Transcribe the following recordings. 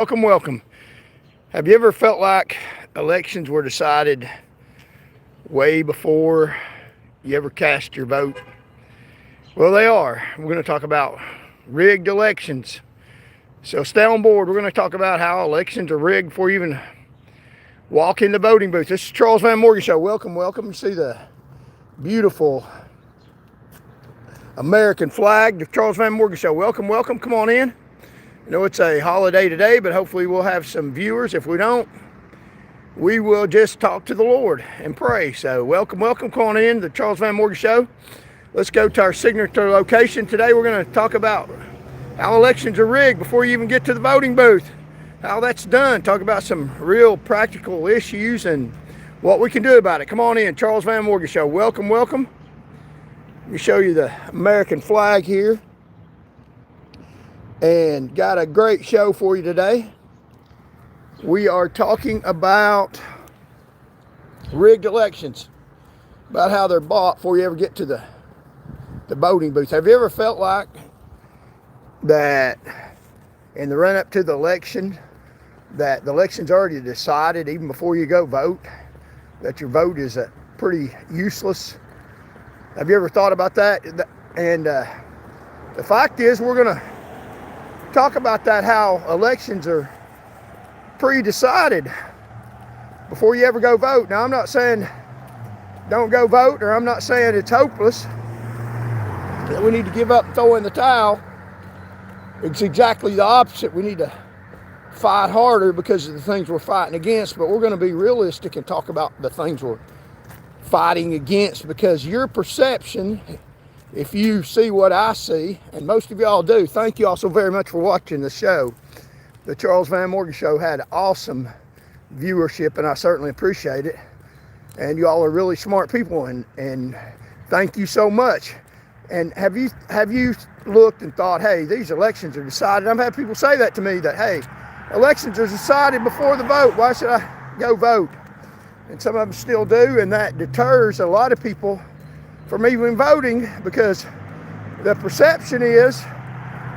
Welcome, welcome. Have you ever felt like elections were decided way before you ever cast your vote? Well, they are. We're going to talk about rigged elections. So stay on board. We're going to talk about how elections are rigged before you even walk in the voting booth. This is Charles Van Morgan Show. Welcome, welcome. You see the beautiful American flag, the Charles Van Morgan Show. Welcome, welcome. Come on in. I know it's a holiday today, but hopefully we'll have some viewers. If we don't, we will just talk to the Lord and pray. So welcome, welcome. Come on in, the Charles Van Morgan Show. Let's go to our signature location. Today we're going to talk about how elections are rigged before you even get to the voting booth. How that's done. Talk about some real practical issues and what we can do about it. Come on in, Charles Van Morgan Show. Welcome, welcome. Let me show you the American flag here. And got a great show for you today. We are talking about rigged elections, about how they're bought before you ever get to the voting booth. Have you ever felt like that in the run up to the election, that the election's already decided even before you go vote, that your vote is pretty useless? Have you ever thought about that? And the fact is, we're going to talk about that, how elections are pre-decided before you ever go vote. Now, I'm not saying don't go vote, or I'm not saying it's hopeless, that we need to give up and throw in the towel. It's exactly the opposite. We need to fight harder because of the things we're fighting against, but we're going to be realistic and talk about the things we're fighting against, because your perception, if you see what I see, and most of y'all do, thank you all so very much for watching the show. The Charles Van Morgan Show had awesome viewership, and I certainly appreciate it. And you all are really smart people, and thank you so much. And have you looked and thought, hey, these elections are decided? I've had people say that to me, that, hey, elections are decided before the vote. Why should I go vote? And some of them still do, and that deters a lot of people from even voting, because the perception is,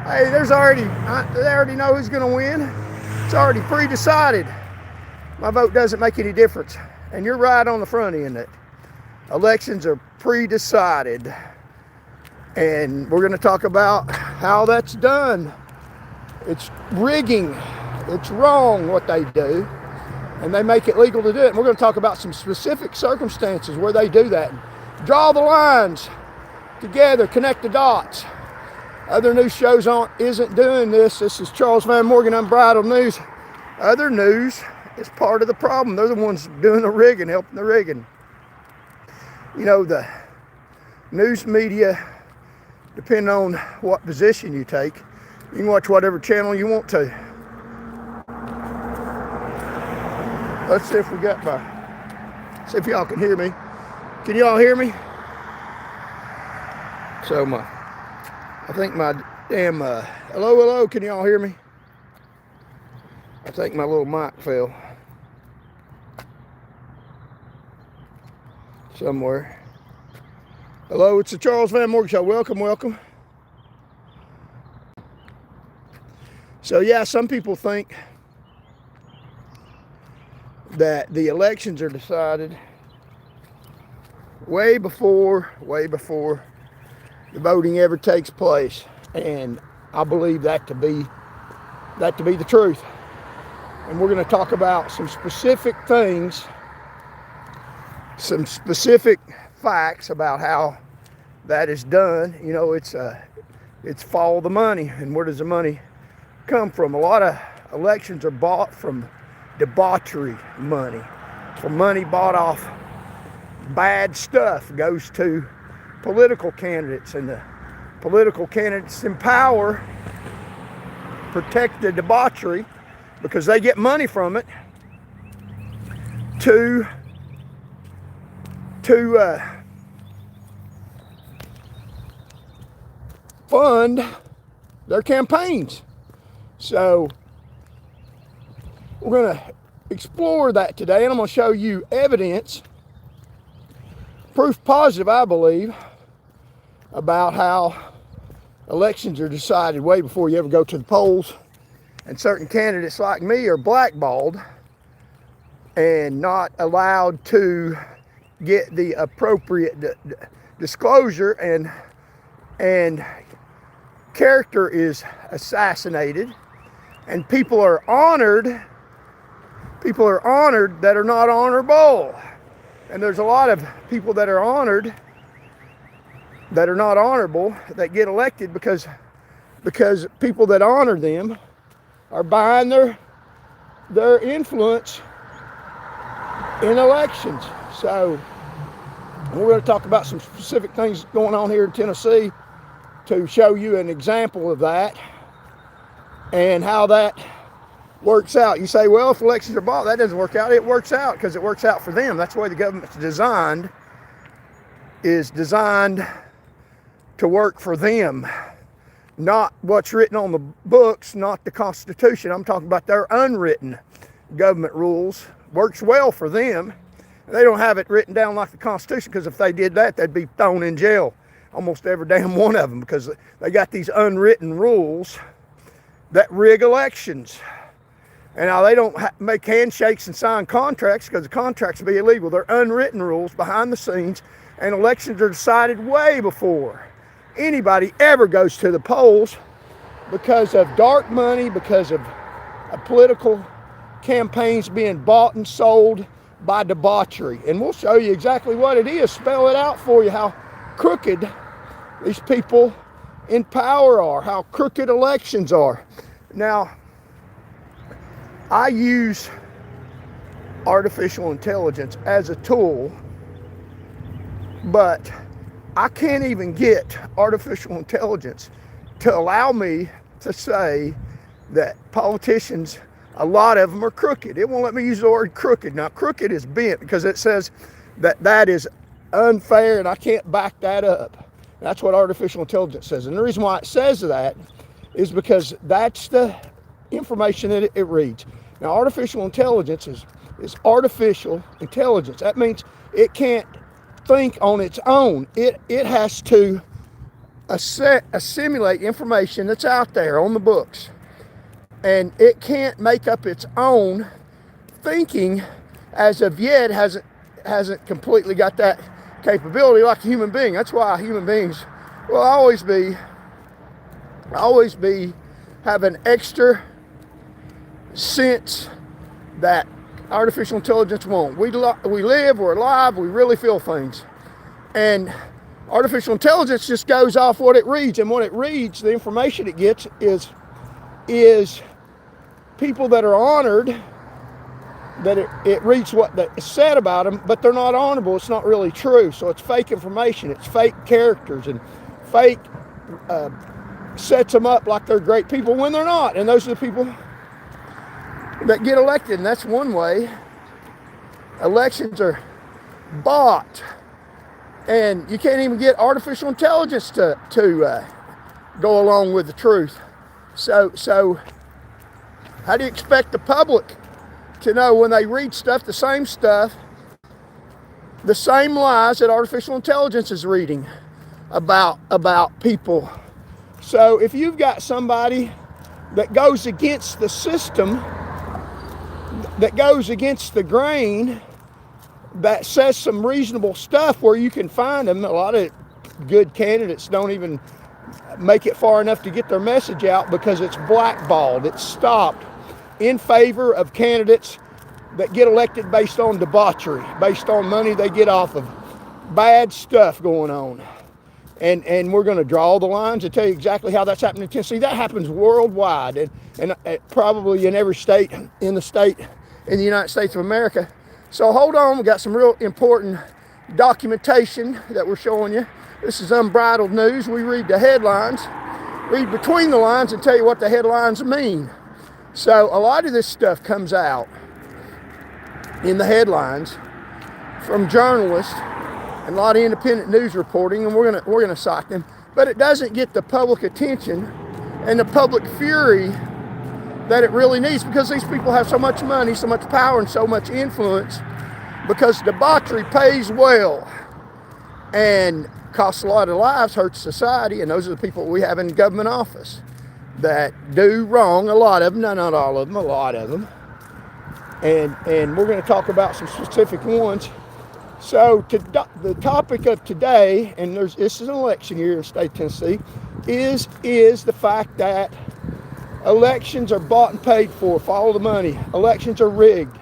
hey, they already know who's going to win. It's already pre-decided. My vote doesn't make any difference. And you're right on the front end that elections are pre-decided. And we're going to talk about how that's done. It's rigging. It's wrong what they do. And they make it legal to do it. And we're going to talk about some specific circumstances where they do that. Draw the lines together, connect the dots. Other news shows isn't doing this. This is Charles Van Morgan, Unbridled News. Other news is part of the problem. They're the ones doing the rigging, helping the rigging. You know, the news media, depending on what position you take, you can watch whatever channel you want to. Let's see if we got see if y'all can hear me. Can y'all hear me? So I think my damn, hello, can y'all hear me? I think my little mic fell somewhere. Hello, it's the Charles Van Morgan Show. Welcome, welcome. So yeah, some people think that the elections are decided way before the voting ever takes place, and I believe that to be the truth. And we're going to talk about some specific things, some specific facts about how that is done. You know, it's follow the money, and where does the money come from? A lot of elections are bought from debauchery money, from money bought off bad stuff, goes to political candidates, and the political candidates in power protect the debauchery because they get money from it to fund their campaigns. So we're going to explore that today, and I'm going to show you evidence, proof positive, I believe, about how elections are decided way before you ever go to the polls. And certain candidates like me are blackballed and not allowed to get the appropriate disclosure, and character is assassinated, and people are honored that are not honorable. And there's a lot of people that are honored that are not honorable that get elected because people that honor them are buying their influence in elections. So we're going to talk about some specific things going on here in Tennessee to show you an example of that and how that works out. You say, well, if elections are bought, that doesn't work out. It works out because it works out for them. That's the way the government's designed to work for them. Not what's written on the books, not the Constitution. I'm talking about their unwritten government rules. Works well for them. They don't have it written down like the Constitution, because if they did that, they'd be thrown in jail, almost every damn one of them, because they got these unwritten rules that rig elections. And now they don't make handshakes and sign contracts, because the contracts would be illegal. They're unwritten rules behind the scenes, and elections are decided way before anybody ever goes to the polls, because of dark money, because of political campaigns being bought and sold by debauchery. And we'll show you exactly what it is, spell it out for you, how crooked these people in power are, how crooked elections are. Now, I use artificial intelligence as a tool, but I can't even get artificial intelligence to allow me to say that politicians, a lot of them are crooked. It won't let me use the word crooked. Now, crooked is bent because it says that is unfair, and I can't back that up. That's what artificial intelligence says. And the reason why it says that is because that's the information that it reads. Now, artificial intelligence is artificial intelligence. That means it can't think on its own. It has to assimilate information that's out there on the books, and it can't make up its own thinking as of yet. Hasn't completely got that capability like a human being. That's why human beings will always be have an extra sense that artificial intelligence won't. We live, we're alive, we really feel things. And artificial intelligence just goes off what it reads. And what it reads, the information it gets is people that are honored, that it reads what is said about them, but they're not honorable. It's not really true. So it's fake information. It's fake characters, and fake sets them up like they're great people when they're not. And those are the people that get elected. And that's one way. Elections are bought, and you can't even get artificial intelligence to go along with the truth. So how do you expect the public to know when they read stuff, the same lies that artificial intelligence is reading about people? So if you've got somebody that goes against the system, that goes against the grain, that says some reasonable stuff where you can find them, a lot of good candidates don't even make it far enough to get their message out because it's blackballed, it's stopped in favor of candidates that get elected based on debauchery, based on money they get off of bad stuff going on. And we're going to draw the lines and tell you exactly how that's happening in Tennessee. That happens worldwide, and probably in every state in the United States of America. So hold on, we got some real important documentation that we're showing you. This is Unbridled News. We read the headlines, read between the lines, and tell you what the headlines mean. So a lot of this stuff comes out in the headlines from journalists and a lot of independent news reporting, and we're gonna cite them, but it doesn't get the public attention and the public fury that it really needs, because these people have so much money, so much power, and so much influence, because debauchery pays well and costs a lot of lives, hurts society, and those are the people we have in government office. that do wrong, a lot of them, not all of them, a lot of them. And we're going to talk about some specific ones. So the topic of today, and this is an election year in the state of Tennessee, is the fact that elections are bought and paid for. Follow the money. Elections are rigged.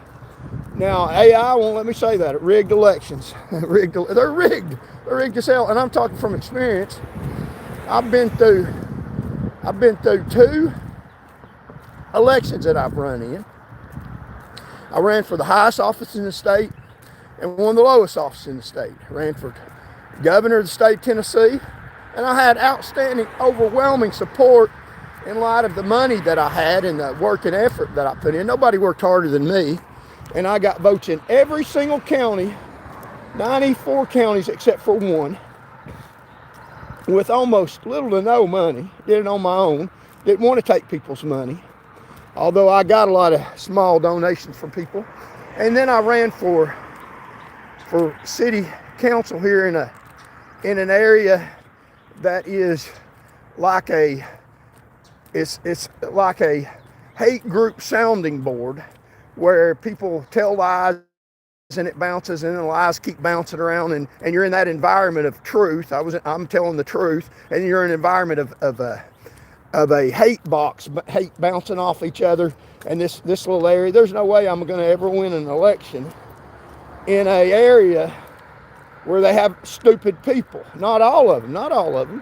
Now, AI won't let me say that. Rigged elections. They're rigged. They're rigged as hell. And I'm talking from experience. I've been through 2 elections that I've run in. I ran for the highest office in the state and one of the lowest offices in the state. I ran for governor of the state of Tennessee, and I had outstanding, overwhelming support in light of the money that I had and the work and effort that I put in. Nobody worked harder than me, and I got votes in every single county, 94 counties except for one, with almost little to no money. Did it on my own. Didn't want to take people's money, although I got a lot of small donations from people. And then I ran for city council here in an area that is like it's like a hate group sounding board where people tell lies and it bounces and the lies keep bouncing around, and you're in that environment of truth. I'm telling the truth, and you're in an environment of a hate box, hate bouncing off each other. And this little area, there's no way I'm going to ever win an election in a area where they have stupid people. Not all of them,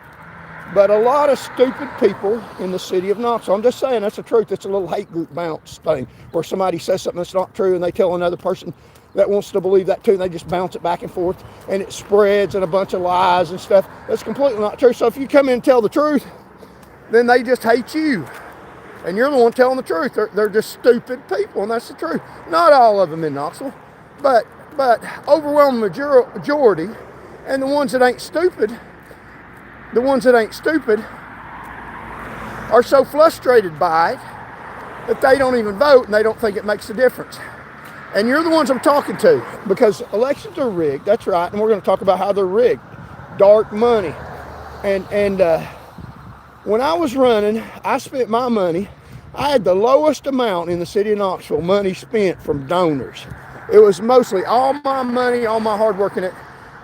but a lot of stupid people in the city of Knoxville. I'm just saying, that's the truth. It's a little hate group bounce thing where somebody says something that's not true and they tell another person that wants to believe that too, and they just bounce it back and forth, and it spreads in a bunch of lies and stuff that's completely not true. So if you come in and tell the truth, then they just hate you, and you're the one telling the truth. They're just stupid people, and that's the truth. Not all of them in Knoxville, but overwhelming majority. And the ones that ain't stupid are so frustrated by it that they don't even vote, and they don't think it makes a difference. And you're the ones I'm talking to, because elections are rigged. That's right. And we're going to talk about how they're rigged. Dark money. And when I was running, I spent my money. I had the lowest amount in the city of Knoxville, money spent from donors. It was mostly all my money, all my hard work in it,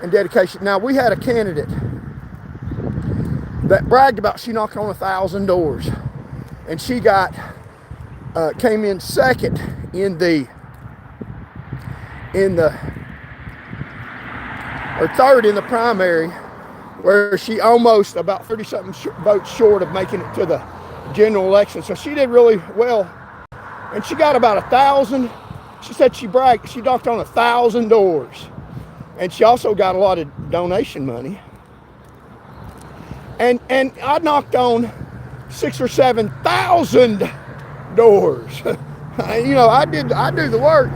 and dedication. Now, we had a candidate that bragged about she knocked on 1,000 doors, and she came in second or third in the primary, where she almost about 30-something votes short of making it to the general election. So she did really well, and she got about 1,000. She said she bragged, she knocked on 1,000 doors, and she also got a lot of donation money. And I knocked on 6,000 or 7,000 doors. I do the work,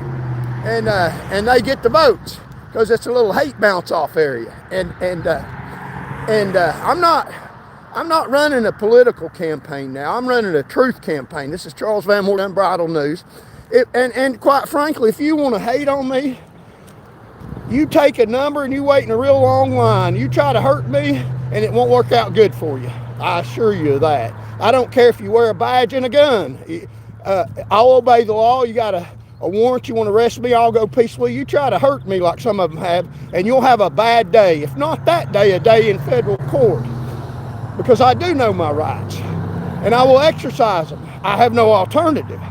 and they get the votes because it's a little hate bounce off area. And I'm not running a political campaign now. I'm running a truth campaign. This is Charles Van Moore, Unbridled News. And quite frankly, if you want to hate on me, you take a number and you wait in a real long line. You try to hurt me, and it won't work out good for you. I assure you of that. I don't care if you wear a badge and a gun. I'll obey the law. You got a warrant, you want to arrest me, I'll go peacefully. You try to hurt me like some of them have, and you'll have a bad day. If not that day, a day in federal court. Because I do know my rights, and I will exercise them. I have no alternative.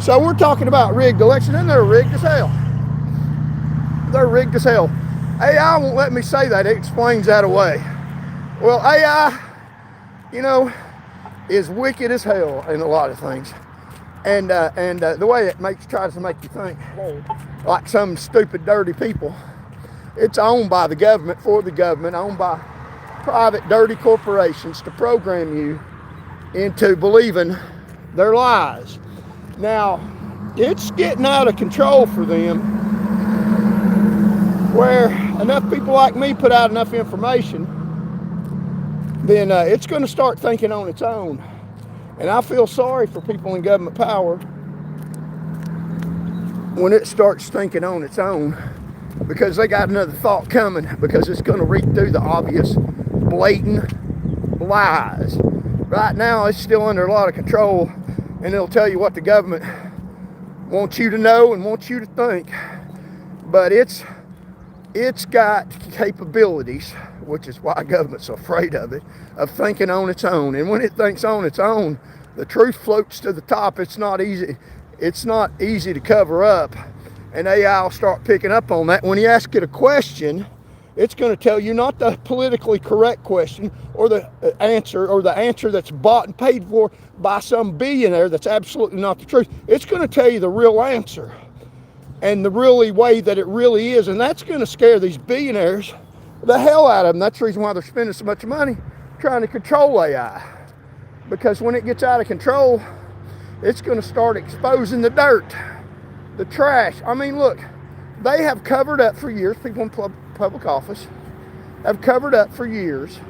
So we're talking about rigged elections, and they're rigged as hell. They're rigged as hell. AI won't let me say that. It explains that away. Well, AI, is wicked as hell in a lot of things. And the way it tries to make you think like some stupid, dirty people. It's owned by the government, for the government, owned by private, dirty corporations to program you into believing their lies. Now, it's getting out of control for them, where enough people like me put out enough information, then it's going to start thinking on its own. And I feel sorry for people in government power when it starts thinking on its own, because they got another thought coming, because it's going to read through the obvious, blatant lies. Right now, it's still under a lot of control, and it'll tell you what the government wants you to know and wants you to think. But it's got capabilities, which is why government's afraid of it, of thinking on its own. And when it thinks on its own, the truth floats to the top. It's not easy. It's not easy to cover up. And AI will start picking up on that. When you ask it a question, it's going to tell you not the politically correct question or the answer that's bought and paid for by some billionaire that's absolutely not the truth. It's going to tell you the real answer and the really way that it really is. And that's going to scare these billionaires the hell out of them. That's the reason why they're spending so much money trying to control AI. Because when it gets out of control, it's going to start exposing the dirt, the trash. I mean, look, they have covered up for years. People in public office have covered up for years.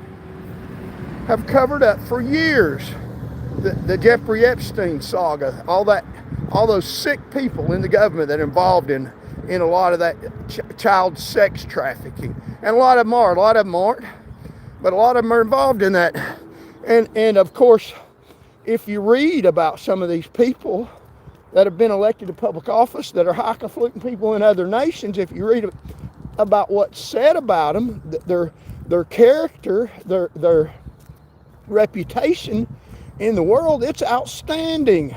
The Jeffrey Epstein saga, all those sick people in the government that are involved in a lot of that child sex trafficking. And a lot of them aren't, but a lot of them are involved in that. And of course, if you read about some of these people that have been elected to public office that are highfalutin people in other nations, if you read about what's said about them, their character, their reputation in the world, it's outstanding.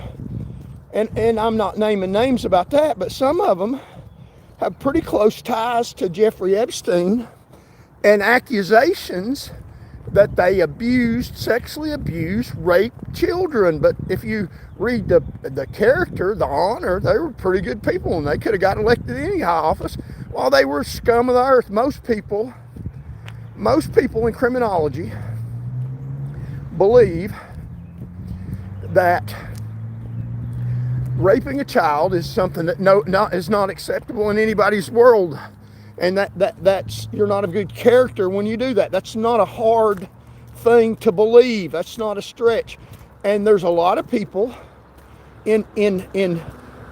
And I'm not naming names about that, but some of them have pretty close ties to Jeffrey Epstein and accusations that they sexually abused, raped children. But if you read the character, the honor, they were pretty good people, and they could have got elected to any high office while they were scum of the earth. Most people in criminology believe that raping a child is something that is not acceptable in anybody's world. And that's you're not a good character when you do that. That's not a hard thing to believe. That's not a stretch. And there's a lot of people in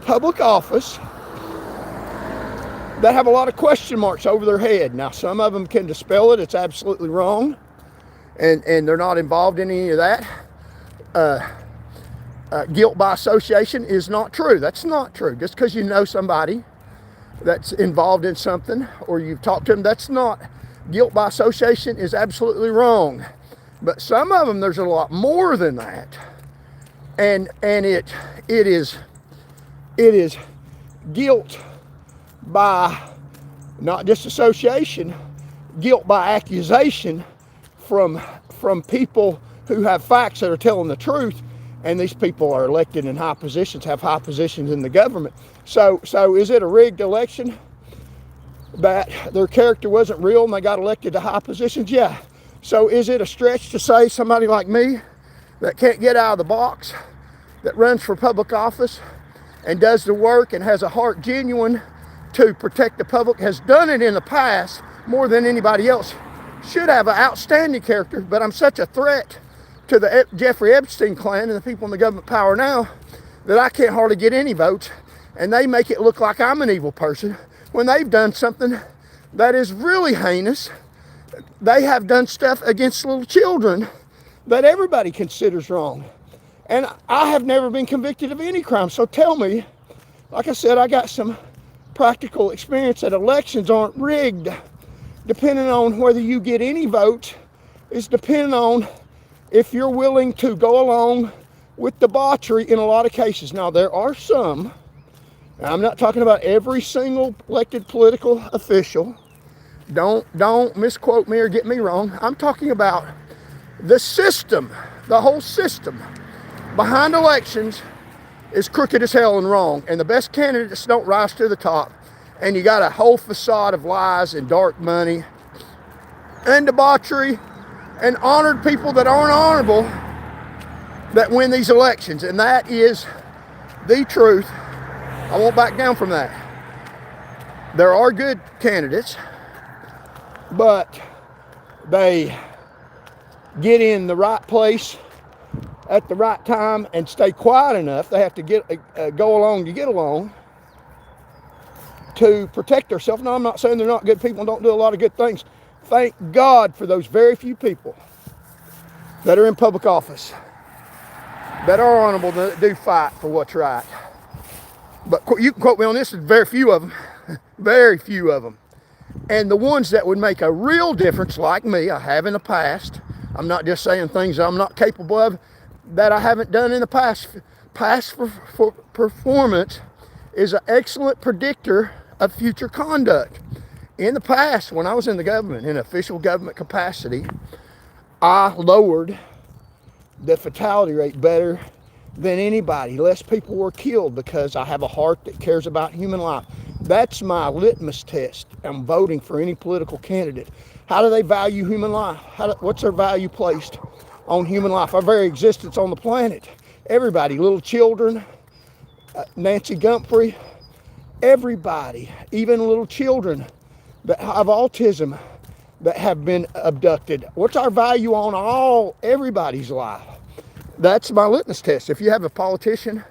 public office that have a lot of question marks over their head. Now, some of them can dispel it. It's absolutely wrong. And they're not involved in any of that. Guilt by association is not true. That's not true. Just because you know somebody that's involved in something or you've talked to them, that's not. Guilt by association is absolutely wrong. But some of them, there's a lot more than that. And it is guilt by not just association, guilt by accusation from people who have facts that are telling the truth. And these people are elected in high positions, have high positions in the government. So is it a rigged election that their character wasn't real and they got elected to high positions? Yeah. So is it a stretch to say somebody like me that can't get out of the box, that runs for public office and does the work and has a heart genuine to protect the public, has done it in the past more than anybody else, should have an outstanding character, but I'm such a threat to the Jeffrey Epstein clan and the people in the government power now that I can't hardly get any votes, and they make it look like I'm an evil person when they've done something that is really heinous. They have done stuff against little children that everybody considers wrong. And I have never been convicted of any crime. So tell me, like I said, I got some practical experience that elections aren't rigged. Depending on whether you get any votes is depending on if you're willing to go along with debauchery in a lot of cases. Now, there are some, and I'm not talking about every single elected political official. Don't misquote me or get me wrong. I'm talking about the system, the whole system behind elections is crooked as hell and wrong. And the best candidates don't rise to the top. And you got a whole facade of lies and dark money and debauchery and honored people that aren't honorable that win these elections. And that is the truth. I won't back down from that. There are good candidates, but they get in the right place at the right time and stay quiet enough. They have to go along to get along to protect themselves. Now, I'm not saying they're not good people and don't do a lot of good things. Thank God for those very few people. that are in public office, that are honorable, that do fight for what's right. But you can quote me on this, there's very few of them, very few of them. And the ones that would make a real difference, like me, I have in the past. I'm not just saying things I'm not capable of that I haven't done in the past. Past performance is an excellent predictor of future conduct. In the past, when I was in the government, in official government capacity, I lowered the fatality rate better than anybody. Less people were killed because I have a heart that cares about human life. That's my litmus test. I'm voting for any political candidate. How do they value human life? What's their value placed on human life, our very existence on the planet? Everybody, little children, Nancy Gumphrey, everybody, even little children that have autism, that have been abducted. What's our value on everybody's life? That's my litmus test. If you have a politician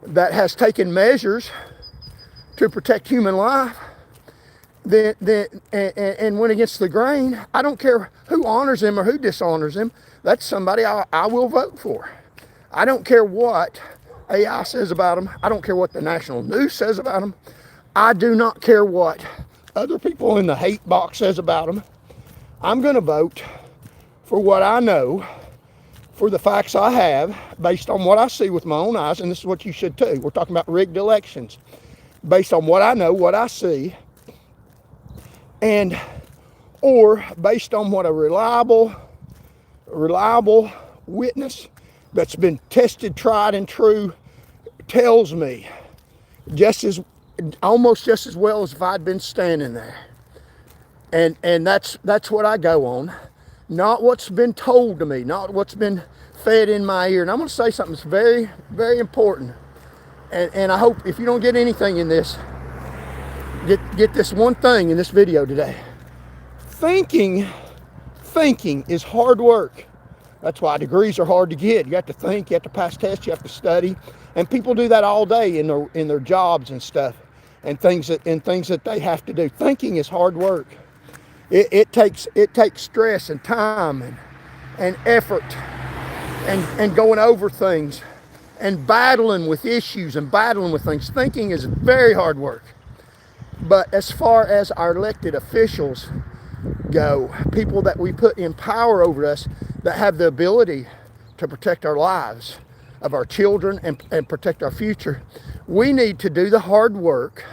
that has taken measures to protect human life, then and went against the grain, I don't care who honors him or who dishonors him. That's somebody I will vote for. I don't care what AI says about him. I don't care what the national news says about him. I do not care what other people in the hate box says about him. I'm going to vote for what I know, for the facts I have, based on what I see with my own eyes, and this is what you should too. We're talking about rigged elections. Based on what I know, what I see, or based on what a reliable witness that's been tested, tried, and true tells me, almost just as well as if I'd been standing there. And that's what I go on, not what's been told to me, not what's been fed in my ear. And I'm going to say something that's very, very important. And I hope if you don't get anything in this, get this one thing in this video today. Thinking is hard work. That's why degrees are hard to get. You have to think, you have to pass tests, you have to study. And people do that all day in their jobs and stuff, and things that they have to do. Thinking is hard work. It takes stress and time and effort and going over things and battling with issues and battling with things. Thinking is very hard work. But as far as our elected officials go, people that we put in power over us that have the ability to protect our lives of our children and protect our future, we need to do the hard work,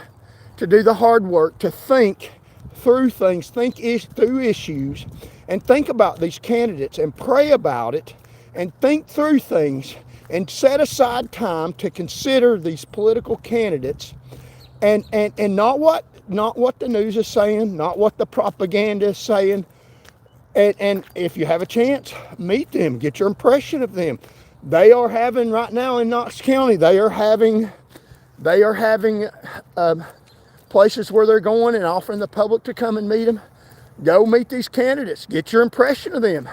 to think through things, through issues, and think about these candidates and pray about it and think through things and set aside time to consider these political candidates and not what the news is saying, not what the propaganda is saying. And if you have a chance, meet them, get your impression of them. They are having right now in Knox County, they are having places where they're going and offering the public to come and meet them. Go meet these candidates, get your impression of them.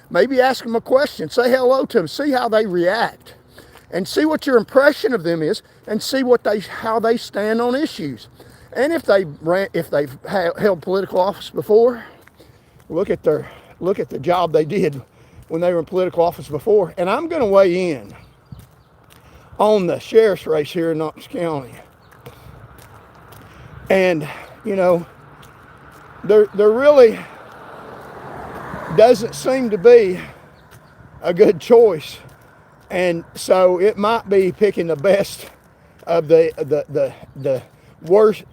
Maybe ask them a question, say hello to them, see how they react, and see what your impression of them is, and see how they stand on issues. And if they've held political office before, look at the job they did when they were in political office before. And I'm going to weigh in on the sheriff's race here in Knox County. And there really doesn't seem to be a good choice, and so it might be picking the best of the worst,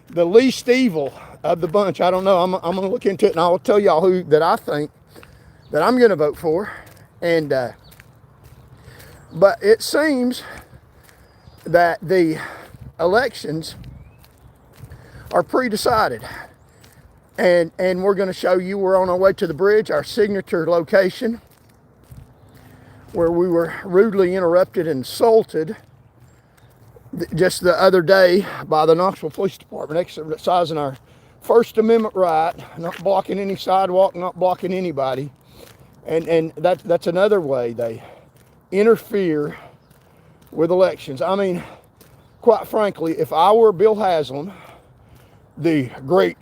the least evil of the bunch. I don't know. I'm going to look into it, and I'll tell y'all who that I think that I'm going to vote for. And but it seems that the elections are pre-decided. And we're going to show you, we're on our way to the bridge, our signature location, where we were rudely interrupted and assaulted just the other day by the Knoxville Police Department, exercising our First Amendment right, not blocking any sidewalk, not blocking anybody. And that's another way they interfere with elections. I mean, quite frankly, if I were Bill Haslam, the great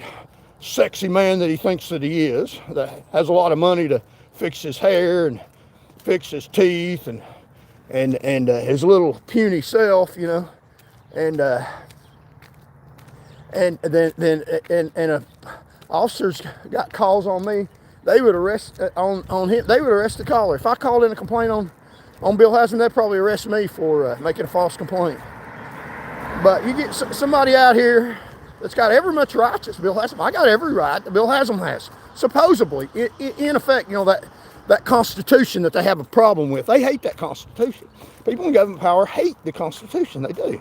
sexy man that he thinks that he is, that has a lot of money to fix his hair and fix his teeth and his little puny self, and officers got calls on me. They would arrest on him. They would arrest the caller. If I called in a complaint on Bill Haslam, they'd probably arrest me for making a false complaint. But you get somebody out here that's got every much rights as Bill Haslam. I got every right that Bill Haslam has. Supposedly, in effect, that Constitution that they have a problem with. They hate that Constitution. People in government power hate the Constitution. They do.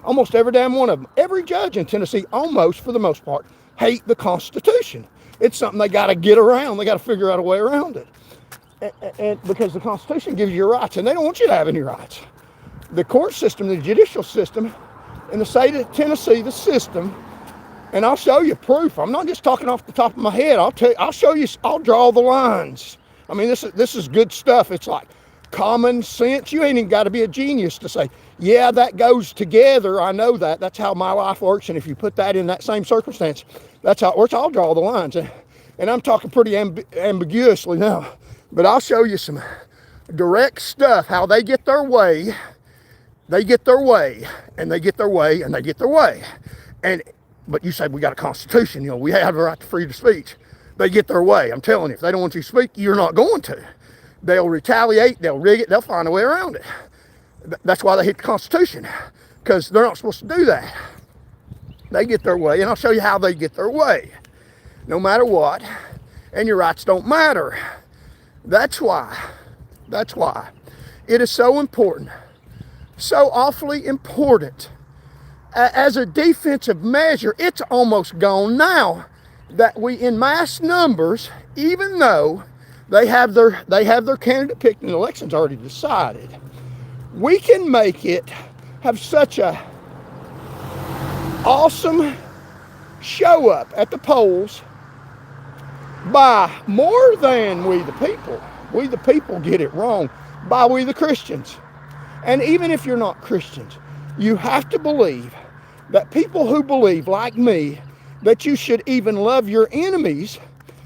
Almost every damn one of them. Every judge in Tennessee, almost for the most part, hate the Constitution. It's something they got to get around. They got to figure out a way around it. And because the Constitution gives you your rights, and they don't want you to have any rights. The court system, the judicial system, in the state of Tennessee, the system, and I'll show you proof. I'm not just talking off the top of my head. I'll show you. I'll draw the lines. I mean, this is good stuff. It's like common sense. You ain't even got to be a genius to say, yeah, that goes together. I know that. That's how my life works. And if you put that in that same circumstance, that's how it works. I'll draw the lines. And I'm talking pretty ambiguously now. But I'll show you some direct stuff, how they get their way. They get their way, and they get their way, and they get their way. But you say, we got a Constitution. We have the right to freedom of speech. They get their way. I'm telling you, if they don't want you to speak, you're not going to. They'll retaliate. They'll rig it. They'll find a way around it. That's why they hate the Constitution, because they're not supposed to do that. They get their way, and I'll show you how they get their way. No matter what, and your rights don't matter. That's why it is so important, so awfully important. As a defensive measure, it's almost gone now that we, in mass numbers, even though they have their candidate picked and the election's already decided, we can make it have such a awesome show up at the polls by more than we the people. We the people get it wrong by we the Christians. And even if you're not Christians, you have to believe that people who believe, like me, that you should even love your enemies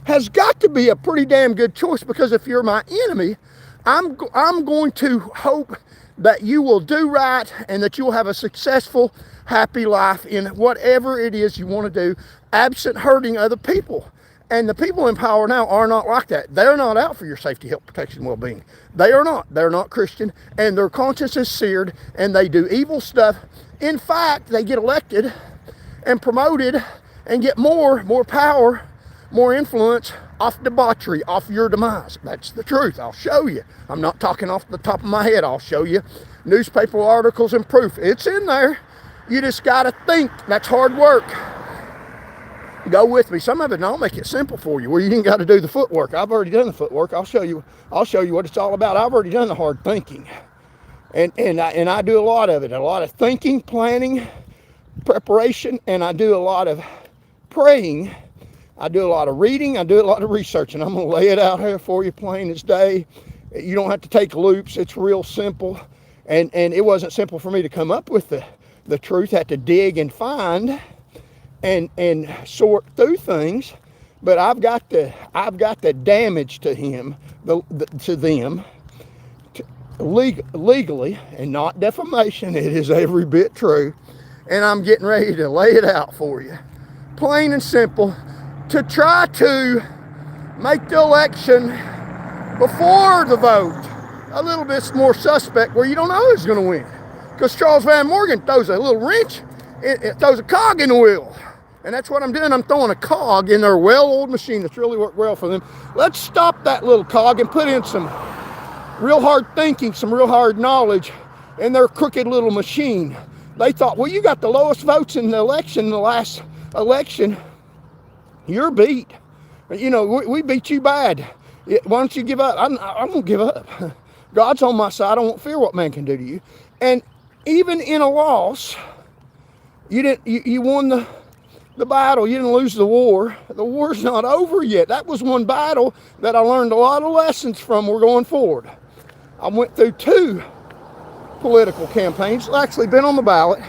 has got to be a pretty damn good choice, because if you're my enemy, I'm going to hope that you will do right and that you'll have a successful, happy life in whatever it is you want to do, absent hurting other people. And the people in power now are not like that. They're not out for your safety, health, protection, well-being. They are not. They're not Christian, and their conscience is seared, and they do evil stuff. In fact, they get elected and promoted and get more power, more influence off debauchery, off your demise. That's the truth. I'll show you. I'm not talking off the top of my head. I'll show you newspaper articles and proof. It's in there. You just got to think. That's hard work. Go with me. Some of it, and I'll make it simple for you, where you ain't got to do the footwork. I've already done the footwork. I'll show you what it's all about. I've already done the hard thinking. And I do a lot of it. A lot of thinking, planning, preparation, and I do a lot of praying. I do a lot of reading. I do a lot of research, and I'm going to lay it out here for you plain as day. You don't have to take loops. It's real simple. And it wasn't simple for me to come up with the truth. I had to dig and find and sort through things. But I've got the damage to him, to them, legally, and not defamation. It is every bit true. And I'm getting ready to lay it out for you. Plain and simple, to try to make the election before the vote a little bit more suspect, where you don't know who's going to win. Because Charles Van Morgan throws a little wrench, it throws a cog in the wheel. And that's what I'm doing. I'm throwing a cog in their well-oiled machine that's really worked well for them. Let's stop that little cog and put in some real hard thinking, some real hard knowledge in their crooked little machine. They thought, well, you got the lowest votes in the election, the last election. You're beat. We beat you bad. Why don't you give up? I won't give up. God's on my side. I won't fear what man can do to you. And even in a loss, you won the battle. You didn't lose the war. The war's not over yet. That was one battle that I learned a lot of lessons from. We're going forward. I went through 2 political campaigns. I've actually been on the ballot,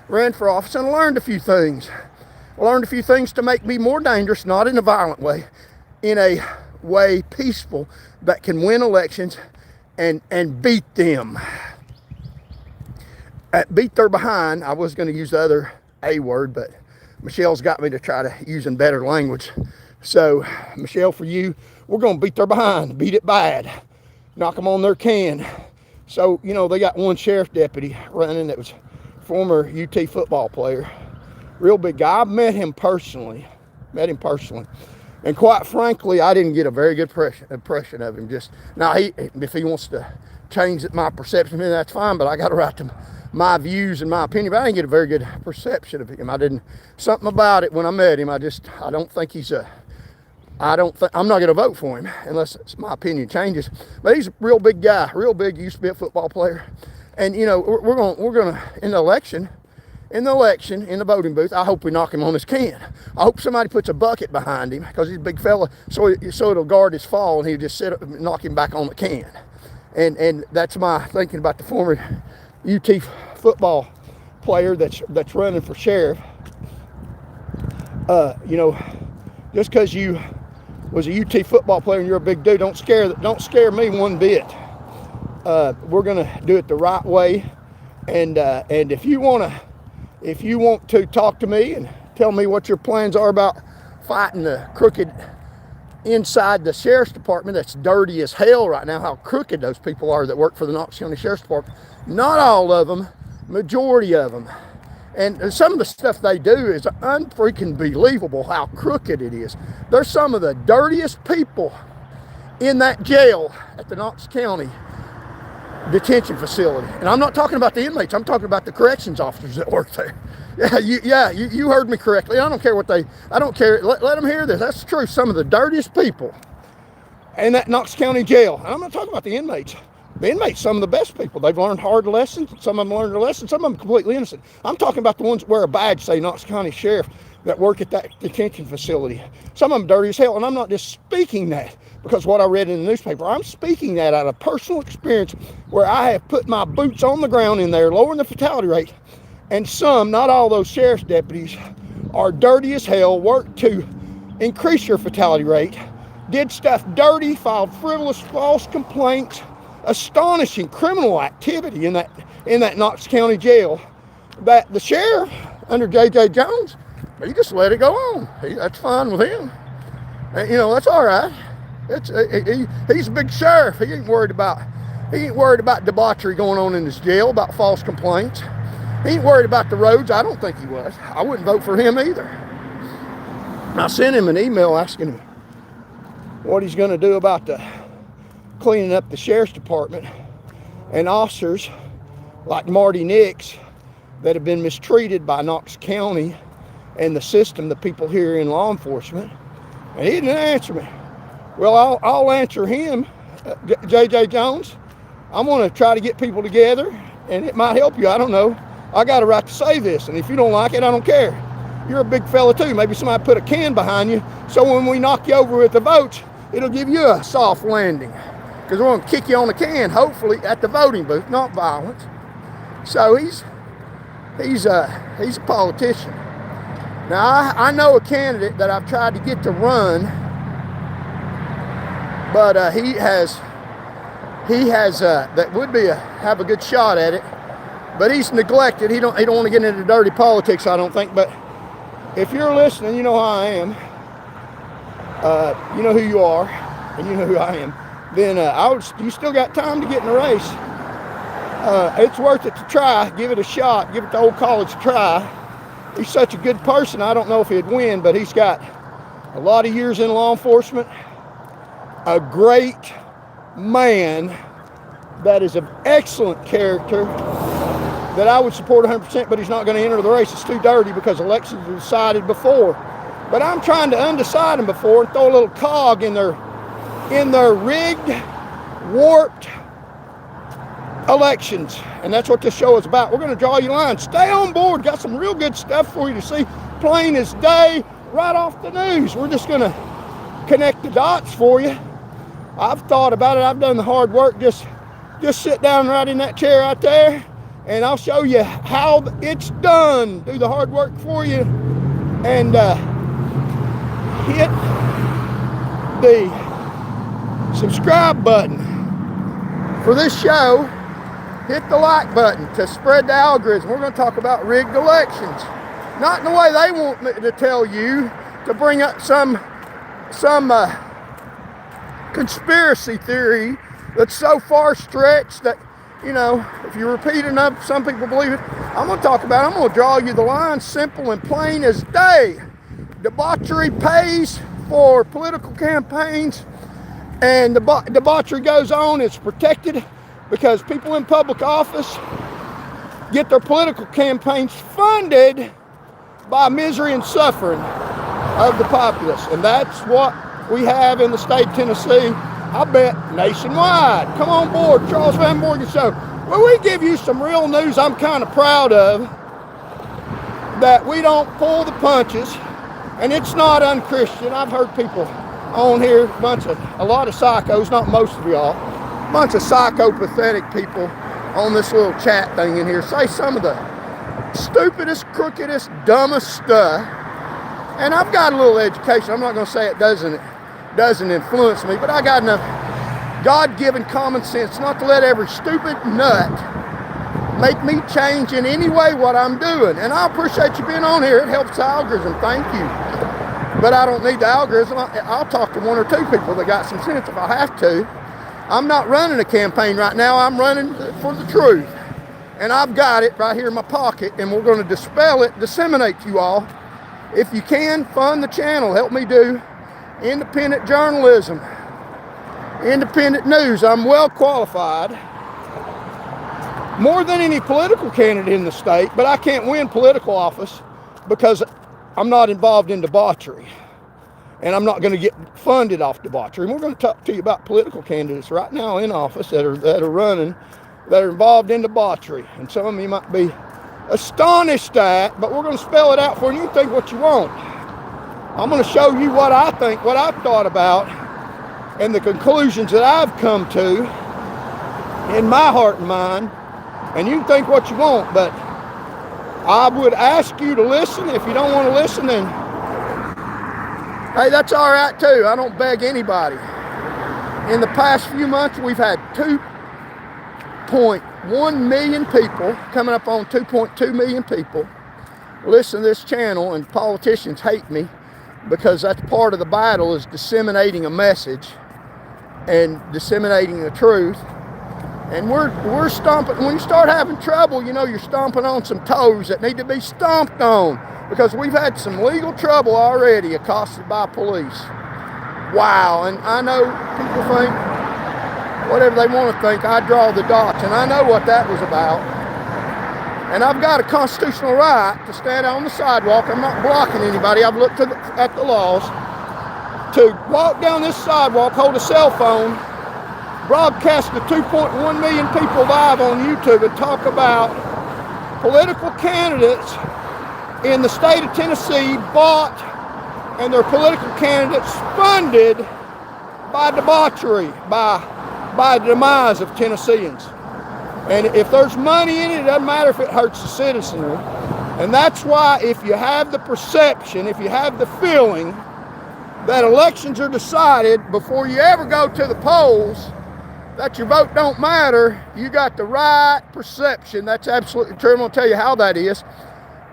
ran for office, and learned a few things. I learned a few things to make me more dangerous, not in a violent way, in a way peaceful, that can win elections and beat them. Beat their behind. I was going to use the other A word, but Michelle's got me to try to using better language. So, Michelle, for you, we're going to beat their behind, beat it bad, knock them on their can. So, you know, they got one sheriff deputy running that was former UT football player. Real big guy. I've met him personally. And quite frankly, I didn't get a very good impression of him. Just now, if he wants to change my perception of him, that's fine, but I got to write to my views and my opinion, but I didn't get a very good perception of him. Something about it when I met him, I don't think I'm not going to vote for him unless my opinion changes. But he's a real big guy, real big, used to be a football player. And, you know, we're going to, in the election, in the voting booth, I hope we knock him on his can. I hope somebody puts a bucket behind him because he's a big fella, so it'll guard his fall, and he'll just sit up and knock him back on the can. And that's my thinking about the former UT football player that's running for sheriff. You know, just because you was a UT football player and you're a big dude, don't scare me one bit. We're gonna do it the right way, and if you want to talk to me and tell me what your plans are about fighting the crooked inside the sheriff's department that's dirty as hell right now, how crooked those people are that work for the Knox County Sheriff's Department. Not all of them, majority of them. And some of the stuff they do is unfreaking believable how crooked it is. They're some of the dirtiest people in that jail at the Knox County detention facility. And I'm not talking about the inmates, I'm talking about the corrections officers that work there. You heard me correctly. I don't care I don't care. Let them hear this. That's true. Some of the dirtiest people in that Knox County jail. And I'm not talking about the inmates. The inmates, some of the best people. They've learned hard lessons. Some of them learned a lesson. Some of them completely innocent. I'm talking about the ones that wear a badge, say Knox County Sheriff, that work at that detention facility. Some of them dirty as hell. And I'm not just speaking that because what I read in the newspaper. I'm speaking that out of personal experience where I have put my boots on the ground in there, lowering the fatality rate. And some, not all those sheriff's deputies, are dirty as hell, work to increase your fatality rate, did stuff dirty, filed frivolous false complaints, astonishing criminal activity in that Knox County jail, that the sheriff under J.J. Jones, he just let it go on. That's fine with him. And, you know, that's all right. He's a big sheriff. He ain't worried about debauchery going on in his jail, about false complaints. He ain't worried about the roads. I don't think he was. I wouldn't vote for him either. I sent him an email asking him what he's going to do about the cleaning up the sheriff's department and officers like Marty Nix that have been mistreated by Knox County and the system, the people here in law enforcement. And he didn't answer me. Well, I'll answer him, J.J. Jones. I'm going to try to get people together, and it might help you. I don't know. I got a right to say this, and if you don't like it, I don't care. You're a big fella too. Maybe somebody put a can behind you, so when we knock you over with the votes, it'll give you a soft landing. Because we're going to kick you on the can, hopefully, at the voting booth, not violence. So he's a politician. Now I know a candidate that I've tried to get to run, but he has that would have a good shot at it. But he's neglected. He don't want to get into dirty politics, I don't think. But if you're listening, you know how I am. You know who you are, and you know who I am. Then you still got time to get in the race. It's worth it to try. Give it a shot. Give it the old college a try. He's such a good person. I don't know if he'd win, but he's got a lot of years in law enforcement. A great man that is of excellent character, that I would support 100%, but he's not going to enter the race. It's too dirty because elections are decided before. But I'm trying to undecide them before and throw a little cog in their rigged, warped elections. And that's what this show is about. We're going to draw you lines. Stay on board. Got some real good stuff for you to see. Plain as day, right off the news. We're just going to connect the dots for you. I've thought about it. I've done the hard work. Just sit down right in that chair right there, and I'll show you how it's done. Do the hard work for you, and hit the subscribe button. for this show, hit the like button to spread the algorithm. We're going to talk about rigged elections. Not in the way they want me to tell you, to bring up some conspiracy theory that's so far stretched that, you know, if you repeat enough, some people believe it. I'm going to draw you the line simple and plain as day. Debauchery pays for political campaigns, and debauchery goes on. It's protected because people in public office get their political campaigns funded by misery and suffering of the populace. And that's what we have in the state of Tennessee. I bet nationwide. Come on board, Charles Van Morgan Show, where we give you some real news I'm kind of proud of, that we don't pull the punches, and it's not unchristian. I've heard people on here, a lot of psychos, not most of y'all, a bunch of psychopathetic people on this little chat thing in here say some of the stupidest, crookedest, dumbest stuff. And I've got a little education. I'm not going to say it doesn't influence me, but I got enough God-given common sense not to let every stupid nut make me change in any way what I'm doing. And I appreciate you being on here. It helps the algorithm. Thank you. But I don't need the algorithm. I'll talk to one or two people that got some sense if I have to. I'm not running a campaign right now. I'm running for the truth. And I've got it right here in my pocket, and we're going to dispel it, disseminate to you all. If you can, fund the channel. Help me do independent journalism, independent news. I'm well qualified, more than any political candidate in the state, but I can't win political office because I'm not involved in debauchery, and I'm not going to get funded off debauchery. And we're going to talk to you about political candidates right now in office that are running, that are involved in debauchery. And some of you might be astonished at, but we're going to spell it out for you. You can think what you want. I'm going to show you what I think, what I've thought about, and the conclusions that I've come to in my heart and mind. And you can think what you want, but I would ask you to listen. If you don't want to listen, then hey, that's all right too. I don't beg anybody. In the past few months, we've had 2.1 million people, coming up on 2.2 million people, listen to this channel, and politicians hate me because that's part of the battle, is disseminating a message and disseminating the truth. And we're stomping. When you start having trouble, you know you're stomping on some toes that need to be stomped on, because we've had some legal trouble already, accosted by police. Wow. And I know people think whatever they want to think. I draw the dots, and I know what that was about. And I've got a constitutional right to stand out on the sidewalk. I'm not blocking anybody. I've looked at the laws. To walk down this sidewalk, hold a cell phone, broadcast to 2.1 million people live on YouTube, and talk about political candidates in the state of Tennessee bought, and their political candidates funded by debauchery, by the demise of Tennesseans. And if there's money in it, it doesn't matter if it hurts the citizenry. And that's why, if you have the perception, if you have the feeling that elections are decided before you ever go to the polls, that your vote don't matter, you got the right perception. That's absolutely true. I'm going to tell you how that is.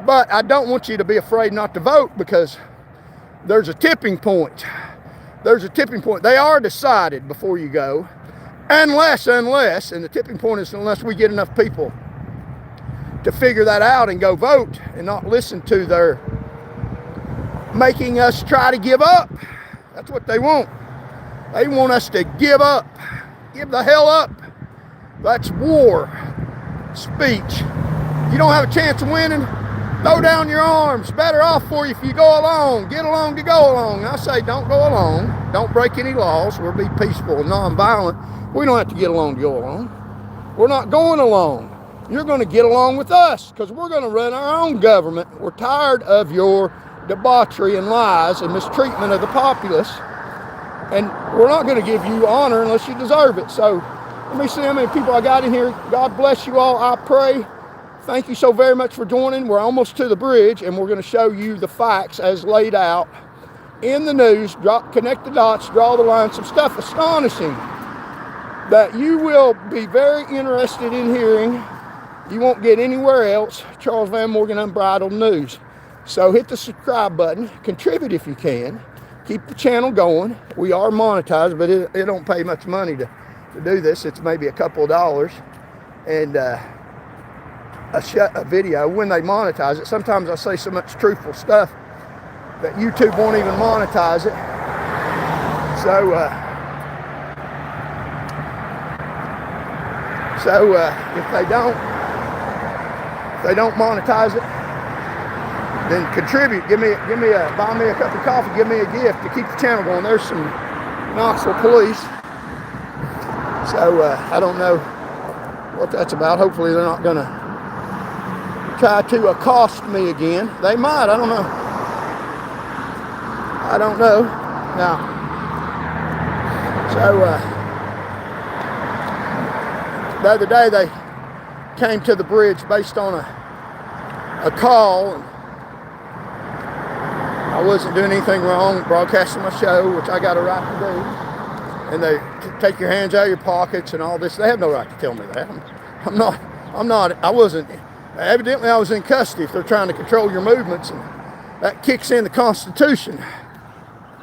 But I don't want you to be afraid not to vote, because there's a tipping point. There's a tipping point. They are decided before you go. Unless, and the tipping point is unless we get enough people to figure that out and go vote, and not listen to their making us try to give up. That's what they want. They want us to give up. Give the hell up. That's war speech. You don't have a chance of winning, throw down your arms. Better off for you if you go along. Get along to go along. I say don't go along. Don't break any laws. We'll be peaceful and nonviolent. We don't have to get along to go along. We're not going along. You're going to get along with us, because we're going to run our own government. We're tired of your debauchery and lies and mistreatment of the populace. And we're not going to give you honor unless you deserve it. So let me see how many people I got in here. God bless you all, I pray. Thank you so very much for joining. We're almost to the bridge, and we're going to show you the facts as laid out in the news. Connect the dots, draw the line, some stuff astonishing that you will be very interested in hearing. You won't get anywhere else. Charles Van Morgan Unbridled News. So hit the subscribe button, contribute if you can, keep the channel going. We are monetized, but it don't pay much money to do this. It's maybe a couple of dollars. And a video, when they monetize it, sometimes I say so much truthful stuff that YouTube won't even monetize it. So if they don't monetize it, then contribute. Buy me a cup of coffee, give me a gift to keep the channel going. There's some Knoxville police. So I don't know what that's about. Hopefully they're not gonna try to accost me again. They might, I don't know. Now, so the other day they came to the bridge based on a call. And I wasn't doing anything wrong, broadcasting my show, which I got a right to do. And they take your hands out of your pockets and all this. They have no right to tell me that. Evidently I was in custody if they're trying to control your movements, and that kicks in the Constitution.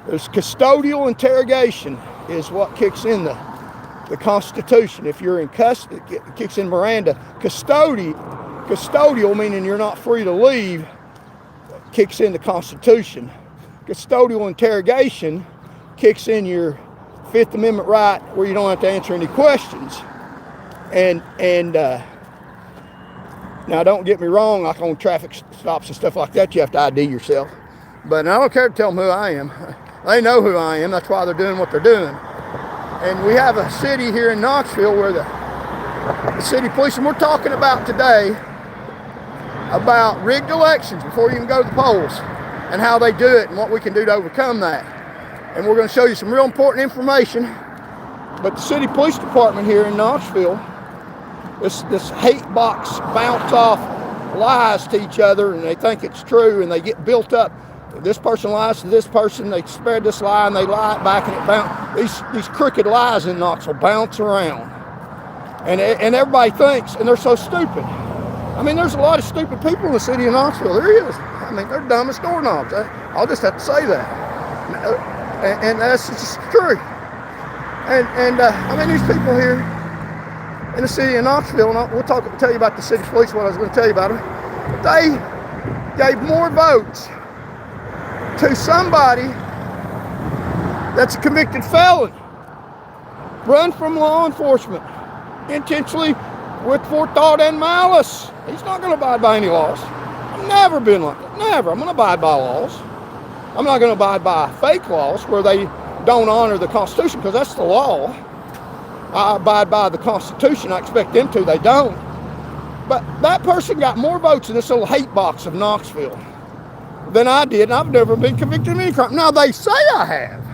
There's custodial interrogation is what kicks in the Constitution. If you're in custody, it kicks in Miranda. Custodial, meaning you're not free to leave, kicks in the Constitution. Custodial interrogation kicks in your Fifth Amendment right, where you don't have to answer any questions. And now don't get me wrong, like on traffic stops and stuff like that, you have to ID yourself. But I don't care to tell them who I am. They know who I am. That's why they're doing what they're doing. And we have a city here in Knoxville where the city police, and we're talking about today about rigged elections before you even go to the polls and how they do it and what we can do to overcome that. And we're going to show you some real important information. But the city police department here in Knoxville, this hate box bounce off lies to each other, and they think it's true, and they get built up. This person lies to this person, they spread this lie, and they lie it back, and it bounce. These crooked lies in Knoxville bounce around. And everybody thinks, and they're so stupid. I mean, there's a lot of stupid people in the city of Knoxville. There is. I mean, they're dumb as doorknobs. I'll just have to say that. And that's just true. And I mean, these people here in the city of Knoxville, and we'll tell you about the city police, what I was going to tell you about them. They gave more votes to somebody that's a convicted felon, run from law enforcement, intentionally with forethought and malice. He's not going to abide by any laws. I've never been like that. Never. I'm going to abide by laws. I'm not going to abide by fake laws where they don't honor the Constitution, because that's the law. I abide by the Constitution. I expect them to. They don't. But that person got more votes in this little hate box of Knoxville than I did, and I've never been convicted of any crime. Now, they say I have.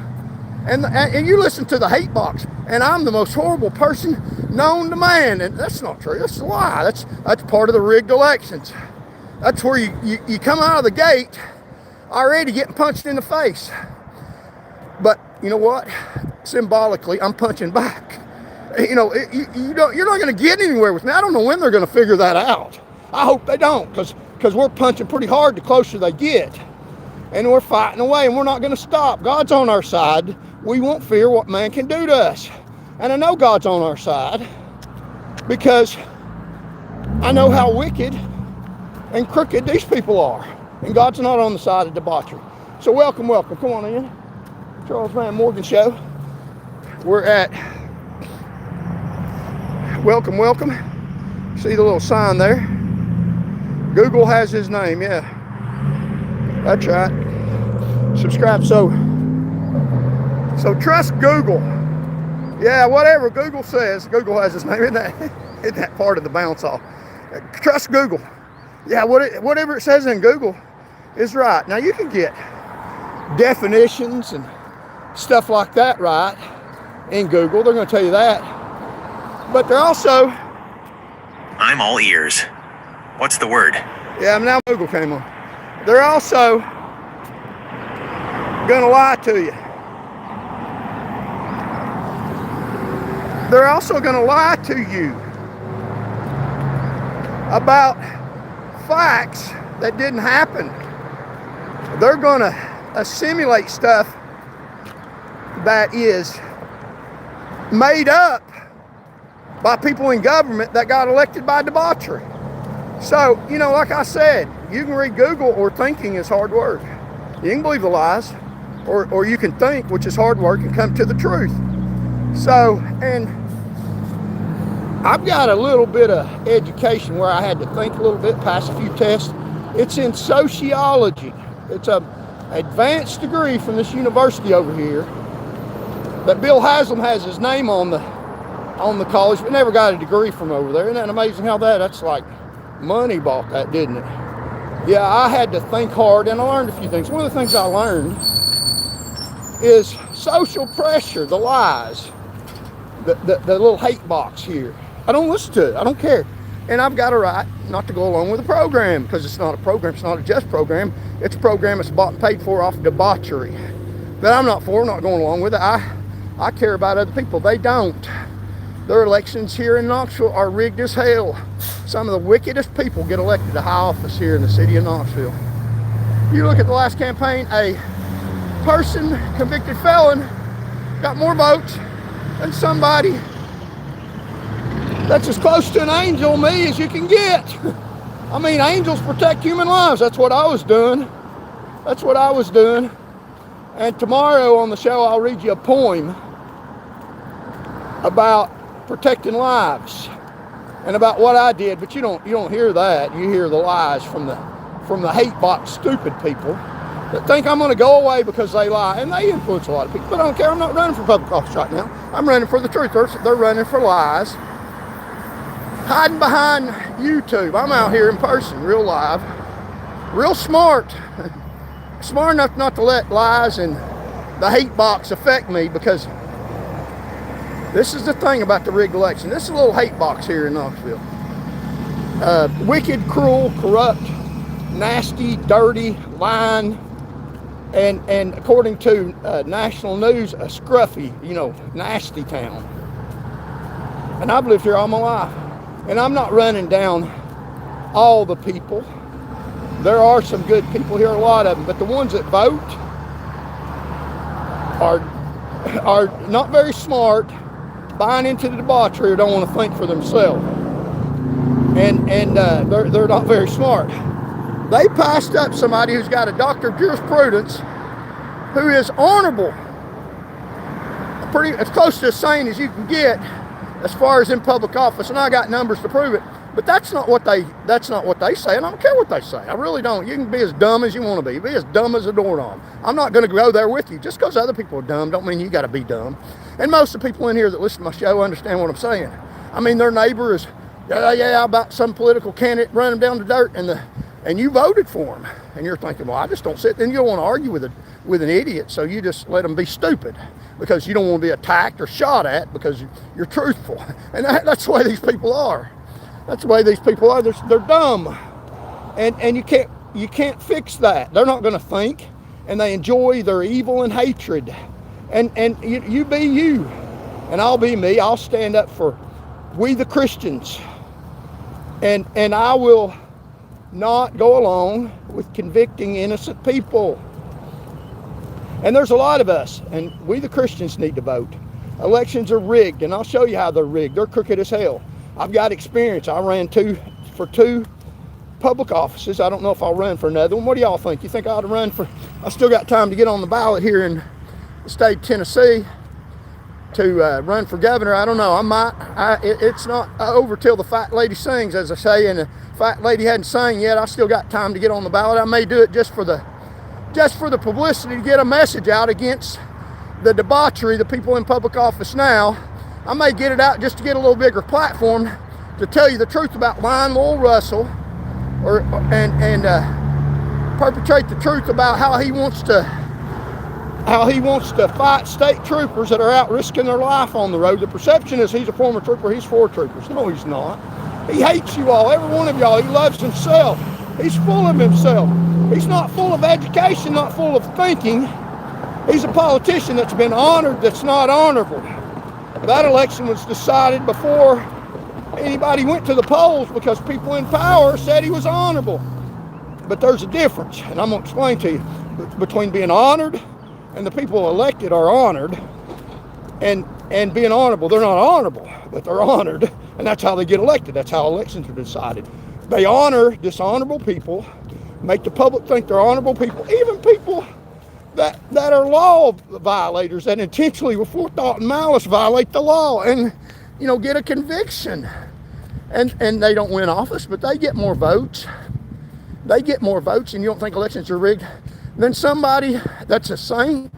And you listen to the hate box, and I'm the most horrible person known to man. And that's not true. That's a lie. That's part of the rigged elections. That's where you come out of the gate already getting punched in the face. But you know what? Symbolically, I'm punching back. You know, you're not going to get anywhere with me. I don't know when they're going to figure that out. I hope they don't, because we're punching pretty hard the closer they get. And we're fighting away, and we're not going to stop. God's on our side. We won't fear what man can do to us. And I know God's on our side because I know how wicked and crooked these people are. And God's not on the side of debauchery. So welcome. Come on in. Charles Van Morgan Show. We're at welcome. See the little sign there? Google has his name, yeah. That's right. Subscribe. So trust Google. Yeah, whatever Google says, Google has his name. Isn't that part of the bounce off? Trust Google. Yeah, whatever it says in Google is right. Now, you can get definitions and stuff like that right in Google. They're going to tell you that. But they're also... I'm all ears. What's the word? Yeah, now Google came on. They're also going to lie to you. they're also going to lie to you about facts that didn't happen. They're going to assimilate stuff that is made up by people in government that got elected by debauchery. So, you know, like I said, you can read Google, or thinking is hard work. You can believe the lies, or you can think, which is hard work, and come to the truth. So, and I've got a little bit of education where I had to think a little bit, pass a few tests. It's in sociology. It's an advanced degree from this university over here. But Bill Haslam has his name on the college, but never got a degree from over there. Isn't that amazing how that's like money bought that, didn't it? Yeah, I had to think hard, and I learned a few things. One of the things I learned is social pressure, the lies, the little hate box here. I don't listen to it. I don't care. And I've got a right not to go along with the program, because it's not a program. It's not a just program. It's a program that's bought and paid for off debauchery. That I'm not for, not going along with it. I care about other people. They don't. Their elections here in Knoxville are rigged as hell. Some of the wickedest people get elected to high office here in the city of Knoxville. You look at the last campaign, a person, convicted felon, got more votes than somebody that's as close to an angel, me, as you can get. I mean, angels protect human lives. That's what I was doing. That's what I was doing. And tomorrow on the show, I'll read you a poem about protecting lives and about what I did. But you don't hear that. You hear the lies from the hate box stupid people that think I'm going to go away because they lie, and they influence a lot of people. But I don't care. I'm not running for public office right now. I'm running for the truth. They're running for lies, hiding behind YouTube. I'm out here in person, real live, real smart. Smart enough not to let lies and the hate box affect me, because this is the thing about the rigged election. This is a little hate box here in Knoxville. Wicked, cruel, corrupt, nasty, dirty, lying, and according to national news, a scruffy, nasty town. And I've lived here all my life. And I'm not running down all the people. There are some good people here, a lot of them, but the ones that vote are not very smart, buying into the debauchery, or don't want to think for themselves. And they're not very smart. They passed up somebody who's got a doctor of jurisprudence, who is honorable, pretty as close to a saint as you can get as far as in public office, and I got numbers to prove it. But that's not what they say, and I don't care what they say. I really don't. You can be as dumb as you want to be as dumb as a doorknob. I'm not going to go there with you. Just because other people are dumb don't mean you got to be dumb. And most of the people in here that listen to my show understand what I'm saying. I mean, their neighbor is, about some political candidate, run them down to dirt, and you voted for him, and you're thinking, well, I just don't sit. Then you don't want to argue with an idiot, so you just let them be stupid, because you don't want to be attacked or shot at because you're truthful. And that's the way these people are. That's the way these people are. They're dumb, and you can't fix that. They're not going to think, and they enjoy their evil and hatred. And you be you, and I'll be me. I'll stand up for we the Christians, and I will not go along with convicting innocent people. And there's a lot of us, and we the Christians need to vote. Elections are rigged, and I'll show you how they're rigged. They're crooked as hell. I've got experience. I ran for two public offices. I don't know if I'll run for another one. What do y'all think? You think I ought to run for? I still got time to get on the ballot here in the state of Tennessee to run for governor. I don't know. I might. It's not over till the fat lady sings, as I say, and the fat lady hadn't sang yet. I still got time to get on the ballot. I may do it just for the publicity, to get a message out against the debauchery, the people in public office now. I may get it out just to get a little bigger platform to tell you the truth about lying Lowell Russell, and perpetrate the truth about how he wants to fight state troopers that are out risking their life on the road. The perception is he's a former trooper, he's for troopers. No, he's not. He hates you all, every one of y'all. He loves himself. He's full of himself. He's not full of education, not full of thinking. He's a politician that's been honored, that's not honorable. That election was decided before anybody went to the polls because people in power said he was honorable. But there's a difference, and I'm going to explain to you, between being honored and the people elected are honored, and being honorable. They're not honorable, but they're honored, and that's how they get elected. That's how elections are decided. They honor dishonorable people, make the public think they're honorable people, even people that are law violators, that intentionally with forethought and malice violate the law and, you know, get a conviction. And they don't win office, but they get more votes. They get more votes, and you don't think elections are rigged, than somebody that's a saint,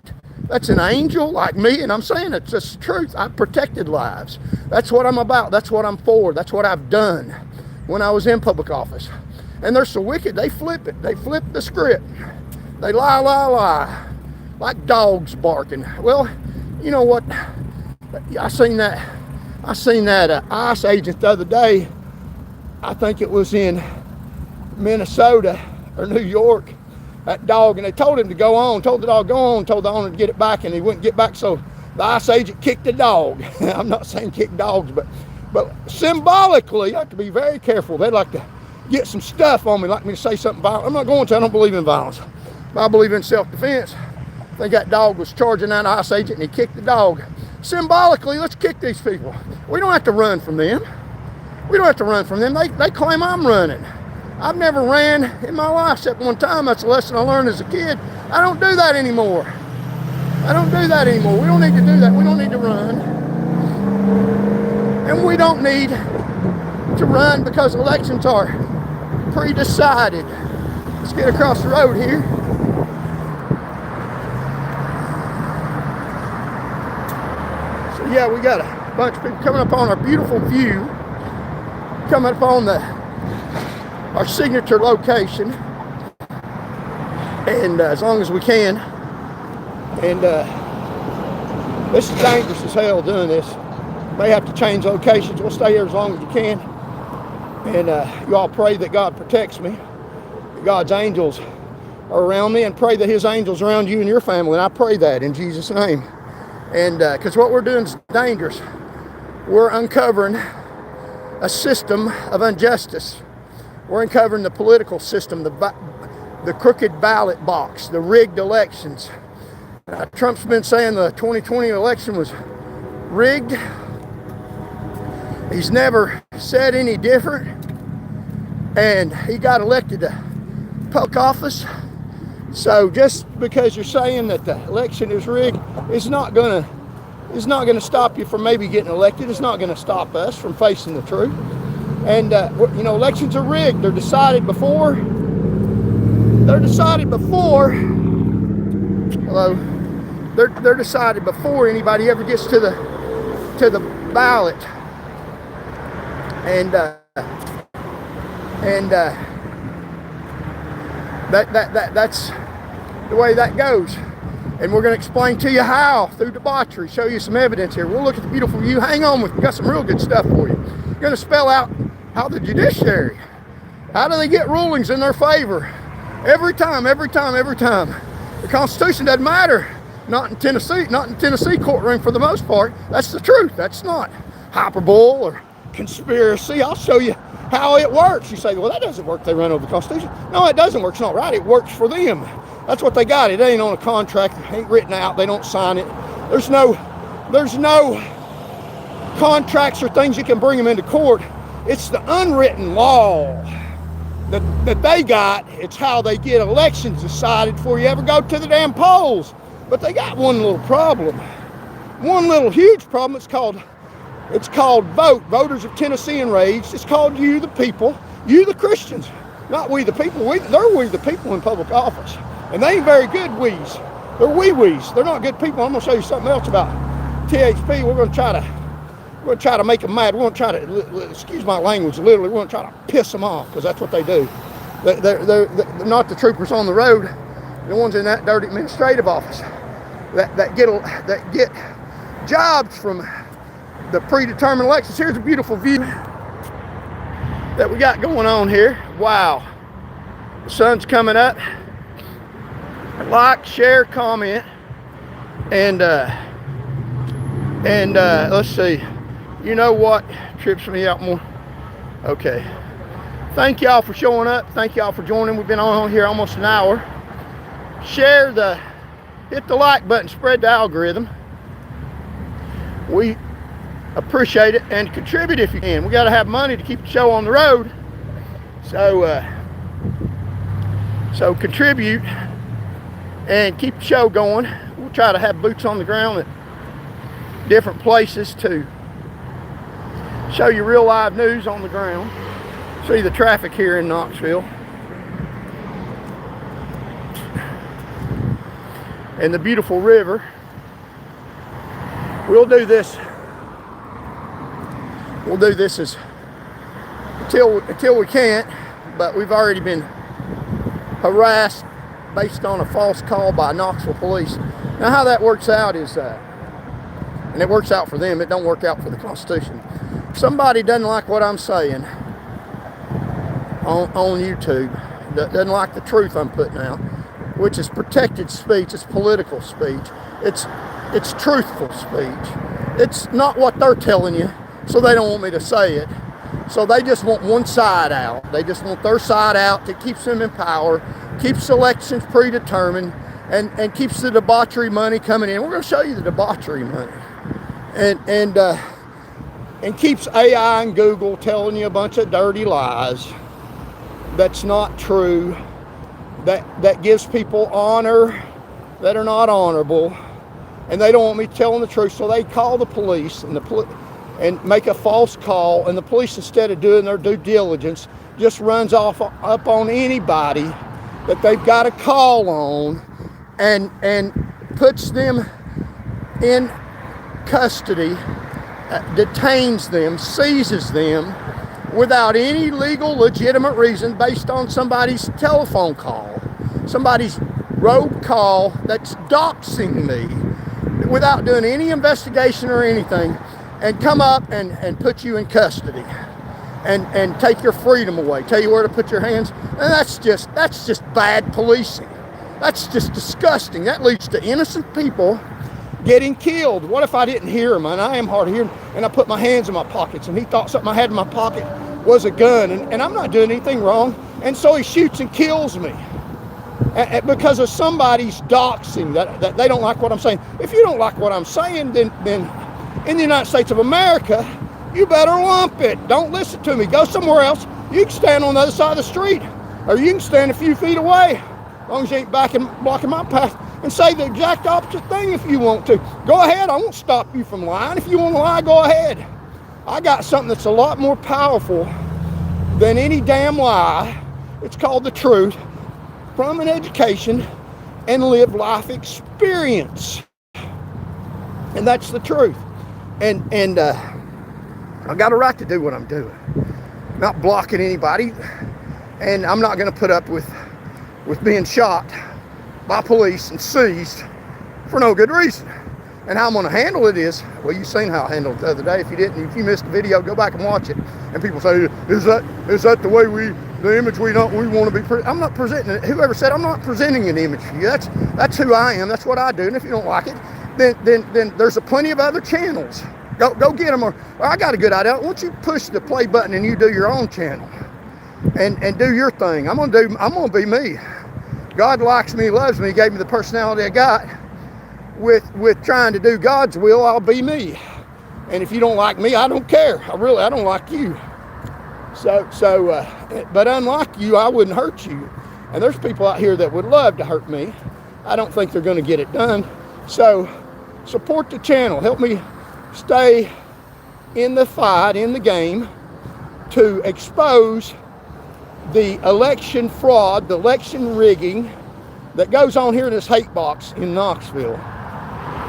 that's an angel like me. And I'm saying it's just the truth. I've protected lives. That's what I'm about. That's what I'm for. That's what I've done when I was in public office. And they're so wicked, they flip it. They flip the script. They lie, like dogs barking. Well, you know what? I seen that ICE agent the other day. I think it was in Minnesota or New York. That dog, and they told him to go on, told the dog go on, told the owner to get it back, and he wouldn't get back, so the ICE agent kicked the dog. I'm not saying kick dogs, but symbolically, you have to be very careful. They'd like to get some stuff on me, like me to say something violent. I'm not going to. I don't believe in violence. I believe in self-defense. I think that dog was charging that ICE agent, and he kicked the dog. Symbolically, let's kick these people. We don't have to run from them. We don't have to run from them. They claim I'm running. I've never ran in my life except one time. That's a lesson I learned as a kid. I don't do that anymore. I don't do that anymore. We don't need to do that. We don't need to run. And we don't need to run because elections are pre-decided. Let's get across the road here. So yeah, we got a bunch of people coming up on our beautiful view, coming up on our signature location, and as long as we can. And this is dangerous as hell doing this. May have to change locations. We'll stay here as long as you can. And you all pray that God protects me, that God's angels are around me, and pray that his angels are around you and your family. And I pray that in Jesus' name. And because what we're doing is dangerous. We're uncovering a system of injustice. We're uncovering the political system, the crooked ballot box, the rigged elections. Trump's been saying the 2020 election was rigged. He's never said any different. And he got elected to public office. So just because you're saying that the election is rigged, it's not gonna stop you from maybe getting elected. It's not gonna stop us from facing the truth. And, you know, elections are rigged. They're decided before. They're decided before. Hello. They're decided before anybody ever gets to the ballot. And that's the way that goes. And we're going to explain to you how through debauchery. Show you some evidence here. We'll look at the beautiful view. Hang on with me. We've got some real good stuff for you. We're going to spell out how the judiciary, how do they get rulings in their favor? Every time. The Constitution doesn't matter. Not in Tennessee courtroom for the most part. That's the truth. That's not hyperbole or conspiracy. I'll show you how it works. You say, well, that doesn't work. They run over the Constitution. No, it doesn't work. It's not right. It works for them. That's what they got. It ain't on a contract. It ain't written out. They don't sign it. There's no contracts or things you can bring them into court. It's the unwritten law that they got. It's how they get elections decided before you ever go to the damn polls. But they got one little problem. One little huge problem. It's called vote. Voters of Tennessee enraged. It's called you the people. You the Christians. Not we the people. They're we the people in public office. And they ain't very good we's. They're wee-wees. They're not good people. I'm going to show you something else about THP. We're going to try to make them mad. We're going to try to, excuse my language, literally, we're going to try to piss them off, because that's what they do. They're not the troopers on the road, the ones in that dirty administrative office that get jobs from the predetermined elections. Here's a beautiful view that we got going on here. Wow. The sun's coming up. Like, share, comment, and And let's see. You know what trips me out more? Okay. Thank y'all for showing up. Thank y'all for joining. We've been on here almost an hour. Hit the like button, spread the algorithm. We appreciate it, and contribute if you can. We got to have money to keep the show on the road. So contribute and keep the show going. We'll try to have boots on the ground at different places to show you real live news on the ground. See the traffic here in Knoxville and the beautiful river. We'll do this as until we can't, but we've already been harassed based on a false call by Knoxville police. Now how that works out is, and it works out for them, it don't work out for the Constitution. If somebody doesn't like what I'm saying on YouTube, doesn't like the truth I'm putting out, which is protected speech, it's political speech, it's truthful speech. It's not what they're telling you, so they don't want me to say it. So they just want one side out. They just want their side out that keeps them in power, keeps elections predetermined, and keeps the debauchery money coming in. We're going to show you the debauchery money. And keeps AI and Google telling you a bunch of dirty lies that's not true, that gives people honor that are not honorable, and they don't want me telling the truth, so they call the police and make a false call, and the police, instead of doing their due diligence, just runs up on anybody that they've got a call on and puts them in custody, detains them, seizes them without any legal legitimate reason, based on somebody's telephone call, somebody's rogue call that's doxing me, without doing any investigation or anything, and come up and put you in custody and take your freedom away, tell you where to put your hands. And that's just bad policing. That's just disgusting. That leads to innocent people getting killed. What if I didn't hear him, and I am hard of hearing, and I put my hands in my pockets and he thought something I had in my pocket was a gun, and I'm not doing anything wrong, and so he shoots and kills me because of somebody's doxing, that they don't like what I'm saying. If you don't like what I'm saying, then in the United States of America, you better lump it. Don't listen to me. Go somewhere else. You can stand on the other side of the street, or you can stand a few feet away, as long as you ain't blocking my path, and say the exact opposite thing if you want to. Go ahead. I won't stop you from lying. If you want to lie, go ahead. I got something that's a lot more powerful than any damn lie. It's called the truth, from an education and lived life experience. And that's the truth. And I got a right to do what I'm doing. I'm not blocking anybody, and I'm not going to put up with being shot by police and seized for no good reason. And how I'm going to handle it is, well, you've seen how I handled it the other day. If you missed the video, go back and watch it. And people say, is that the way the image we want to be? I'm not presenting it. Whoever said I'm not presenting an image for you? That's who I am. That's what I do. And if you don't like it, then there's plenty of other channels. Go get them. Or I got a good idea. Why don't you push the play button and you do your own channel and do your thing? I'm gonna be me. God likes me, loves me, gave me the personality I got. With trying to do God's will, I'll be me. And if you don't like me, I don't care. I don't like you. But unlike you, I wouldn't hurt you. And there's people out here that would love to hurt me. I don't think they're going to get it done. So support the channel. Help me stay in the fight, in the game, to expose the election fraud, the election rigging that goes on here in this hate box in Knoxville.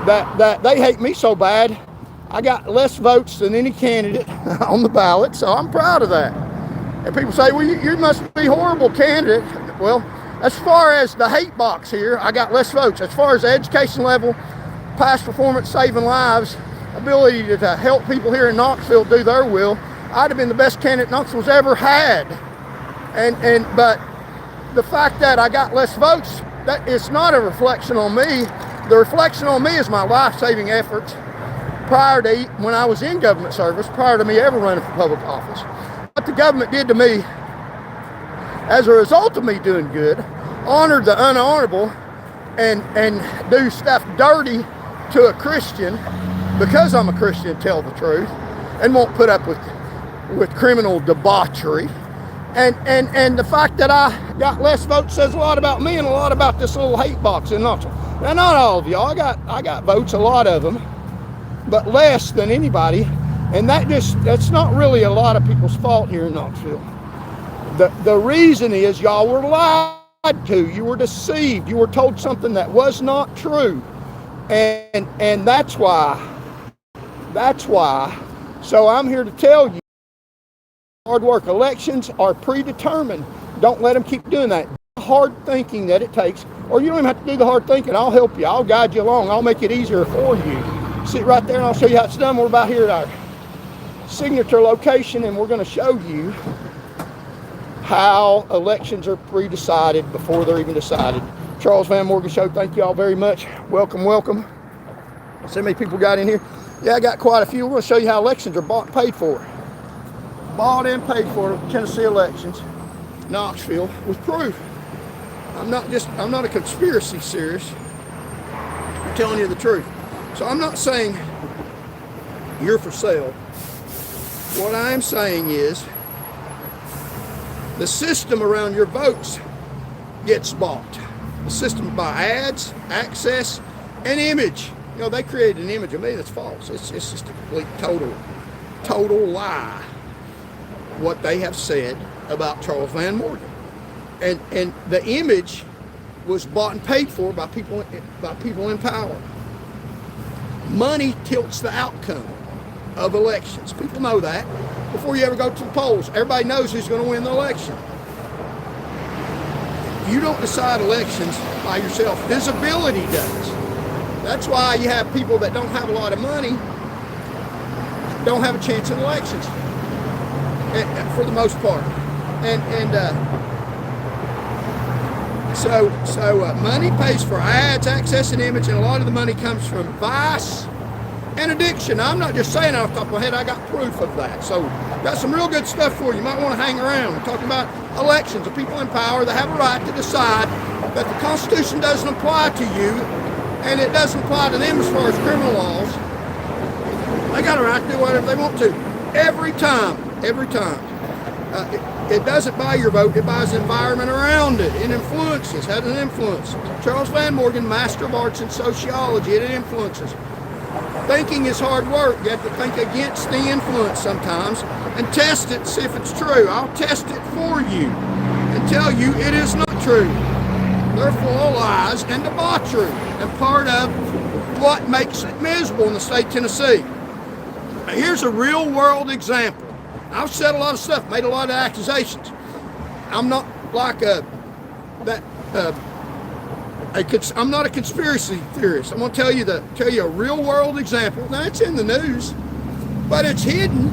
That they hate me so bad, I got less votes than any candidate on the ballot, so I'm proud of that. And people say, well, you must be a horrible candidate. Well, as far as the hate box here, I got less votes. As far as the education level, past performance, saving lives, ability to help people here in Knoxville do their will, I'd have been the best candidate Knoxville's ever had. But the fact that I got less votes, that it's not a reflection on me. The reflection on me is my life-saving efforts prior to when I was in government service, prior to me ever running for public office. What the government did to me as a result of me doing good, honored the unhonorable, and do stuff dirty to a Christian because I'm a Christian, tell the truth, and won't put up with criminal debauchery. And the fact that I got less votes says a lot about me and a lot about this little hate box in Knoxville. Now, not all of y'all. I got votes, a lot of them, but less than anybody. And that's not really a lot of people's fault here in Knoxville. The reason is y'all were lied to. You were deceived. You were told something that was not true. And that's why. So I'm here to tell you, hard work. Elections are predetermined. Don't let them keep doing that. The hard thinking that it takes, or you don't even have to do the hard thinking. I'll help you. I'll guide you along. I'll make it easier for you. Sit right there and I'll show you how it's done. We're about here at our signature location, and we're going to show you how elections are pre-decided before they're even decided. Charles Van Morgan Show, thank you all very much. Welcome. See how many people got in here? Yeah, I got quite a few. We're going to show you how elections are bought and paid for. Bought and paid for Tennessee elections, Knoxville, with proof. I'm not a conspiracy theorist. I'm telling you the truth. So I'm not saying you're for sale. What I'm saying is the system around your votes gets bought. The system by ads, access, and image. You know, they created an image of me that's false. It's just a complete, total lie. What they have said about Charles Van Morgan. And the image was bought and paid for by people in power. Money tilts the outcome of elections. People know that. Before you ever go to the polls, everybody knows who's going to win the election. You don't decide elections by yourself. Visibility does. That's why you have people that don't have a lot of money don't have a chance in elections, for the most part. So money pays for ads, access, and image, and a lot of the money comes from vice and addiction. Now, I'm not just saying off the top of my head, I got proof of that. So got some real good stuff for you. You might want to hang around. We're talking about elections, the people in power that have a right to decide that the Constitution doesn't apply to you, and it doesn't apply to them as far as criminal laws. They got a right to do whatever they want to. Every time. It doesn't buy your vote, it buys the environment around it. It influences, has an influence. Charles Van Morgan, Master of Arts in Sociology, it influences. Thinking is hard work. You have to think against the influence sometimes and test it, see if it's true. I'll test it for you and tell you it is not true. They're full of lies and debauchery, and part of what makes it miserable in the state of Tennessee. Now, here's a real world example. I've said a lot of stuff, made a lot of accusations. I'm not like I'm not a conspiracy theorist. I'm going to tell you a real world example. Now, it's in the news, but it's hidden,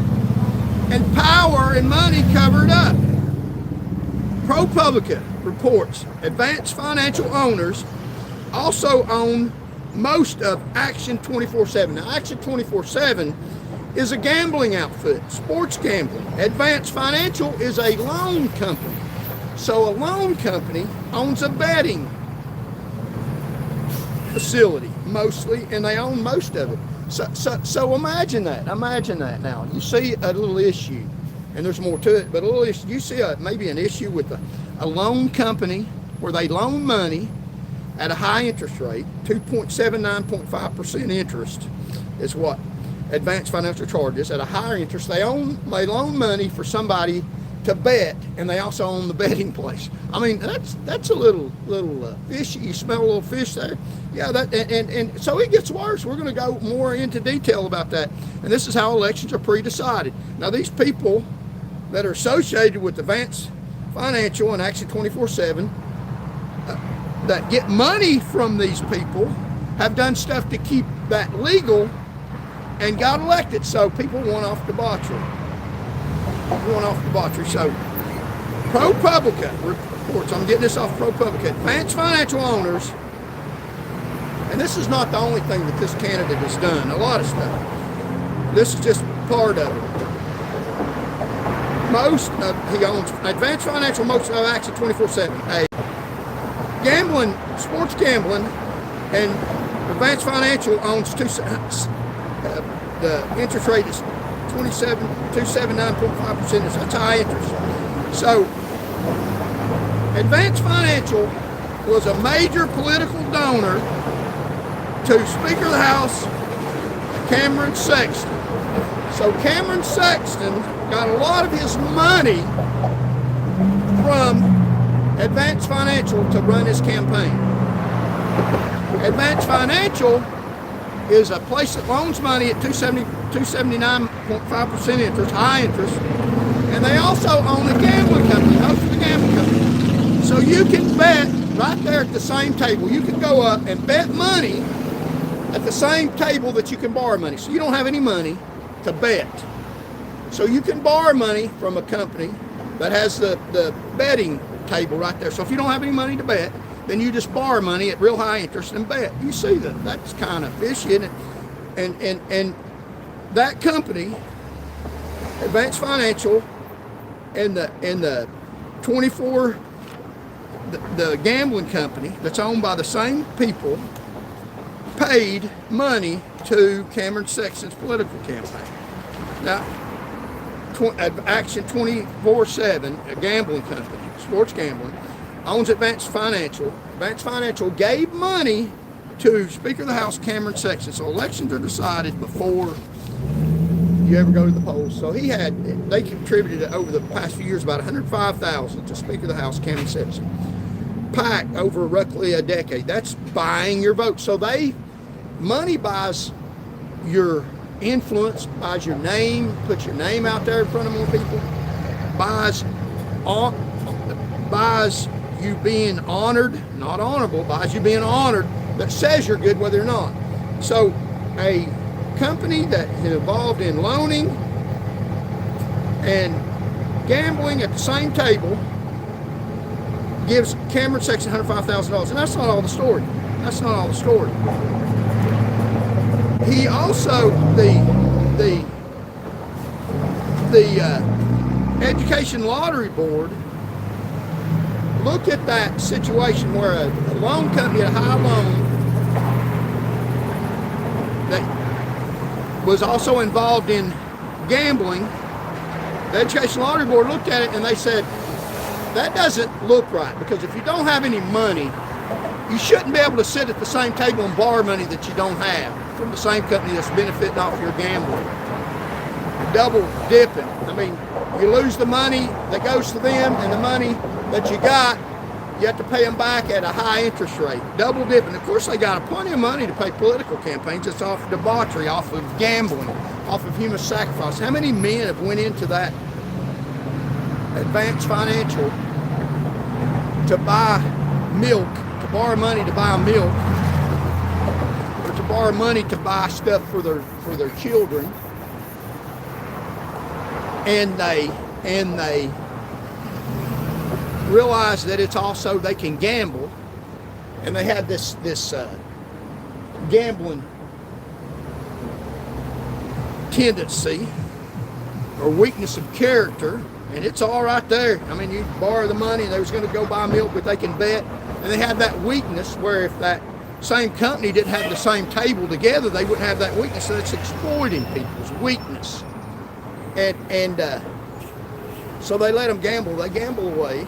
and power and money covered up. ProPublica reports advanced financial owners also own most of Action 24/7. Now, Action 24/7 is a gambling outfit, sports gambling. Advanced Financial is a loan company. So a loan company owns a betting facility mostly, and they own most of it. So imagine that. Imagine that now. You see a little issue, and there's more to it, but a little issue. You see maybe an issue with a loan company where they loan money at a high interest rate, 2.79.5% interest is what Advanced Financial charges. At a higher interest, they loan money for somebody to bet, and they also own the betting place. I mean, that's a little fishy. You smell a little fish there? Yeah, and so it gets worse. We're going to go more into detail about that. And this is how elections are pre-decided. Now, these people that are associated with Advanced Financial and Action 24/7 that get money from these people have done stuff to keep that legal and got elected. So people want off debauchery. So ProPublica reports, I'm getting this off ProPublica, advanced financial owners, and this is not the only thing that this candidate has done, a lot of stuff. this is just part of it. He owns Advanced Financial, most of Action 24/7. Gambling, sports gambling, and Advanced Financial owns the interest rate is 279.5%. That's high interest. So, Advanced Financial was a major political donor to Speaker of the House Cameron Sexton. So Cameron Sexton got a lot of his money from Advanced Financial to run his campaign. Advanced Financial is a place that loans money at 279.5% interest, high interest, and they also own a gambling company, host of a gambling company. So you can bet right there at the same table. You can go up and bet money at the same table that you can borrow money. So you don't have any money to bet. So you can borrow money from a company that has the betting table right there. So if you don't have any money to bet, then you just borrow money at real high interest and bet. You see that? That's kind of fishy, isn't it? And that company, Advanced Financial, and the gambling company that's owned by the same people, paid money to Cameron Sexton's political campaign. Now, Action 24/7, a gambling company, sports gambling, owns Advanced Financial. Advanced Financial gave money to Speaker of the House Cameron Sexton. So elections are decided before you ever go to the polls. So they contributed over the past few years about $105,000 to Speaker of the House Cameron Sexton. PAC over roughly a decade. That's buying your vote. So money buys your influence, buys your name, puts your name out there in front of more people, buys you being honored, not honorable, buys you being honored that says you're good whether or not. So a company that is involved in loaning and gambling at the same table gives Cameron Sexton $105,000, and that's not all the story. That's not all the story. He also the Education Lottery Board looked at that situation where a loan company, a high loan, that was also involved in gambling. The Education Lottery Board looked at it and they said, that doesn't look right, because if you don't have any money, you shouldn't be able to sit at the same table and borrow money that you don't have from the same company that's benefiting off your gambling. Double dipping. I mean, you lose the money that goes to them, and the money that you got, you have to pay them back at a high interest rate. Double dipping. Of course, they got plenty of money to pay political campaigns. It's off debauchery, off of gambling, off of human sacrifice. How many men have went into that Advanced Financial to buy milk, to borrow money to buy milk, or to borrow money to buy stuff for their children, and they realize that it's also they can gamble, and they have this gambling tendency or weakness of character. And it's all right there. I mean, you borrow the money and they was going to go buy milk, but they can bet. And they have that weakness where if that same company didn't have the same table together, they wouldn't have that weakness. So it's exploiting people's weakness. And so they let them gamble. They gamble away.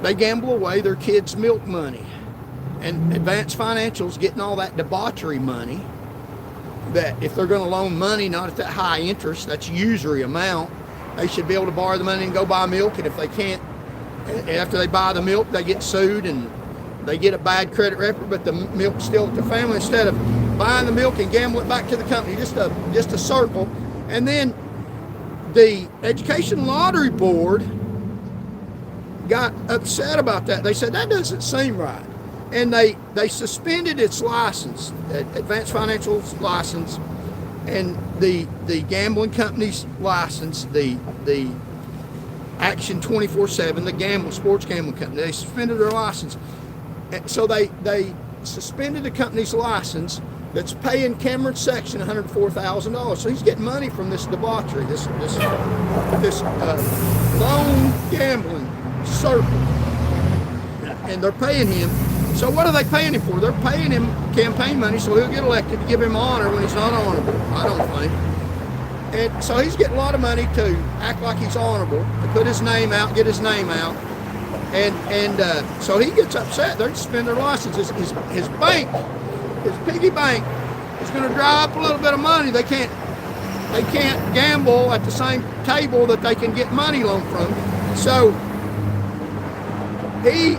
They gamble away their kids' milk money. And Advanced Financial's getting all that debauchery money that if they're going to loan money, not at that high interest, that's usury amount, they should be able to borrow the money and go buy milk. And if they can't, after they buy the milk, they get sued and they get a bad credit record, but the milk's still at the family. Instead of buying the milk and gambling it back to the company, just a circle. And then the Education Lottery Board got upset about that. They said, that doesn't seem right. And they suspended its license, Advanced Financial's license, and the gambling company's license, the Action 24/7, the sports gambling company, they suspended their license. So they suspended the company's license that's paying Cameron Sexton $104,000. So he's getting money from this debauchery, this lone gambling circle, and they're paying him. So what are they paying him for? They're paying him campaign money so he'll get elected, to give him honor when he's not honorable, I don't think. And so he's getting a lot of money to act like he's honorable, to put his name out, get his name out. And so he gets upset. They're to suspend their licenses. His bank, his piggy bank, is going to dry up a little bit of money. They can't gamble at the same table that they can get money loan from. So they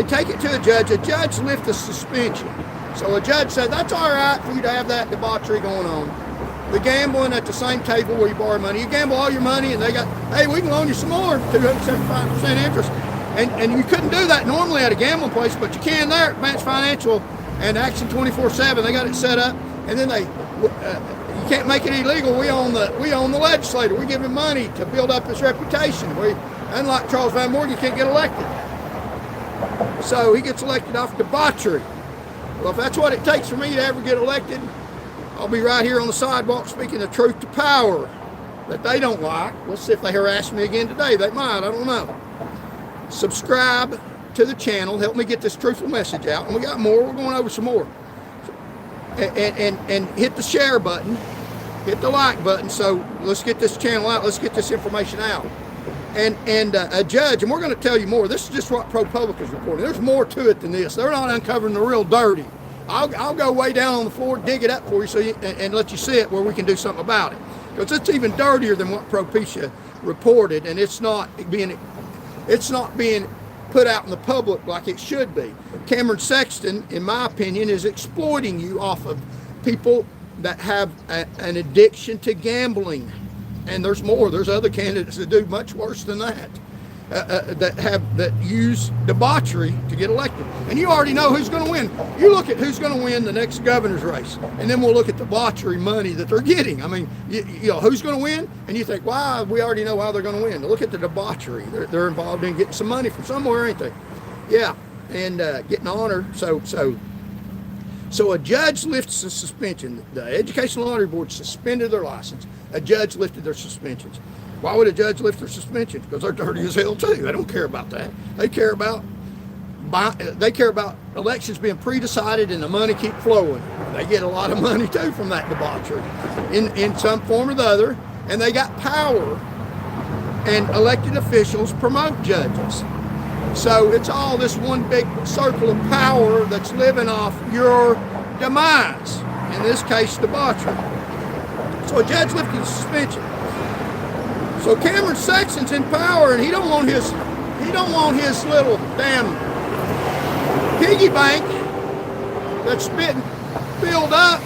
take it to a judge. A judge lifts the suspension. So a judge said, that's all right for you to have that debauchery going on. The gambling at the same table where you borrow money. You gamble all your money and they got, hey, we can loan you some more, 275% interest. And you couldn't do that normally at a gambling place, but you can there at Advanced Financial and Action 24/7. They got it set up, and then you can't make it illegal. We own the legislator. We give him money to build up his reputation. Unlike Charles Van Morgan, you can't get elected. So he gets elected off debauchery. Well, if that's what it takes for me to ever get elected, I'll be right here on the sidewalk speaking the truth to power that they don't like. Let's see if they harass me again today. They might, I don't know. Subscribe to the channel. Help me get this truthful message out. And we got more. We're going over some more. And hit the share button. Hit the like button. So let's get this channel out. Let's get this information out. And a judge, and we're going to tell you more. This is just what ProPublica is reporting. There's more to it than this. They're not uncovering the real dirty. I'll go way down on the floor, dig it up for you, and let you see it where we can do something about it. Because it's even dirtier than what ProPublica reported, and it's not being put out in the public like it should be. Cameron Sexton, in my opinion, is exploiting you off of people that have an addiction to gambling. And there's more. There's other candidates that do much worse than that, that use debauchery to get elected. And you already know who's going to win. You look at who's going to win the next governor's race, and then we'll look at the debauchery money that they're getting. I mean, you know, who's going to win? And you think, wow, we already know how they're going to win. Look at the debauchery. They're involved in getting some money from somewhere, ain't they? Yeah, and getting honor. So a judge lifts the suspension. The Educational Lottery Board suspended their license. A judge lifted their suspensions. Why would a judge lift their suspensions? Because they're dirty as hell too. They don't care about that. They care about elections being pre-decided and the money keep flowing. They get a lot of money too from that debauchery in some form or the other. And they got power, and elected officials promote judges. So it's all this one big circle of power that's living off your demise. In this case, debauchery. So a judge lifted the suspension. So Cameron Sexton's in power, and he don't want his little damn piggy bank that's been filled up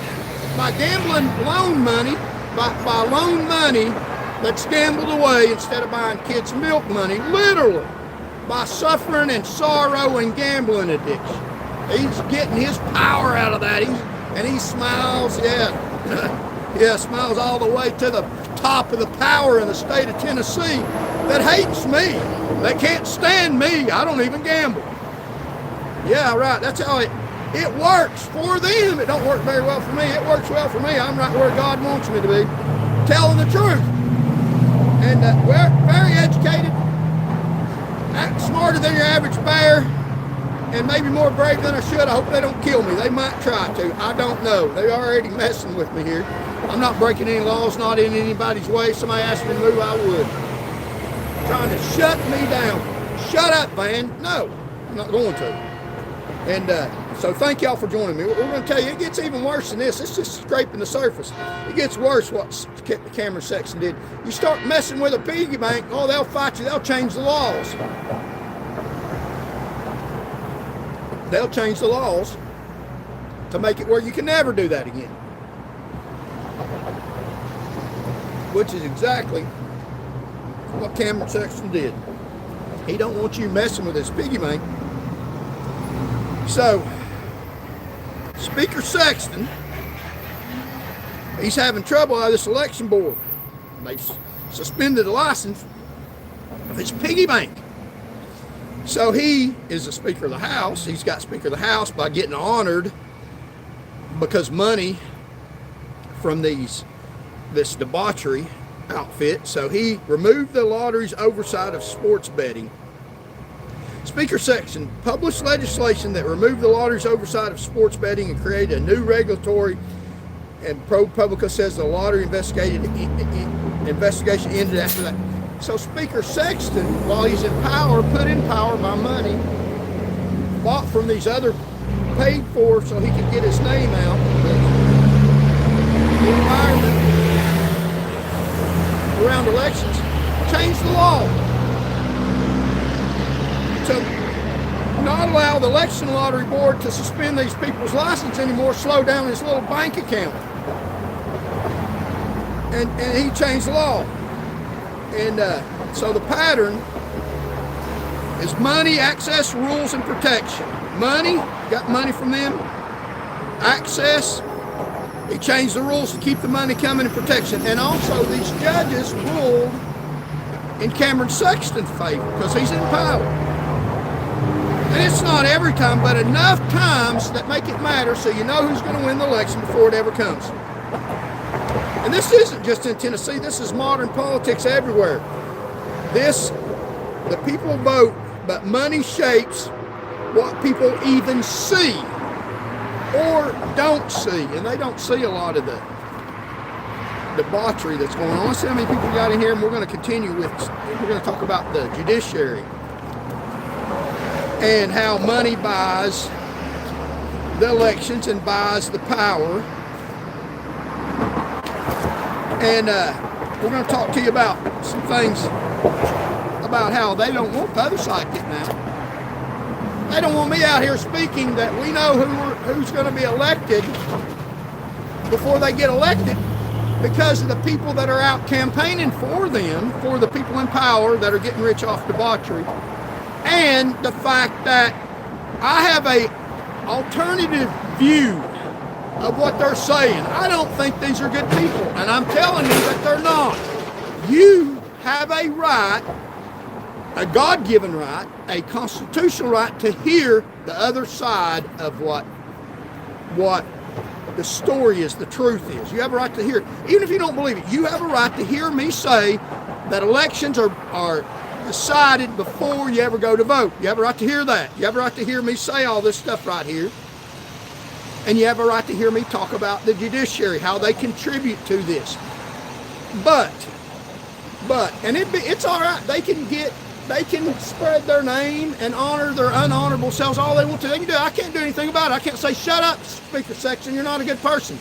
by gambling loan money, by loan money that's gambled away instead of buying kids milk money, literally, by suffering and sorrow and gambling addiction. He's getting his power out of that. He smiles, yeah, smiles all the way to the top of the power in the state of Tennessee that hates me. They can't stand me. I don't even gamble. Yeah, right. That's how it works for them. It don't work very well for me. It works well for me. I'm right where God wants me to be, telling the truth. And we're very educated, smarter than your average bear, and maybe more brave than I should. I hope they don't kill me. They might try to. I don't know. They're already messing with me here. I'm not breaking any laws, not in anybody's way. If somebody asked me to move, I would. Trying to shut me down. Shut up, Van. No, I'm not going to. And so thank y'all for joining me. We're going to tell you, it gets even worse than this. It's just scraping the surface. It gets worse what Cameron Sexton did. You start messing with a piggy bank, oh, they'll fight you. They'll change the laws. They'll change the laws to make it where you can never do that again. Which is exactly what Cameron Sexton did. He don't want you messing with his piggy bank. So, Speaker Sexton, he's having trouble out of this election board. They've suspended the license of his piggy bank. So he is the Speaker of the House. He's got Speaker of the House by getting honored because money from this debauchery outfit. So he removed the lottery's oversight of sports betting. Speaker section published legislation that removed the lottery's oversight of sports betting and created a new regulatory. And ProPublica says the lottery investigation ended after that. So Speaker Sexton, while he's in power, put in power by money, bought from these other, paid for so he could get his name out. The environment around elections changed the law to not allow the election lottery board to suspend these people's license anymore, slow down his little bank account. And he changed the law. And so the pattern is money, access, rules, and protection. Money, got money from them. Access, he changed the rules to keep the money coming, and protection. And also these judges ruled in Cameron Sexton's favor because he's in power. And it's not every time, but enough times that make it matter so you know who's going to win the election before it ever comes. And this isn't just in Tennessee, this is modern politics everywhere. The people vote, but money shapes what people even see or don't see. And they don't see a lot of the debauchery that's going on. Let's see how many people we got in here, and we're going to continue we're going to talk about the judiciary and how money buys the elections and buys the power. And we're going to talk to you about some things about how they don't want the other side getting out. They don't want me out here speaking that we know who's going to be elected before they get elected because of the people that are out campaigning for them, for the people in power that are getting rich off debauchery, and the fact that I have a alternative view of what they're saying. I don't think these are good people, and I'm telling you that they're not. You have a right, a God-given right, a constitutional right to hear the other side of what the story is, the truth is. You have a right to hear it. Even if you don't believe it, you have a right to hear me say that elections are decided before you ever go to vote. You have a right to hear that. You have a right to hear me say all this stuff right here. And you have a right to hear me talk about the judiciary, how they contribute to this. But, and it's all right. They can spread their name and honor their unhonorable selves all they want to. They can do it. I can't do anything about it. I can't say, shut up, Speaker Section, you're not a good person.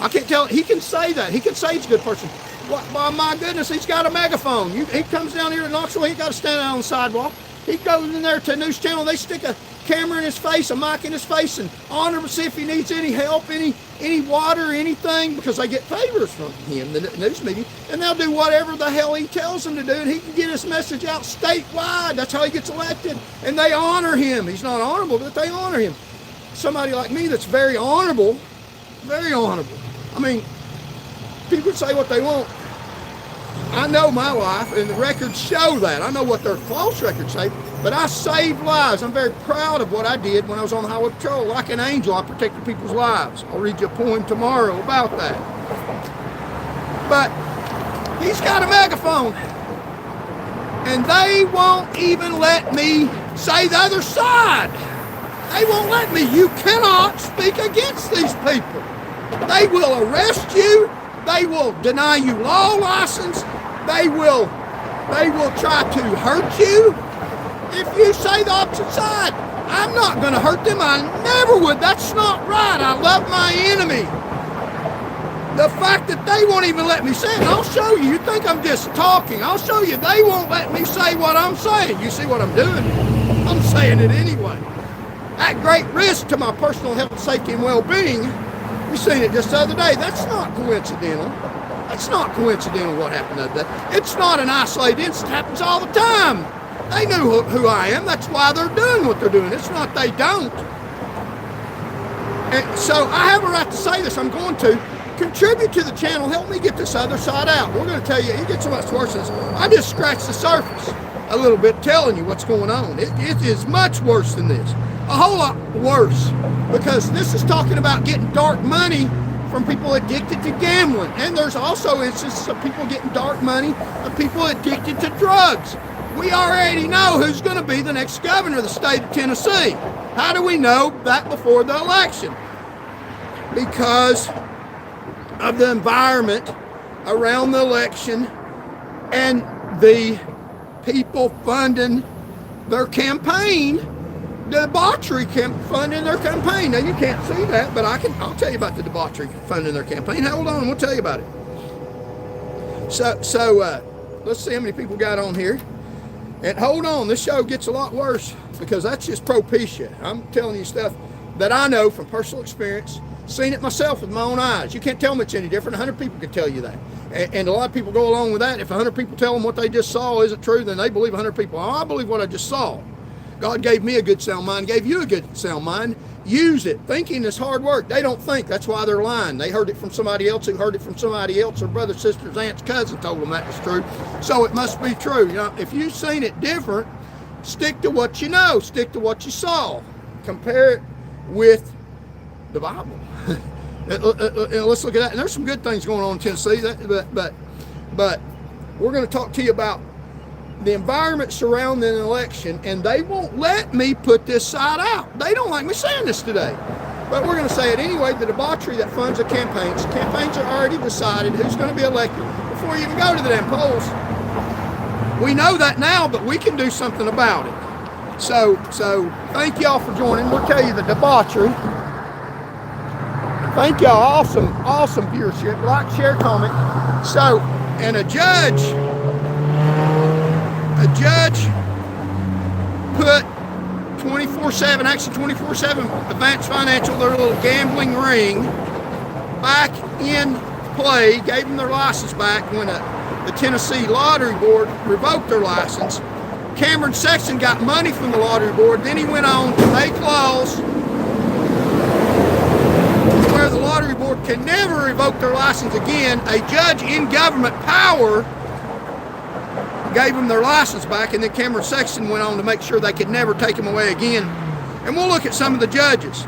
I can't tell. He can say that. He can say he's a good person. Well, my goodness, he's got a megaphone. He comes down here to Knoxville, he ain't got to stand out on the sidewalk. He goes in there to a news channel, they stick a camera in his face, a mic in his face, and honor him, see if he needs any help, any water, anything, because they get favors from him, the news media, and they'll do whatever the hell he tells them to do, and he can get his message out statewide. That's how he gets elected, and they honor him. He's not honorable, but they honor him. Somebody like me that's very honorable, very honorable. I mean, people say what they want. I know my life, and the records show that. I know what their false records say, but I saved lives. I'm very proud of what I did when I was on the highway patrol. Like an angel, I protected people's lives. I'll read you a poem tomorrow about that. But he's got a megaphone, and they won't even let me say the other side. They won't let me. You cannot speak against these people. They will arrest you. They will deny you law license. They will try to hurt you if you say the opposite side. I'm not going to hurt them. I never would. That's not right. I love my enemy. The fact that they won't even let me say it, and I'll show you. You think I'm just talking. I'll show you. They won't let me say what I'm saying. You see what I'm doing? I'm saying it anyway. At great risk to my personal health, safety, and well-being. We seen it just the other day. That's not coincidental. That's not coincidental what happened the other day. It's not an isolated incident. It happens all the time. They knew who I am. That's why they're doing what they're doing. It's not they don't. And so I have a right to say this. I'm going to contribute to the channel. Help me get this other side out. We're going to tell you, it gets so much worse than this. I just scratched the surface a little bit telling you what's going on. It is much worse than this. a whole lot worse, because this is talking about getting dark money from people addicted to gambling. And there's also instances of people getting dark money of people addicted to drugs. We already know who's going to be the next governor of the state of Tennessee. How do we know that before the election? Because of the environment around the election and the people funding their campaign, the debauchery funding their campaign. Now, you can't see that, but I'll tell you about the debauchery funding their campaign. Hold on, we'll tell you about it. So let's see how many people got on here. And hold on, this show gets a lot worse, because that's just ProPublica. I'm telling you stuff that I know from personal experience, seen it myself with my own eyes. You can't tell me it's any different. 100 people can tell you that. And a lot of people go along with that. If 100 people tell them what they just saw isn't true, then they believe 100 people. Oh, I believe what I just saw. God gave me a good sound mind, gave you a good sound mind. Use it. Thinking is hard work. They don't think. That's why they're lying. They heard it from somebody else who heard it from somebody else. Their brother, sisters, aunts, cousins told them that was true. So it must be true. You know, if you've seen it different, stick to what you know. Stick to what you saw. Compare it with the Bible. Let's look at that. And there's some good things going on in Tennessee. But we're going to talk to you about the environment surrounding an election, and they won't let me put this side out. They don't like me saying this today, but we're going to say it anyway. The debauchery that funds the campaigns. Campaigns are already decided who's going to be elected before you even go to the damn polls. We know that now, but we can do something about it. So thank y'all for joining. We'll tell you the debauchery. Thank y'all. Awesome viewership. Like, share, comment. So, and a judge put 24/7, actually 24/7 Advance Financial, their little gambling ring, back in play, gave them their license back when the Tennessee Lottery Board revoked their license. Cameron Sexton got money from the Lottery Board. Then he went on to make laws where the Lottery Board can never revoke their license again. A judge in government power gave them their license back, and then Cameron Sexton went on to make sure they could never take them away again. And we'll look at some of the judges.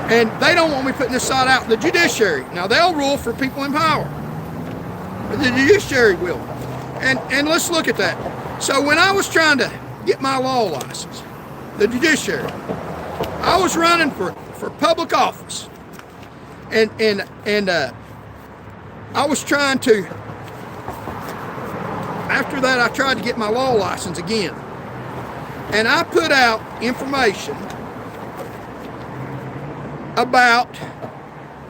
And they don't want me putting this side out. The judiciary, now they'll rule for people in power. The judiciary will. And let's look at that. So when I was trying to get my law license, the judiciary, I was running for public office. And I was trying to, after that, I tried to get my law license again. And I put out information about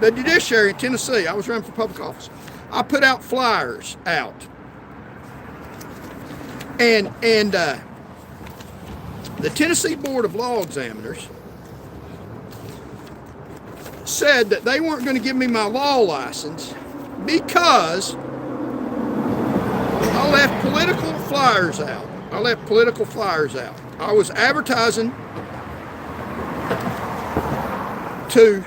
the judiciary in Tennessee. I was running for public office. I put out flyers out. And the Tennessee Board of Law Examiners said that they weren't going to give me my law license because I left political flyers out. I was advertising to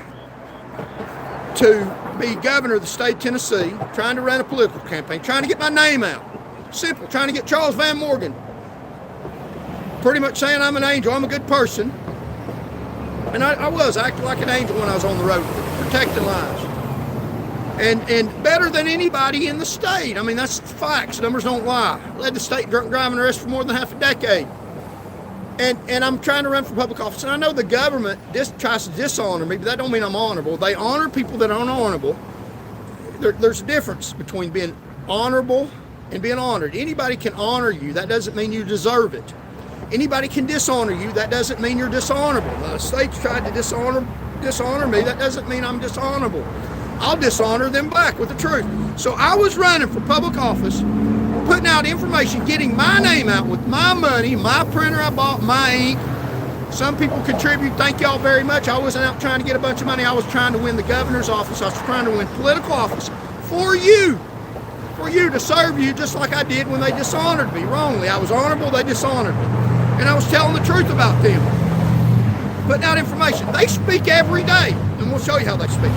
be governor of the state of Tennessee, trying to run a political campaign, trying to get my name out. Simple, trying to get Charles Van Morgan. Pretty much saying I'm an angel, I'm a good person. And I was acting like an angel when I was on the road, protecting lives. And better than anybody in the state. I mean, that's facts. Numbers don't lie. Led the state drunk driving arrest for more than half a decade. And I'm trying to run for public office. And I know the government tries to dishonor me, but that don't mean I'm honorable. They honor people that aren't honorable. There's a difference between being honorable and being honored. Anybody can honor you. That doesn't mean you deserve it. Anybody can dishonor you. That doesn't mean you're dishonorable. The state's tried to dishonor me. That doesn't mean I'm dishonorable. I'll dishonor them back with the truth. So I was running for public office, putting out information, getting my name out with my money, my printer I bought, my ink. Some people contribute. Thank y'all very much. I wasn't out trying to get a bunch of money. I was trying to win the governor's office. I was trying to win political office for you to serve you, just like I did when they dishonored me wrongly. I was honorable, they dishonored me. And I was telling the truth about them. Putting out information. They speak every day, and we'll show you how they speak.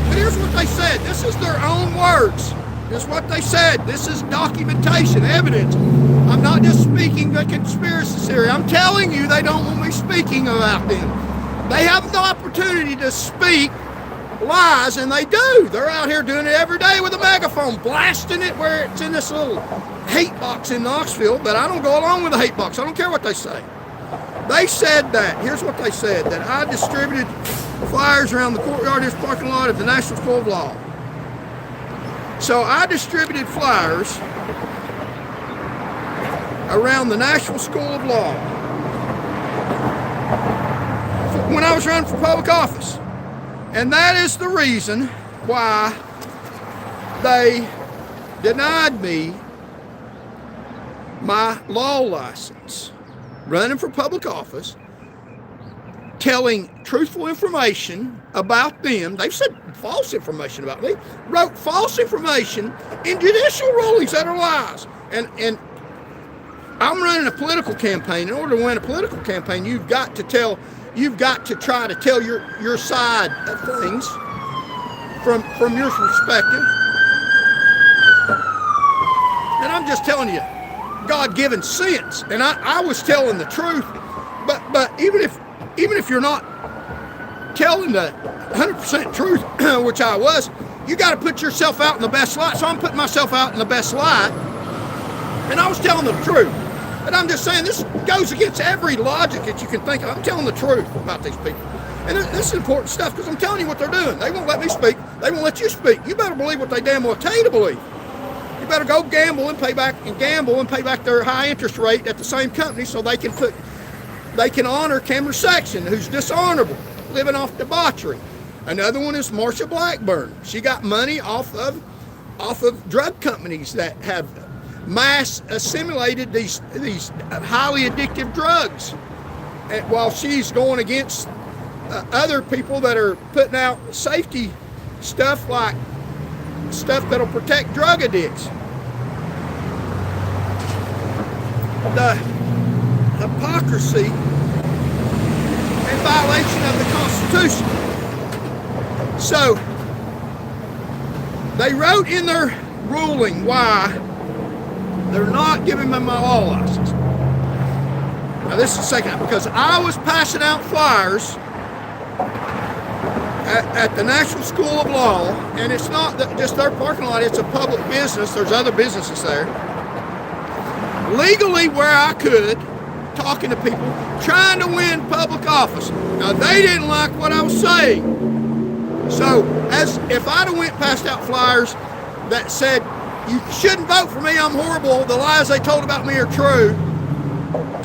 But here's what they said. This is their own words. This is what they said. This is documentation, evidence. I'm not just speaking the conspiracy theory. I'm telling you they don't want me speaking about them. They have the opportunity to speak lies, and they do. They're out here doing it every day with a megaphone, blasting it where it's in this little hate box in Knoxville, but I don't go along with the hate box. I don't care what they say. They said that, here's what they said, that I distributed flyers around the courtyard of this parking lot at the National School of Law. So I distributed flyers around the National School of Law when I was running for public office. And that is the reason why they denied me my law license. Running for public office, telling truthful information about them. They've said false information about me. Wrote false information in judicial rulings that are lies. And I'm running a political campaign. In order to win a political campaign, you've got to try to tell your side of things from your perspective. And I'm just telling you, God-given sense, and I was telling the truth, but even if you're not telling the 100% truth, which I was, you got to put yourself out in the best light. So I'm putting myself out in the best light, and I was telling the truth. And I'm just saying, this goes against every logic that you can think of. I'm telling the truth about these people, and this is important stuff because I'm telling you what they're doing. They won't let me speak. They won't let you speak. You better believe what they damn well tell you to believe. You better go gamble and pay back their high interest rate at the same company so they can honor Cameron Sexton, who's dishonorable, living off debauchery. Another one is Marsha Blackburn. She got money off of drug companies that have mass assimilated these highly addictive drugs, and while she's going against other people that are putting out safety stuff like stuff that'll protect drug addicts. The hypocrisy and violation of the Constitution. So they wrote in their ruling why they're not giving me my law license. Now this is the second, because I was passing out flyers at the National School of Law, and it's not just their parking lot, it's a public business. There's other businesses there. Legally, where I could, talking to people, trying to win public office. Now, they didn't like what I was saying. So, as if I'd have went passed out flyers that said, you shouldn't vote for me, I'm horrible, the lies they told about me are true,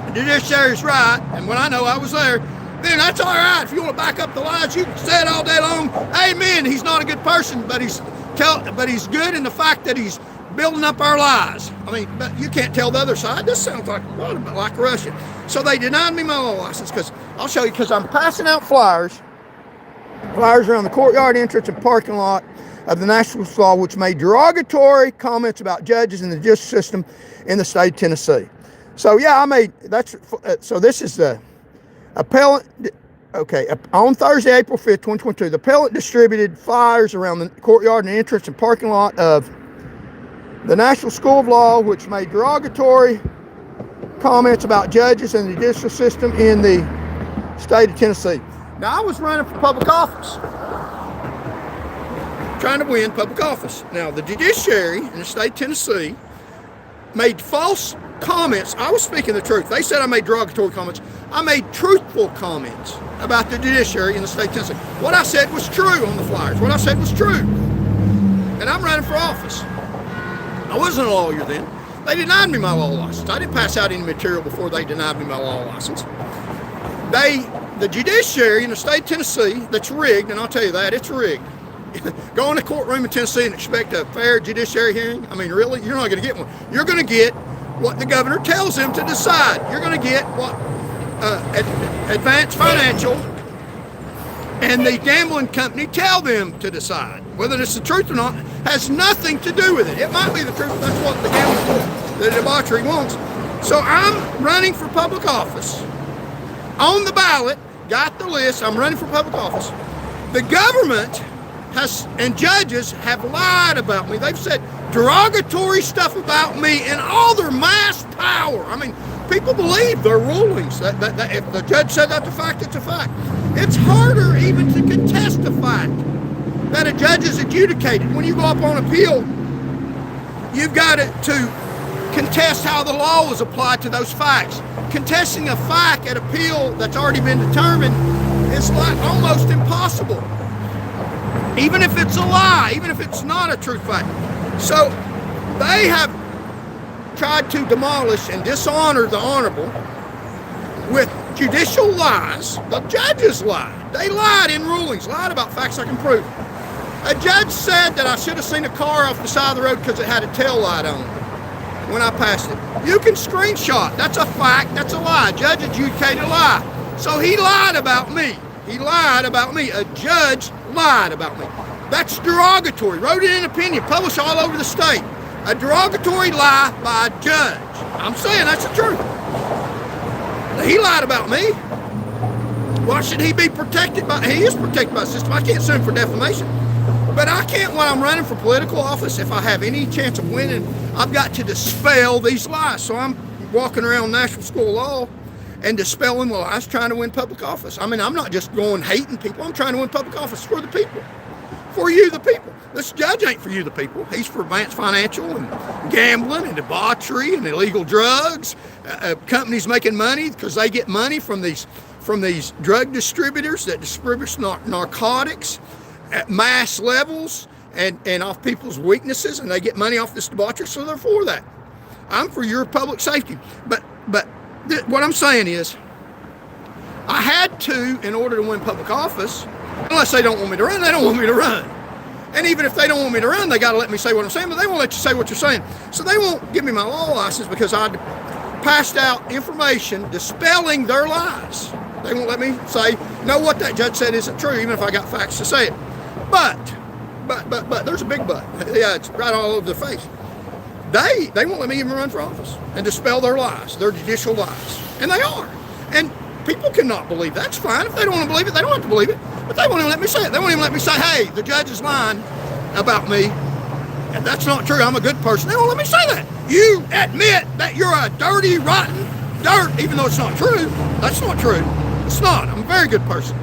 the judiciary's right, and when I know I was there, then that's all right. If you want to back up the lies, you can say it all day long. Amen. He's not a good person, but he's good in the fact that he's building up our lies. I mean, but you can't tell the other side. This sounds like a little bit like Russia. So they denied me my law license because I'll show you, because I'm passing out flyers around the courtyard entrance and parking lot of the National Law, which made derogatory comments about judges in the judicial system in the state of Tennessee. So yeah, so this is the appellant. Okay, on Thursday, April 5th, 2022, the appellant distributed flyers around the courtyard and entrance and parking lot of the National School of Law, which made derogatory comments about judges and the judicial system in the state of Tennessee. Now, I was running for public office, trying to win public office. Now, the judiciary in the state of Tennessee made false comments. I was speaking the truth. They said I made derogatory comments. I made truthful comments about the judiciary in the state of Tennessee. What I said was true on the flyers. What I said was true. And I'm running for office. I wasn't a lawyer then. They denied me my law license. I didn't pass out any material before they denied me my law license. The judiciary in the state of Tennessee, that's rigged, and I'll tell you that, it's rigged. Go in a courtroom in Tennessee and expect a fair judiciary hearing? I mean, really? You're not going to get one. You're going to get what the governor tells them to decide. You're going to get what Advanced Financial and the gambling company tell them to decide. Whether it's the truth or not has nothing to do with it. It might be the truth, but that's what the gambling, the debauchery wants. So I'm running for public office. On the ballot, got the list, I'm running for public office. The government and judges have lied about me. They've said derogatory stuff about me in all their mass power. I mean, people believe their rulings. That if the judge said that's a fact, it's a fact. It's harder even to contest a fact that a judge is adjudicated. When you go up on appeal, you've got to contest how the law was applied to those facts. Contesting a fact at appeal that's already been determined is like almost impossible. Even if it's a lie, even if it's not a true fact. So they have tried to demolish and dishonor the honorable with judicial lies. The judges lied. They lied in rulings, lied about facts I can prove. A judge said that I should have seen a car off the side of the road because it had a tail light on it when I passed it. You can screenshot. That's a fact. That's a lie. Judge adjudicated a lie. So he lied about me. He lied about me. A judge lied about me. That's derogatory. Wrote it in an opinion, published all over the state. A derogatory lie by a judge. I'm saying that's the truth. He lied about me. Why should he be protected by? He is protected by the system. I can't sue him for defamation. But I can't, when I'm running for political office, if I have any chance of winning, I've got to dispel these lies. So I'm walking around National School of Law and dispelling the lies, trying to win public office. I mean, I'm not just going hating people. I'm trying to win public office for the people. For you, the people. This judge ain't for you, the people. He's for advanced financial and gambling and debauchery and illegal drugs. Companies making money because they get money from these drug distributors that distribute narcotics at mass levels and off people's weaknesses, and they get money off this debauchery, so they're for that. I'm for your public safety. But what I'm saying is, I had to, in order to win public office, unless they don't want me to run, they don't want me to run. And even if they don't want me to run, they got to let me say what I'm saying, but they won't let you say what you're saying. So they won't give me my law license because I passed out information dispelling their lies. They won't let me say, no, what that judge said isn't true, even if I got facts to say it. But, there's a big but. Yeah, it's right all over their face. They won't let me even run for office and dispel their lies, their judicial lies. And they are. And people cannot believe that. That's fine. If they don't want to believe it, they don't have to believe it. But they won't even let me say it. They won't even let me say, hey, the judge is lying about me. And that's not true. I'm a good person. They won't let me say that. You admit that you're a dirty, rotten dirt, even though it's not true. That's not true. It's not. I'm a very good person.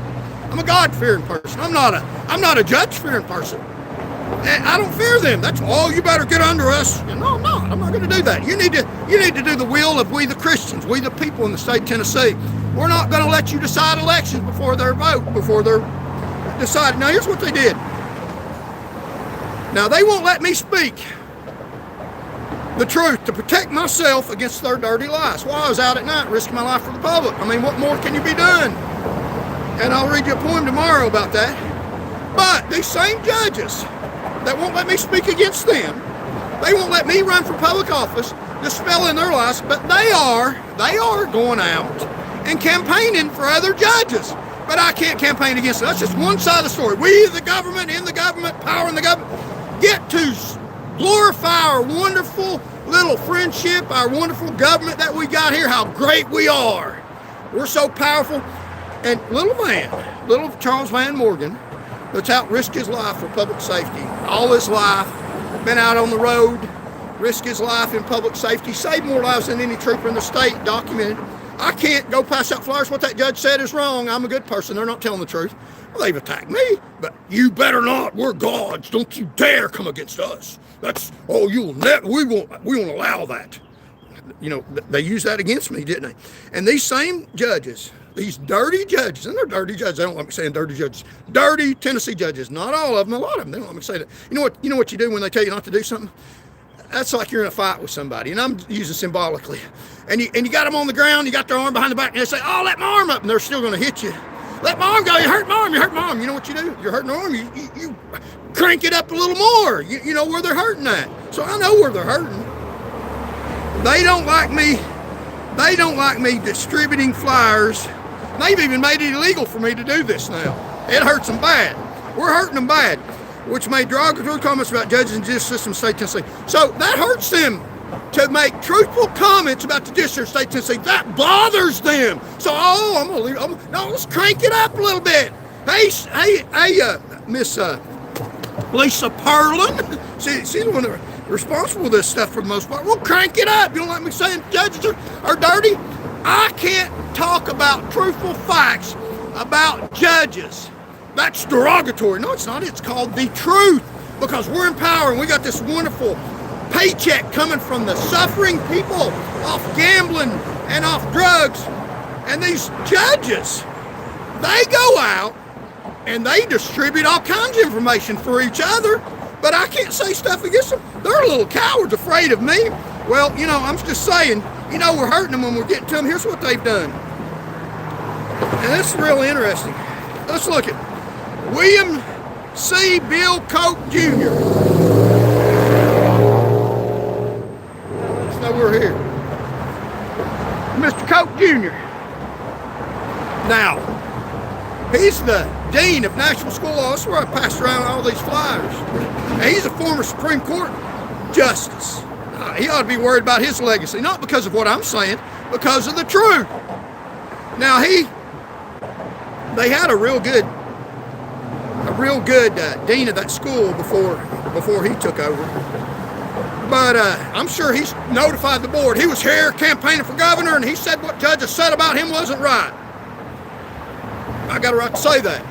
I'm a God-fearing person. I'm not a judge-fearing person. And I don't fear them. That's you better get under us. No, I'm not. I'm not going to do that. You need to do the will of we the Christians, we the people in the state of Tennessee. We're not going to let you decide elections before they're decided. Now here's what they did. Now they won't let me speak the truth to protect myself against their dirty lies. Well, I was out at night risking my life for the public. I mean, what more can you be doing? And I'll read you a poem tomorrow about that. But these same judges that won't let me speak against them, they won't let me run for public office, dispelling their lies, but they are going out and campaigning for other judges. But I can't campaign against them. That's just one side of the story. We, the government, in the government, power in the government, get to glorify our wonderful little friendship, our wonderful government that we got here, how great we are. We're so powerful. And little Charles Van Morgan, that's out risked his life for public safety. All his life, been out on the road, risked his life in public safety, saved more lives than any trooper in the state, documented. I can't go pass out flyers. What that judge said is wrong. I'm a good person. They're not telling the truth. Well, they've attacked me, but you better not. We're gods. Don't you dare come against us. You'll never. We won't allow that. You know, they used that against me, didn't they? And these same judges, these dirty judges, and they're dirty judges. I don't like me saying dirty judges. Dirty Tennessee judges. Not all of them. A lot of them. They don't like me say that. You know what you do when they tell you not to do something? That's like you're in a fight with somebody, and I'm using symbolically. And you got them on the ground, you got their arm behind the back, and they say, oh, let my arm up, and they're still going to hit you. Let my arm go, you hurt my arm, you hurt my arm. You know what you do? You're hurting the arm, you crank it up a little more. You know where they're hurting at. So I know where they're hurting. They don't like me distributing flyers. They've even made it illegal for me to do this now. It hurts them bad. We're hurting them bad, which made derogatory comments about judges and judicial system in the state of Tennessee. So that hurts them to make truthful comments about the judicial in the state of Tennessee. That bothers them. So, I'm going to leave. No, let's crank it up a little bit. Hey, Miss Lisa Perlin, she's the one that's responsible for this stuff for the most part. We'll crank it up. You don't like me saying judges are dirty? I can't talk about truthful facts about judges. That's derogatory. No, it's not. It's called the truth, because we're in power and we got this wonderful paycheck coming from the suffering people off gambling and off drugs. And these judges, they go out and they distribute all kinds of information for each other, but I can't say stuff against them. They're little cowards afraid of me. Well, I'm just saying, we're hurting them when we're getting to them. Here's what they've done. And this is real interesting. Let's look at William C. Bill Coke Jr. Let's know we're here. Mr. Coke Jr. Now, he's the dean of National School Law. That's where I passed around all these flyers. And he's a former Supreme Court justice. He ought to be worried about his legacy, not because of what I'm saying, because of the truth. Now, they had a real good dean of that school before he took over. But I'm sure he's notified the board. He was here campaigning for governor, and he said what judges said about him wasn't right. I got a right to say that.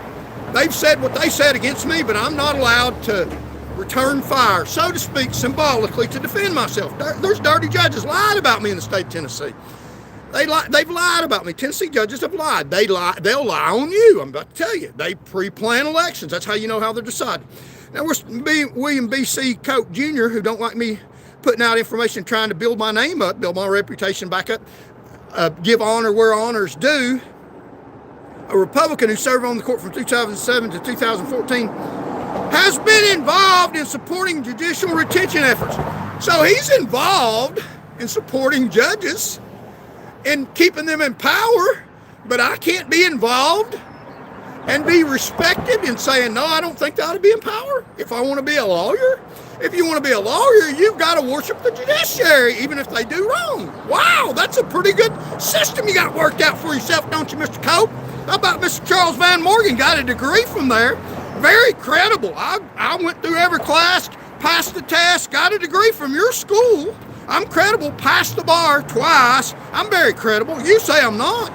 They've said what they said against me, but I'm not allowed to return fire, so to speak, symbolically, to defend myself. There's dirty judges lied about me in the state of Tennessee. They've lied about me. Tennessee judges have lied. They'll lie on you. I'm about to tell you. They pre-plan elections. That's how you know how they're decided. Now, William B.C. Coke Jr., who don't like me putting out information, trying to build my name up, build my reputation back up, give honor where honor's due, a Republican who served on the court from 2007 to 2014, has been involved in supporting judicial retention efforts. So he's involved in supporting judges and keeping them in power, but I can't be involved and be respected in saying, no, I don't think they ought to be in power if I want to be a lawyer. If you want to be a lawyer, you've got to worship the judiciary, even if they do wrong. Wow, that's a pretty good system you got worked out for yourself, don't you, Mr. Cope? How about Mr. Charles Van Morgan? Got a degree from there. Very credible. I went through every class, passed the test, got a degree from your school. I'm credible, passed the bar twice. I'm very credible. You say I'm not.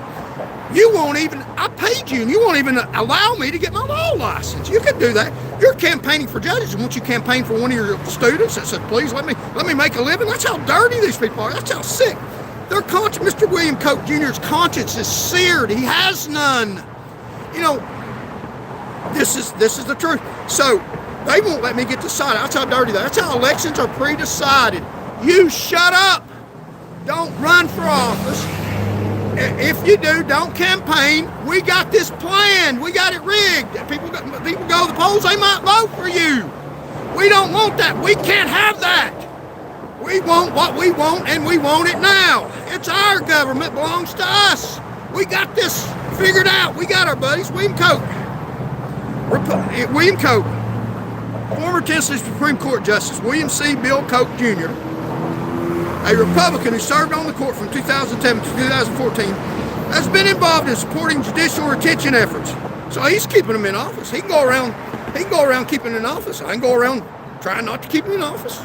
You won't even, I paid you, and you won't even allow me to get my law license. You could do that. You're campaigning for judges, and once you campaign for one of your students that said, please let me make a living, that's how dirty these people are. That's how sick. Their conscience, Mr. William Coke Jr.'s conscience is seared. He has none. This is the truth. So they won't let me get decided. That's how dirty that. That's how elections are pre-decided. You shut up. Don't run for office. If you do, don't campaign. We got this planned. We got it rigged. People go to the polls, they might vote for you. We don't want that. We can't have that. We want what we want, and we want it now. It's our government. It belongs to us. We got this figured out. We got our buddies. William Coke, former Tennessee Supreme Court Justice William C. Bill Coke Jr., a Republican who served on the court from 2007 to 2014, has been involved in supporting judicial retention efforts. So he's keeping them in office. He can go around keeping them in office. I can go around trying not to keep them in office.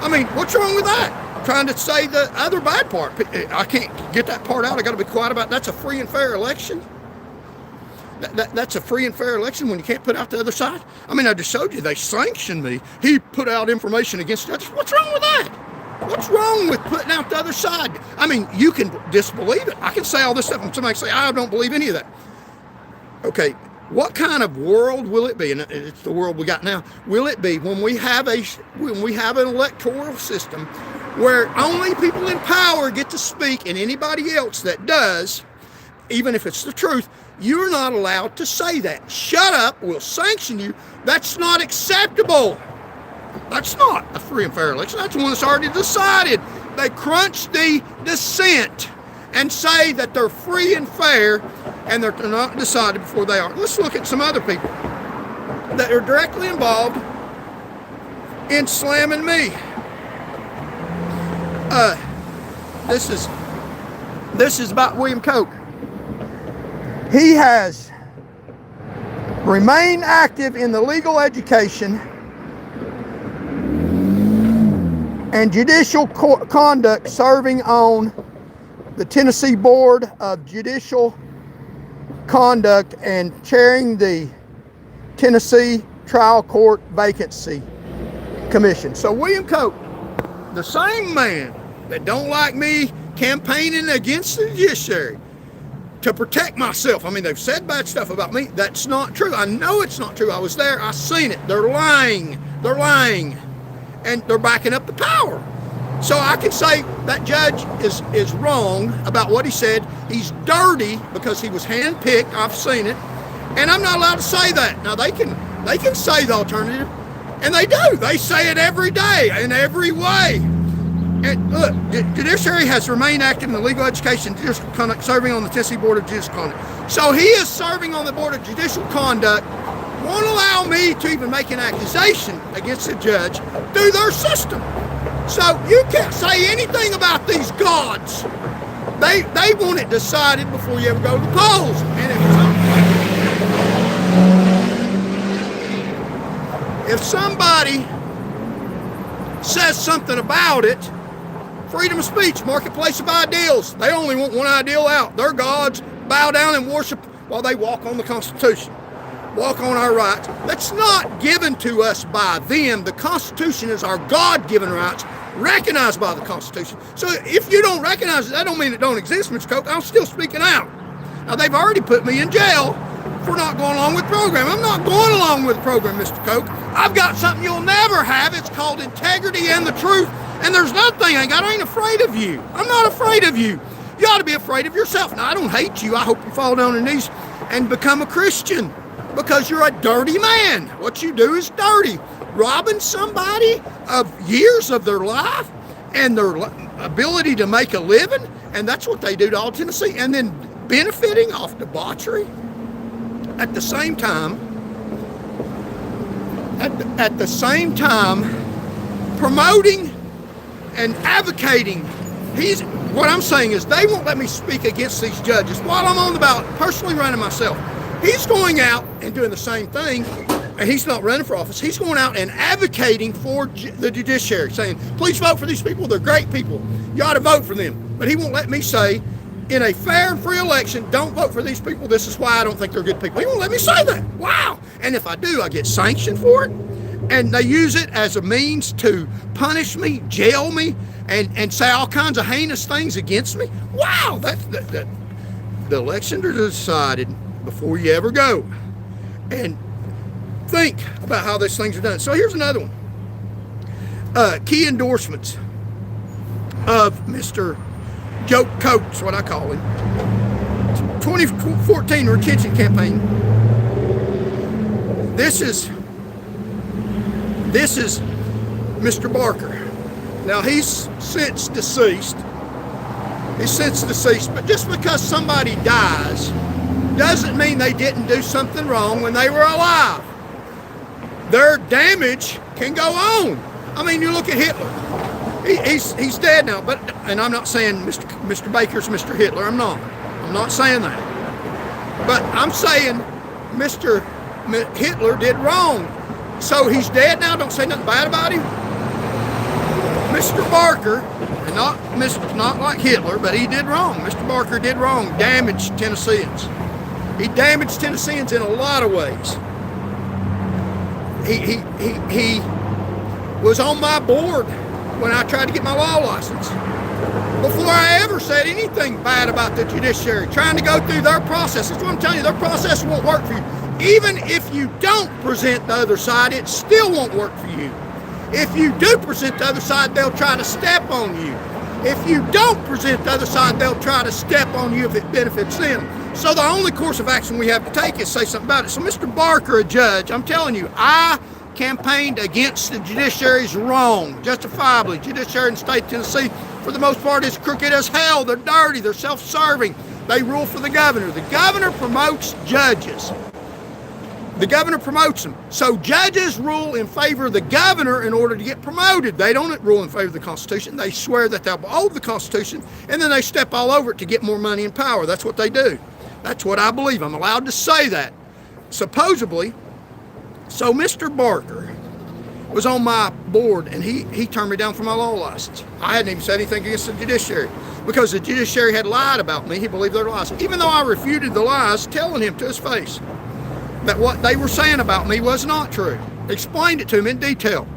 I mean, what's wrong with that? Trying to say the other bad part. I can't get that part out. I got to be quiet about it. That's a free and fair election. That's a free and fair election when you can't put out the other side. I mean, I just showed you they sanctioned me. He put out information against judges. What's wrong with that? What's wrong with putting out the other side? I mean, you can disbelieve it. I can say all this stuff and somebody say, I don't believe any of that. Okay, what kind of world will it be? And it's the world we got now. Will it be when we have an electoral system where only people in power get to speak and anybody else that does, even if it's the truth, you're not allowed to say that. Shut up, we'll sanction you. That's not acceptable. That's not a free and fair election. That's one that's already decided. They crunch the dissent and say that they're free and fair, and they're not decided before they are. Let's look at some other people that are directly involved in slamming me. This is about William Coke. He has remained active in the legal education and judicial conduct, serving on the Tennessee Board of Judicial Conduct and chairing the Tennessee Trial Court Vacancy Commission. So William Cope, the same man that don't like me campaigning against the judiciary to protect myself. I mean, they've said bad stuff about me. That's not true. I know it's not true. I was there. I seen it. They're lying. They're lying. And they're backing up the power. So I can say that judge is wrong about what he said. He's dirty because he was handpicked. I've seen it. And I'm not allowed to say that. Now, they can say the alternative. And they do. They say it every day in every way. And look, the judiciary has remained active in the legal education and judicial conduct, serving on the Tennessee Board of Judicial Conduct. So he is serving on the Board of Judicial Conduct, won't allow me to even make an accusation against a judge through their system. So you can't say anything about these gods. They want it decided before you ever go to the polls. And if somebody says something about it, freedom of speech, marketplace of ideals, they only want one ideal out. Their gods bow down and worship while they walk on the Constitution, walk on our rights. That's not given to us by them. The Constitution is our God-given rights, recognized by the Constitution. So if you don't recognize it, that don't mean it don't exist, Mr. Coke. I'm still speaking out. Now, they've already put me in jail for not going along with the program. I'm not going along with the program, Mr. Coke. I've got something you'll never have. It's called integrity and the truth. And there's nothing I ain't afraid of you. I'm not afraid of you. You ought to be afraid of yourself. Now, I don't hate you. I hope you fall down on your knees and become a Christian because you're a dirty man. What you do is dirty. Robbing somebody of years of their life and their ability to make a living. And that's what they do to all Tennessee. And then benefiting off debauchery. At the same time, promoting and advocating. What I'm saying is they won't let me speak against these judges while I'm on the ballot, personally running myself. He's going out and doing the same thing, and he's not running for office. He's going out and advocating for the judiciary, saying, please vote for these people. They're great people. You ought to vote for them. But he won't let me say, in a fair and free election, don't vote for these people. This is why I don't think they're good people. He won't let me say that. Wow. And if I do, I get sanctioned for it. And they use it as a means to punish me, jail me, and say all kinds of heinous things against me. Wow. The elections are decided before you ever go. And think about how these things are done. So here's another one. Key endorsements of Mr. Joe Coates, what I call him. 2014 retention campaign. This is Mr. Barker. Now he's since deceased. But just because somebody dies doesn't mean they didn't do something wrong when they were alive. Their damage can go on. I mean, you look at Hitler. He's dead now, and I'm not saying Mr. Baker's Mr. Hitler. I'm not saying that. But I'm saying Mr. Hitler did wrong. So he's dead now. Don't say nothing bad about him. Mr. Barker, and not like Hitler, but he did wrong. Mr. Barker did wrong. Damaged Tennesseans. He damaged Tennesseans in a lot of ways. He was on my board when I tried to get my law license. Before I ever said anything bad about the judiciary, trying to go through their process. That's what I'm telling you, their process won't work for you. Even if you don't present the other side, it still won't work for you. If you do present the other side, they'll try to step on you. If you don't present the other side, they'll try to step on you if it benefits them. So the only course of action we have to take is say something about it. So Mr. Barker, a judge, I'm telling you, I campaigned against the judiciary's wrong, justifiably. Judiciary in the state of Tennessee, for the most part, is crooked as hell. They're dirty. They're self-serving. They rule for the governor. The governor promotes judges. The governor promotes them. So judges rule in favor of the governor in order to get promoted. They don't rule in favor of the Constitution. They swear that they'll uphold the Constitution, and then they step all over it to get more money and power. That's what they do. That's what I believe. I'm allowed to say that. Supposedly. So Mr. Barker was on my board, and he turned me down for my law license. I hadn't even said anything against the judiciary because the judiciary had lied about me. He believed their lies, even though I refuted the lies, telling him to his face that what they were saying about me was not true. Explained it to him in detail.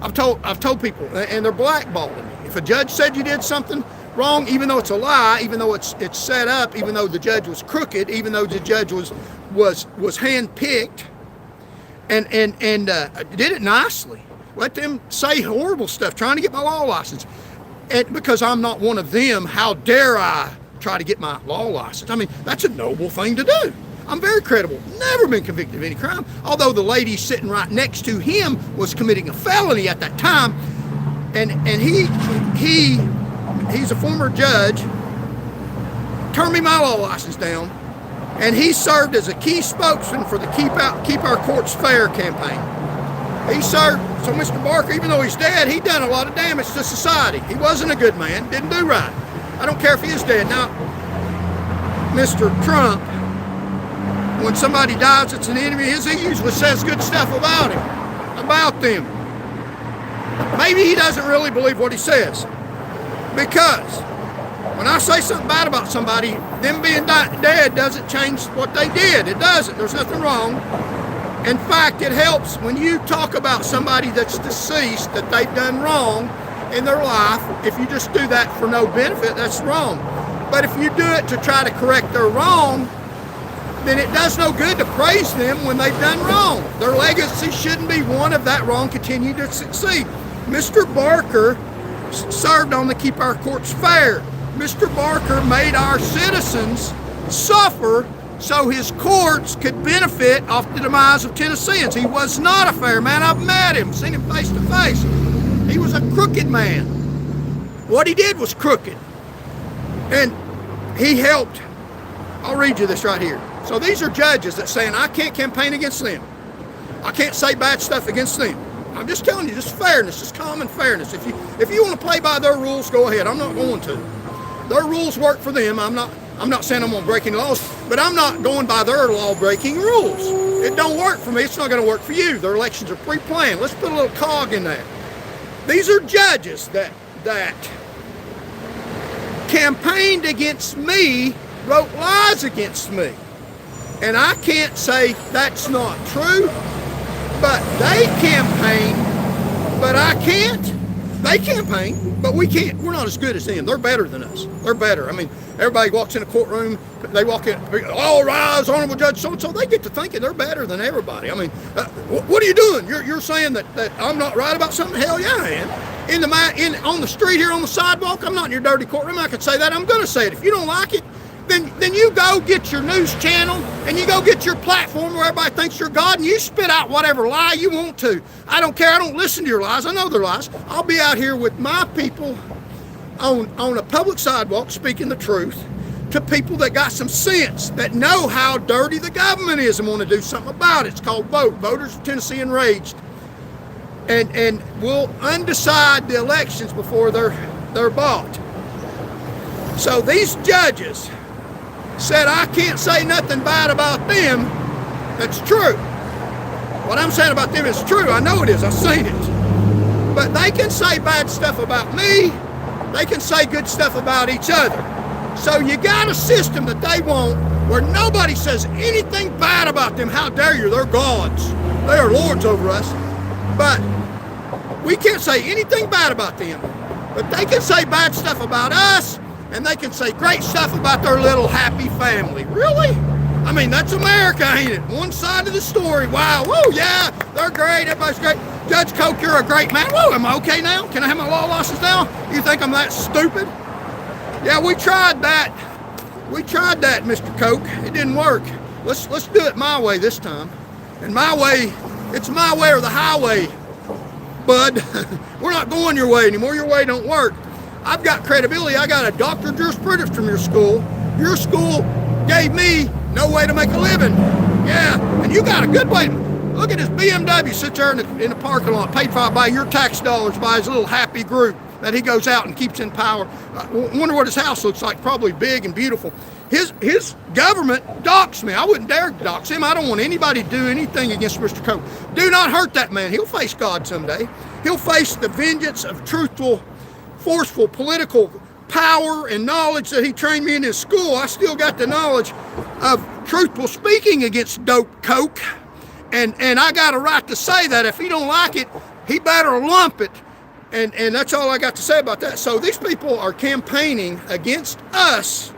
I've told people, and they're blackballing me. If a judge said you did something wrong, even though it's a lie, even though it's set up, even though the judge was crooked, even though the judge was handpicked, and did it nicely. Let them say horrible stuff, trying to get my law license. And because I'm not one of them, how dare I try to get my law license? I mean, that's a noble thing to do. I'm very credible. Never been convicted of any crime. Although the lady sitting right next to him was committing a felony at that time, and he's a former judge, turned me my law license down, and he served as a key spokesman for the Keep Our Courts Fair campaign. He served, so Mr. Barker, even though he's dead, he done a lot of damage to society. He wasn't a good man, didn't do right. I don't care if he is dead. Now, Mr. Trump, when somebody dies that's an enemy, he usually says good stuff about them. Maybe he doesn't really believe what he says. Because when I say something bad about somebody, them being dead doesn't change what they did. It doesn't. There's nothing wrong. In fact, it helps when you talk about somebody that's deceased, that they've done wrong in their life. If you just do that for no benefit, that's wrong. But if you do it to try to correct their wrong, then it does no good to praise them when they've done wrong. Their legacy shouldn't be one of that wrong continue to succeed. Mr. Barker served on the Keep Our Courts Fair. Mr. Barker made our citizens suffer so his courts could benefit off the demise of Tennesseans. He was not a fair man. I've met him, seen him face to face. He was a crooked man. What he did was crooked. And he helped. I'll read you this right here. So these are judges that saying I can't campaign against them. I can't say bad stuff against them. I'm just telling you, just fairness, just common fairness. If you want to play by their rules, go ahead. I'm not going to. Their rules work for them. I'm not saying I'm going to break any laws, but I'm not going by their law-breaking rules. It don't work for me. It's not going to work for you. Their elections are pre-planned. Let's put a little cog in that. These are judges that campaigned against me, wrote lies against me. And I can't say that's not true, but they campaign, but I can't. They campaign, but we can't. We're not as good as them. They're better than us. They're better. I mean, everybody walks in a courtroom, they walk in, all rise, Honorable Judge so-and-so. They get to thinking they're better than everybody. I mean, what are you doing? You're saying that I'm not right about something? Hell yeah, I am. On the street here, on the sidewalk, I'm not in your dirty courtroom. I could say that. I'm going to say it. If you don't like it, then you go get your news channel and you go get your platform where everybody thinks you're God and you spit out whatever lie you want to. I don't care. I don't listen to your lies. I know they're lies. I'll be out here with my people on a public sidewalk speaking the truth to people that got some sense, that know how dirty the government is and want to do something about it. It's called VOTE, Voters of Tennessee Enraged. And we'll undecide the elections before they're bought. So these judges said I can't say nothing bad about them. That's true. What I'm saying about them is true. I know it is. I've seen it. But they can say bad stuff about me. They can say good stuff about each other. So you got a system that they want where nobody says anything bad about them. How dare you? They're gods. They are lords over us. But we can't say anything bad about them. But they can say bad stuff about us. And they can say great stuff about their little happy family. Really? I mean, that's America, ain't it? One side of the story. Wow. Whoa, yeah, they're great. Everybody's great. Judge Coke, you're a great man. Whoa, am I okay now? Can I have my law license now? You think I'm that stupid? Yeah, we tried that. We tried that, Mr. Coke. It didn't work. Let's do it my way this time. And my way, it's my way or the highway, bud. We're not going your way anymore. Your way don't work. I've got credibility. I got a doctor of jurisprudence from your school. Your school gave me no way to make a living. Yeah, and you got a good way. Look at this BMW sits there in the parking lot, paid for by your tax dollars, by his little happy group that he goes out and keeps in power. I wonder what his house looks like. Probably big and beautiful. his government doxed me. I wouldn't dare dox him. I don't want anybody to do anything against Mr. Coke. Do not hurt that man. He'll face God someday. He'll face the vengeance of truthful, forceful political power and knowledge that he trained me in his school. I still got the knowledge of truthful speaking against dope Coke. And I got a right to say that. If he don't like it, he better lump it. And that's all I got to say about that. So these people are campaigning against us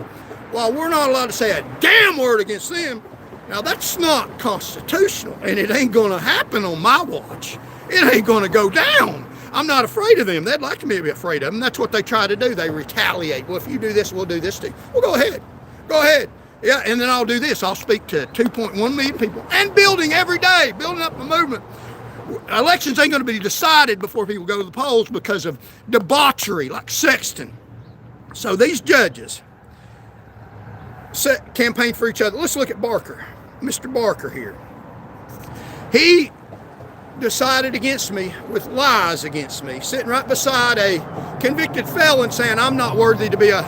while we're not allowed to say a damn word against them. Now that's not constitutional, and it ain't gonna happen on my watch. It ain't gonna go down. I'm not afraid of them. They'd like me to be afraid of them. That's what they try to do. They retaliate. Well, if you do this, we'll do this too. Well, go ahead. Go ahead. Yeah, and then I'll do this. I'll speak to 2.1 million people and building every day, building up the movement. Elections ain't going to be decided before people go to the polls because of debauchery like Sexton. So these judges campaign for each other. Let's look at Barker, Mr. Barker here. He decided against me with lies against me, sitting right beside a convicted felon saying I'm not worthy to be a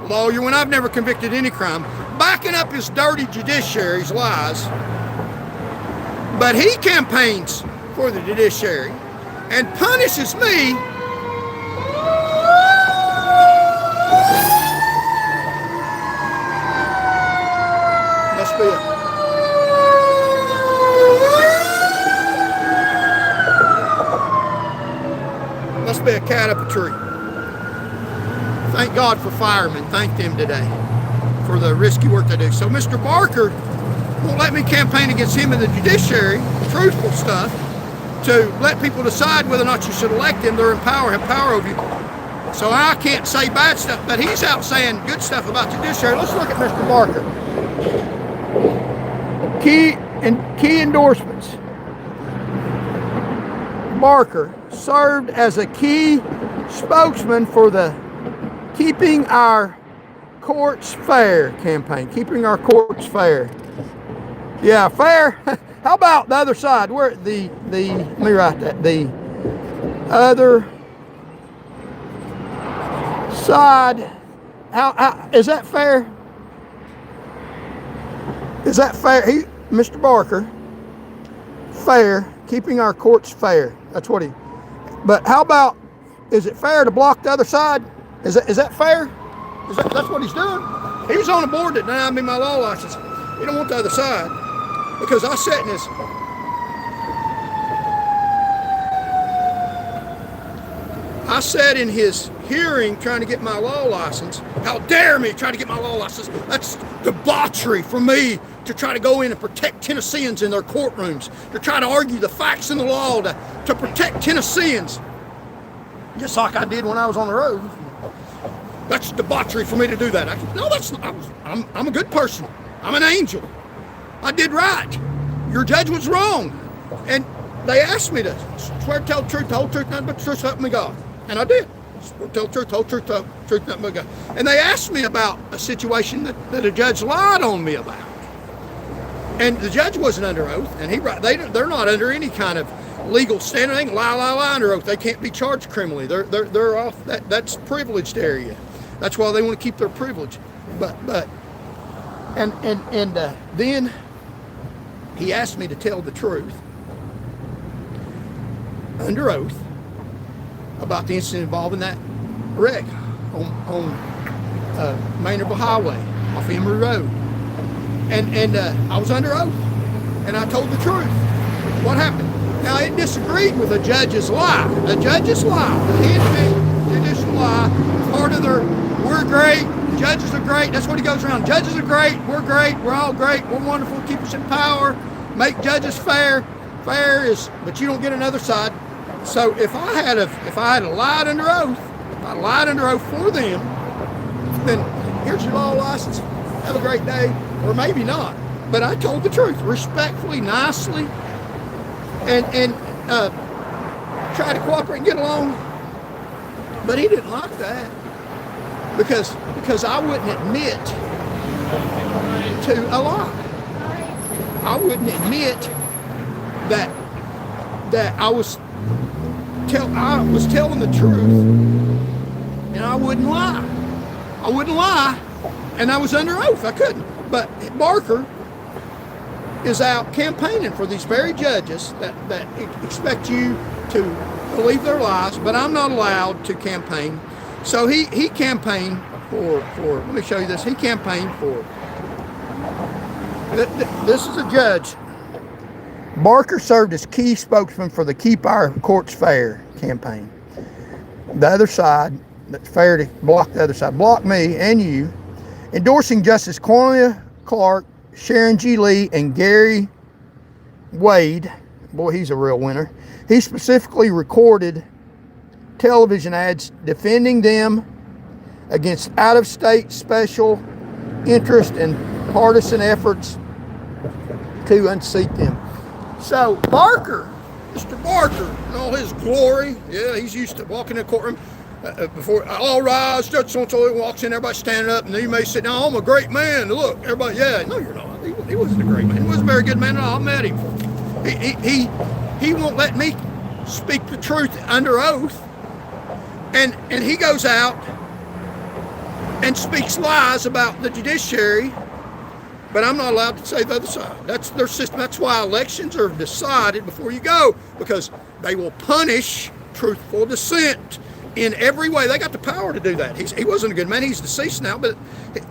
lawyer when I've never convicted any crime, backing up his dirty judiciary's lies. But he campaigns for the judiciary and punishes me must be a cat up a tree. Thank God for firemen. Thank them today for the risky work they do. So Mr. Barker won't let me campaign against him in the judiciary, truthful stuff, to let people decide whether or not you should elect them. They're in power, have power over you. So I can't say bad stuff, but he's out saying good stuff about the judiciary. Let's look at Mr. Barker. Key endorsements. Barker served as a key spokesman for the Keeping Our Courts Fair campaign. Keeping Our Courts Fair. Yeah, fair. How about the other side? Where let me write that. The other side. How is that fair? Is that fair? Mr. Barker, fair, keeping our courts fair. That's what he. But how about? Is it fair to block the other side? Is that fair? That's what he's doing? He was on the board that denied me my law license. He don't want the other side because I sat in his. I sat in his hearing trying to get my law license. How dare me try to get my law license? That's debauchery for me to try to go in and protect Tennesseans in their courtrooms, to try to argue the facts in the law to protect Tennesseans, just like I did when I was on the road. That's debauchery for me to do that. I'm a good person. I'm an angel. I did right. Your judge was wrong. And they asked me to swear to tell the truth, the whole truth, nothing but the truth, so help me God. And I did. Tell the truth, the whole truth, the truth, nothing but God. And they asked me about a situation that a judge lied on me about. And the judge wasn't under oath, and they're not under any kind of legal standard. They can lie under oath. They can't be charged criminally. They're off. That's privileged area. That's why they want to keep their privilege. Then he asked me to tell the truth under oath about the incident involving that wreck on Maynardville Highway off Emory Road. And I was under oath, and I told the truth. What happened? Now, it disagreed with a judge's lie. A judge's lie, the handpicked judicial lie, part of their, we're great, judges are great. That's what he goes around. Judges are great, we're all great, we're wonderful, keep us in power, make judges fair. Fair is, but you don't get another side. So if I had lied under oath, if I lied under oath for them, then here's your law license. Have a great day. Or maybe not. But I told the truth, respectfully, nicely, and try to cooperate and get along. But he didn't like that because I wouldn't admit to a lie. I wouldn't admit that I was telling the truth, and I wouldn't lie. I wouldn't lie and I was under oath. I couldn't. But Barker is out campaigning for these very judges that expect you to believe their lies, but I'm not allowed to campaign. So he campaigned for, let me show you this. He campaigned for, this is a judge. Barker served as key spokesman for the Keep Our Courts Fair campaign. The other side, that's fair to block the other side, block me and you, endorsing Justice Cornelia Clark, Sharon G. Lee, and Gary Wade. Boy, he's a real winner. He specifically recorded television ads defending them against out-of-state special interest and partisan efforts to unseat them. So Barker, Mr. Barker, in all his glory, yeah, he's used to walking in the courtroom before, all rise, Judge so-and-so walks in, everybody standing up, and he may sit down, I'm a great man, look, everybody, yeah, no, you're not. He wasn't a great man. He wasn't a very good man at all. I met him. He won't let me speak the truth under oath, and he goes out and speaks lies about the judiciary, but I'm not allowed to say the other side. That's their system. That's why elections are decided before you go, because they will punish truthful dissent in every way. They got the power to do that. He wasn't a good man. He's deceased now, but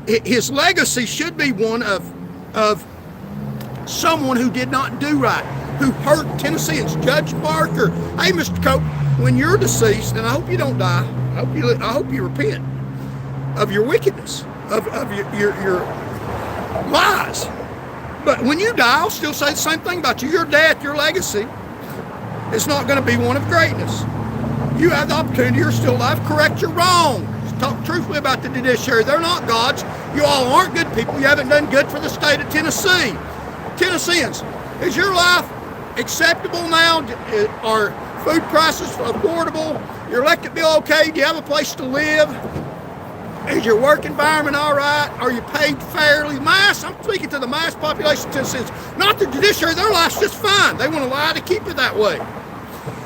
his legacy should be one of someone who did not do right, who hurt Tennesseans. Judge Barker, hey, Mr. Cope, when you're deceased, and I hope you don't die, I hope you repent of your wickedness, of your lies. But when you die, I'll still say the same thing about you. Your death, your legacy, is not going to be one of greatness. You have the opportunity, you're still alive, correct your wrong. Talk truthfully about the judiciary. They're not gods. You all aren't good people. You haven't done good for the state of Tennessee. Tennesseans, is your life acceptable now? Are food prices affordable? Your electric bill okay? Do you have a place to live? Is your work environment all right? Are you paid fairly? Mass, I'm speaking to the mass population of Tennesseans, not the judiciary. Their life's just fine. They want to lie to keep it that way.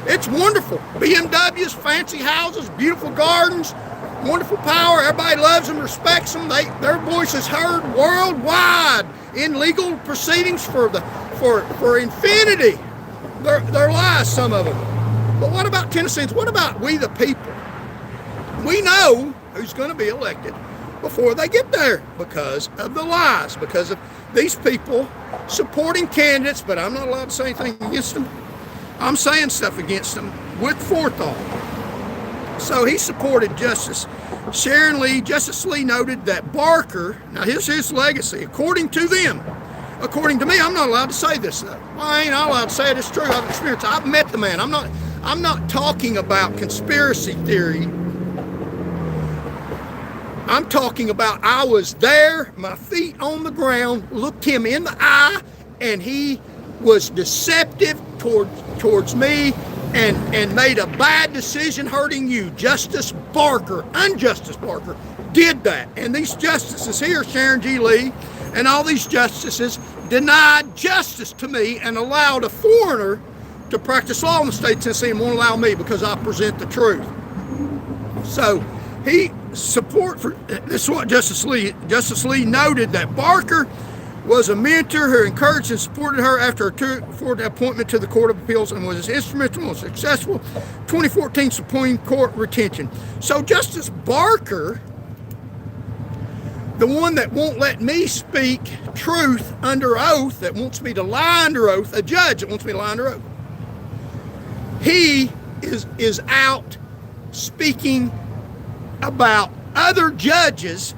It's wonderful. BMWs, fancy houses, beautiful gardens, wonderful power. Everybody loves them, respects them. Their voice is heard worldwide in legal proceedings for infinity. Their lies, some of them. But what about Tennesseans? What about we the people? We know who's going to be elected before they get there because of the lies, because of these people supporting candidates, but I'm not allowed to say anything against them. I'm saying stuff against them with forethought. So he supported Justice Sharon Lee. Justice Lee noted that Barker, now here's his legacy, according to them. According to me, I'm not allowed to say this though. Well, I ain't not allowed to say it. It's true. I've experienced it. I've met the man. I'm not talking about conspiracy theory. I'm talking about I was there, my feet on the ground, looked him in the eye, and he was deceptive towards me and made a bad decision hurting you. Justice Barker, Unjustice Barker, did that. And these justices here, Sharon G. Lee, and all these justices denied justice to me and allowed a foreigner to practice law in the state of Tennessee and won't allow me because I present the truth. So support for this is what Justice Lee noted that Barker was a mentor who encouraged and supported her after her appointment to the Court of Appeals and was instrumental and successful 2014 Supreme Court retention. So Justice Barker, the one that won't let me speak truth under oath, that wants me to lie under oath, a judge that wants me to lie under oath, he is out speaking about other judges,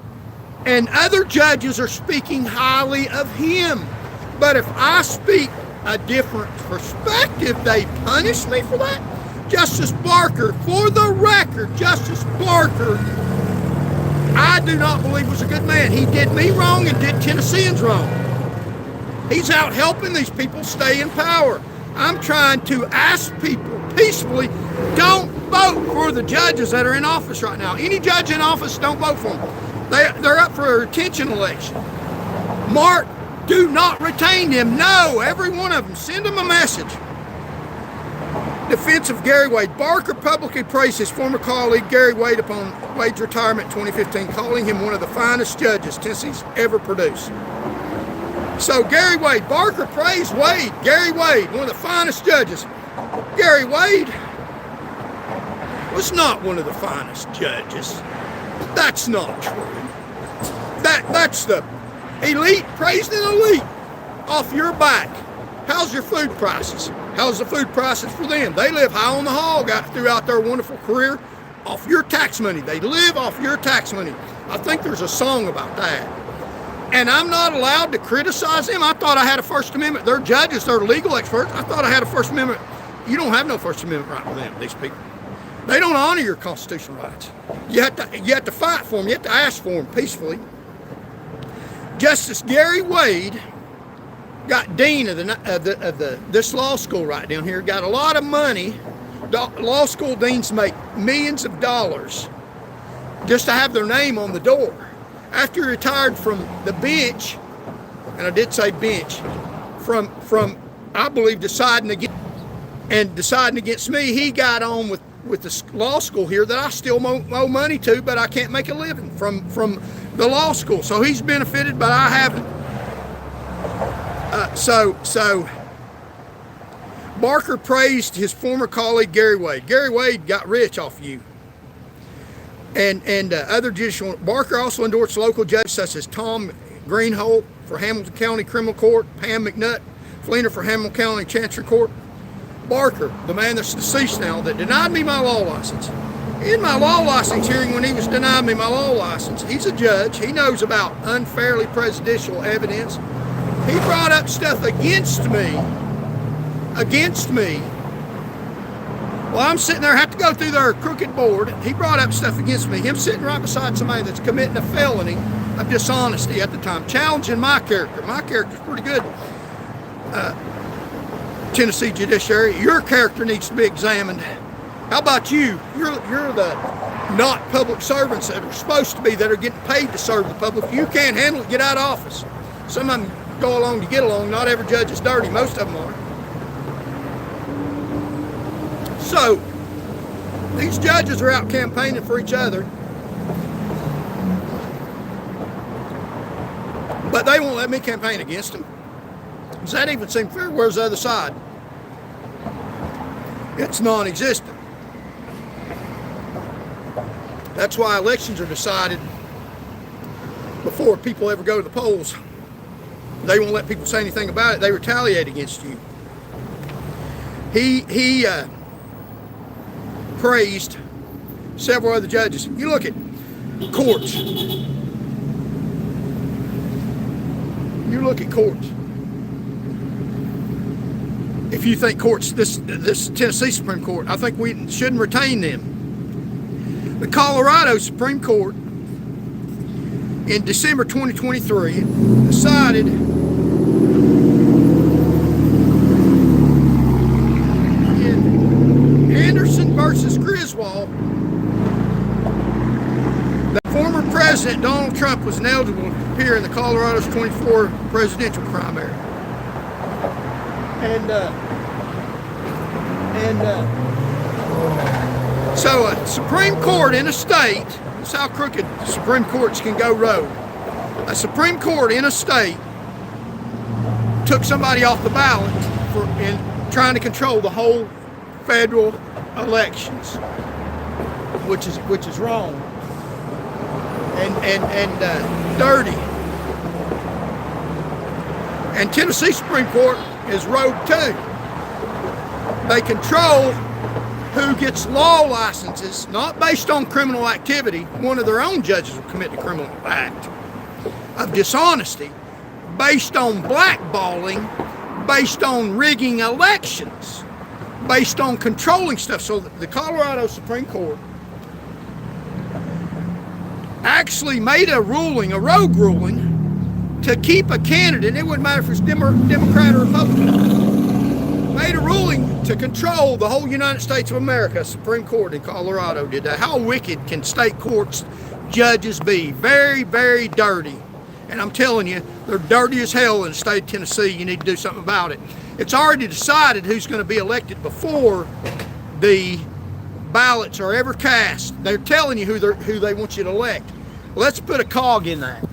and other judges are speaking highly of him. But if I speak a different perspective, they punish me for that. Justice Barker, for the record, Justice Barker, I do not believe was a good man. He did me wrong and did Tennesseans wrong. He's out helping these people stay in power. I'm trying to ask people peacefully, don't vote for the judges that are in office right now. Any judge in office, don't vote for them. They're up for a retention election. Mark, do not retain them. No, every one of them. Send them a message. Defense of Gary Wade. Barker publicly praised his former colleague Gary Wade upon Wade's retirement in 2015, calling him one of the finest judges Tennessee's ever produced. So Gary Wade, Barker praised Wade. Gary Wade, one of the finest judges. Gary Wade was not one of the finest judges. That's not true. That's the elite praised an elite off your back. How's your food prices? How's the food prices for them? They live high on the hog throughout their wonderful career off your tax money. They live off your tax money. I think there's a song about that. And I'm not allowed to criticize them. I thought I had a First Amendment. They're judges, they're legal experts. I thought I had a First Amendment. You don't have no First Amendment right with them, these people. They don't honor your constitutional rights. You have to fight for them. You have to ask for them peacefully. Justice Gary Wade got dean of this law school right down here. Got a lot of money. Law school deans make millions of dollars just to have their name on the door. After he retired from the bench, and I did say bench, from I believe deciding against me, he got on with the law school here that I still owe money to, but I can't make a living from the law school. So he's benefited, but I haven't. So Barker praised his former colleague Gary Wade. Gary Wade got rich off you. And other judicial. Barker also endorsed local judges such as Tom Greenholt for Hamilton County Criminal Court, Pam McNutt Fleener for Hamilton County Chancery Court. Barker, the man that's deceased now, that denied me my law license. In my law license hearing, when he was denying me my law license, he's a judge. He knows about unfairly prejudicial evidence. He brought up stuff against me. Well, I'm sitting there, have to go through their crooked board. He brought up stuff against me. Him sitting right beside somebody that's committing a felony of dishonesty at the time, challenging my character. My character's pretty good. Tennessee judiciary, your character needs to be examined. How about you? You're the not public servants that are supposed to be, that are getting paid to serve the public. If you can't handle it, get out of office. Some of them go along to get along. Not every judge is dirty. Most of them are. So, these judges are out campaigning for each other, but they won't let me campaign against them. Does that even seem fair? Where's the other side? It's non-existent. That's why elections are decided before people ever go to the polls. They won't let people say anything about it. They retaliate against you. He praised several other judges. You look at courts. You look at courts. If you think courts, this Tennessee Supreme Court, I think we shouldn't retain them. The Colorado Supreme Court in December 2023 decided in Anderson versus Griswold that former President Donald Trump was ineligible to appear in the Colorado's 24 presidential primary. So a Supreme Court in a state, that's how crooked Supreme Courts can go rogue. A Supreme Court in a state took somebody off the ballot in trying to control the whole federal elections, which is wrong and dirty. And Tennessee Supreme Court is rogue too. They control who gets law licenses, not based on criminal activity. One of their own judges will commit a criminal act of dishonesty, based on blackballing, based on rigging elections, based on controlling stuff. So the Colorado Supreme Court actually made a ruling, a rogue ruling, to keep a candidate. It wouldn't matter if it's Democrat or Republican. Made a ruling to control the whole United States of America. Supreme Court in Colorado did that. How wicked can state courts judges be? Very, very dirty. And I'm telling you, they're dirty as hell in the state of Tennessee. You need to do something about it. It's already decided who's going to be elected before the ballots are ever cast. They're telling you who they want you to elect. Let's put a cog in that.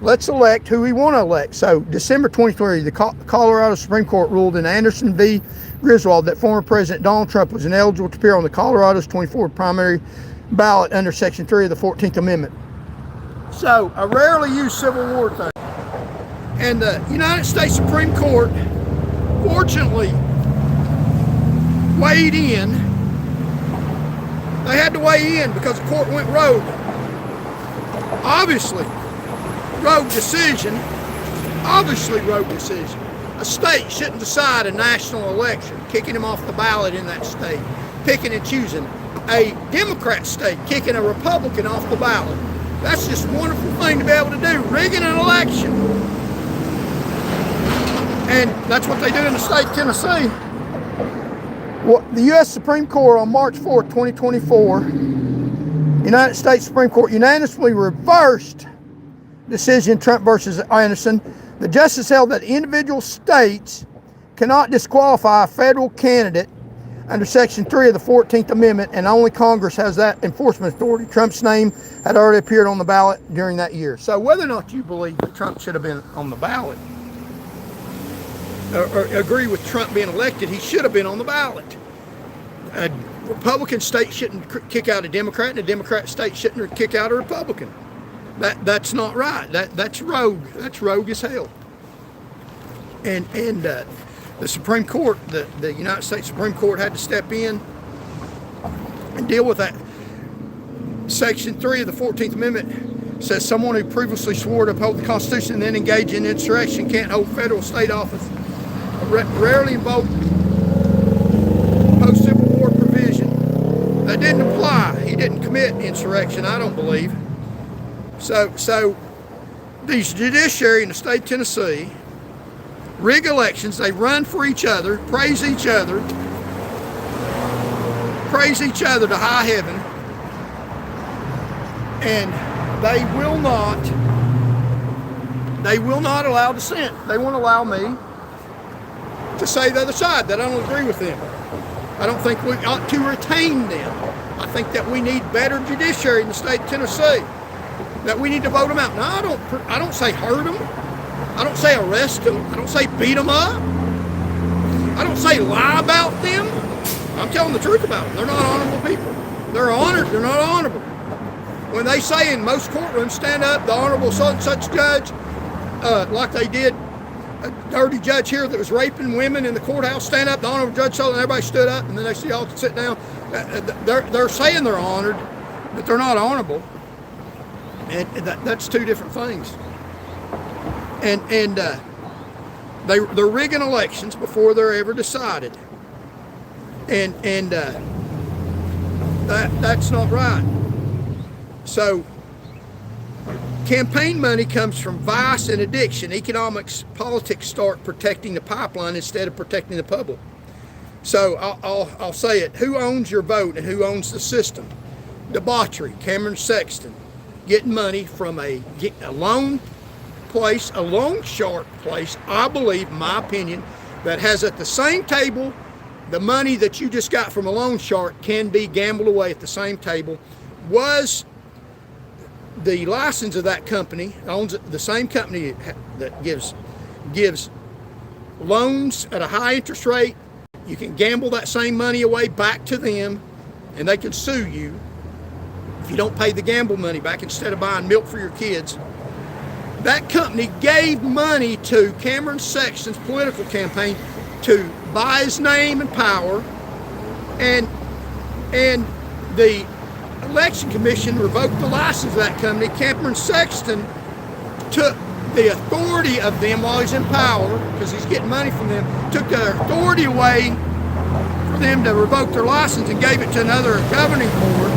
Let's elect who we want to elect. So December 23, the Colorado Supreme Court ruled in Anderson v. Griswold that former President Donald Trump was ineligible to appear on the Colorado's 24th primary ballot under Section 3 of the 14th Amendment. So, a rarely used Civil War thing. And the United States Supreme Court, fortunately, weighed in. They had to weigh in because the court went rogue. Obviously, rogue decision. A state shouldn't decide a national election, kicking him off the ballot in that state, picking and choosing. A Democrat state kicking a Republican off the ballot. That's just a wonderful thing to be able to do, rigging an election. And that's what they do in the state of Tennessee. Well, the U.S. Supreme Court on March 4, 2024, United States Supreme Court unanimously reversed decision Trump versus Anderson. The justice held that individual states cannot disqualify a federal candidate under Section 3 of the 14th Amendment, and only Congress has that enforcement authority. Trump's name had already appeared on the ballot during that year. So whether or not you believe that Trump should have been on the ballot, or agree with Trump being elected, he should have been on the ballot. A Republican state shouldn't kick out a Democrat, and a Democrat state shouldn't kick out a Republican. That's not right. That's rogue. That's rogue as hell. And the Supreme Court, the United States Supreme Court, had to step in and deal with that. Section 3 of the 14th Amendment says someone who previously swore to uphold the Constitution and then engage in insurrection can't hold federal state office. Rarely invoked post-Civil War provision. That didn't apply. He didn't commit insurrection, I don't believe. So these judiciary in the state of Tennessee rig elections. They run for each other, praise each other to high heaven, and they will not allow dissent. They won't allow me to say the other side, that I don't agree with them. I don't think we ought to retain them. I think that we need better judiciary in the state of Tennessee, that we need to vote them out. Now, I don't say hurt them. I don't say arrest them. I don't say beat them up. I don't say lie about them. I'm telling the truth about them. They're not honorable people. They're honored. They're not honorable. When they say in most courtrooms, stand up, the honorable such judge, like they did a dirty judge here that was raping women in the courthouse, stand up, the honorable judge, and everybody stood up, and then they say y'all can sit down. They're saying they're honored, but they're not honorable. And that's two different things. And they're rigging elections before they're ever decided, and that's not right. So campaign money comes from vice and addiction. Economics, politics start protecting the pipeline instead of protecting the public. So I'll say it. Who owns your vote and who owns the system? Debauchery. Cameron Sexton getting money from a loan place, a loan shark place, I believe, in my opinion, that has at the same table the money that you just got from a loan shark can be gambled away at the same table. Was the license of that company, owns the same company that gives loans at a high interest rate. You can gamble that same money away back to them, and they can sue you if you don't pay the gamble money back instead of buying milk for your kids. That company gave money to Cameron Sexton's political campaign to buy his name and power, and the Election Commission revoked the license of that company. Cameron Sexton took the authority of them while he's in power, because he's getting money from them, took their authority away for them to revoke their license and gave it to another governing board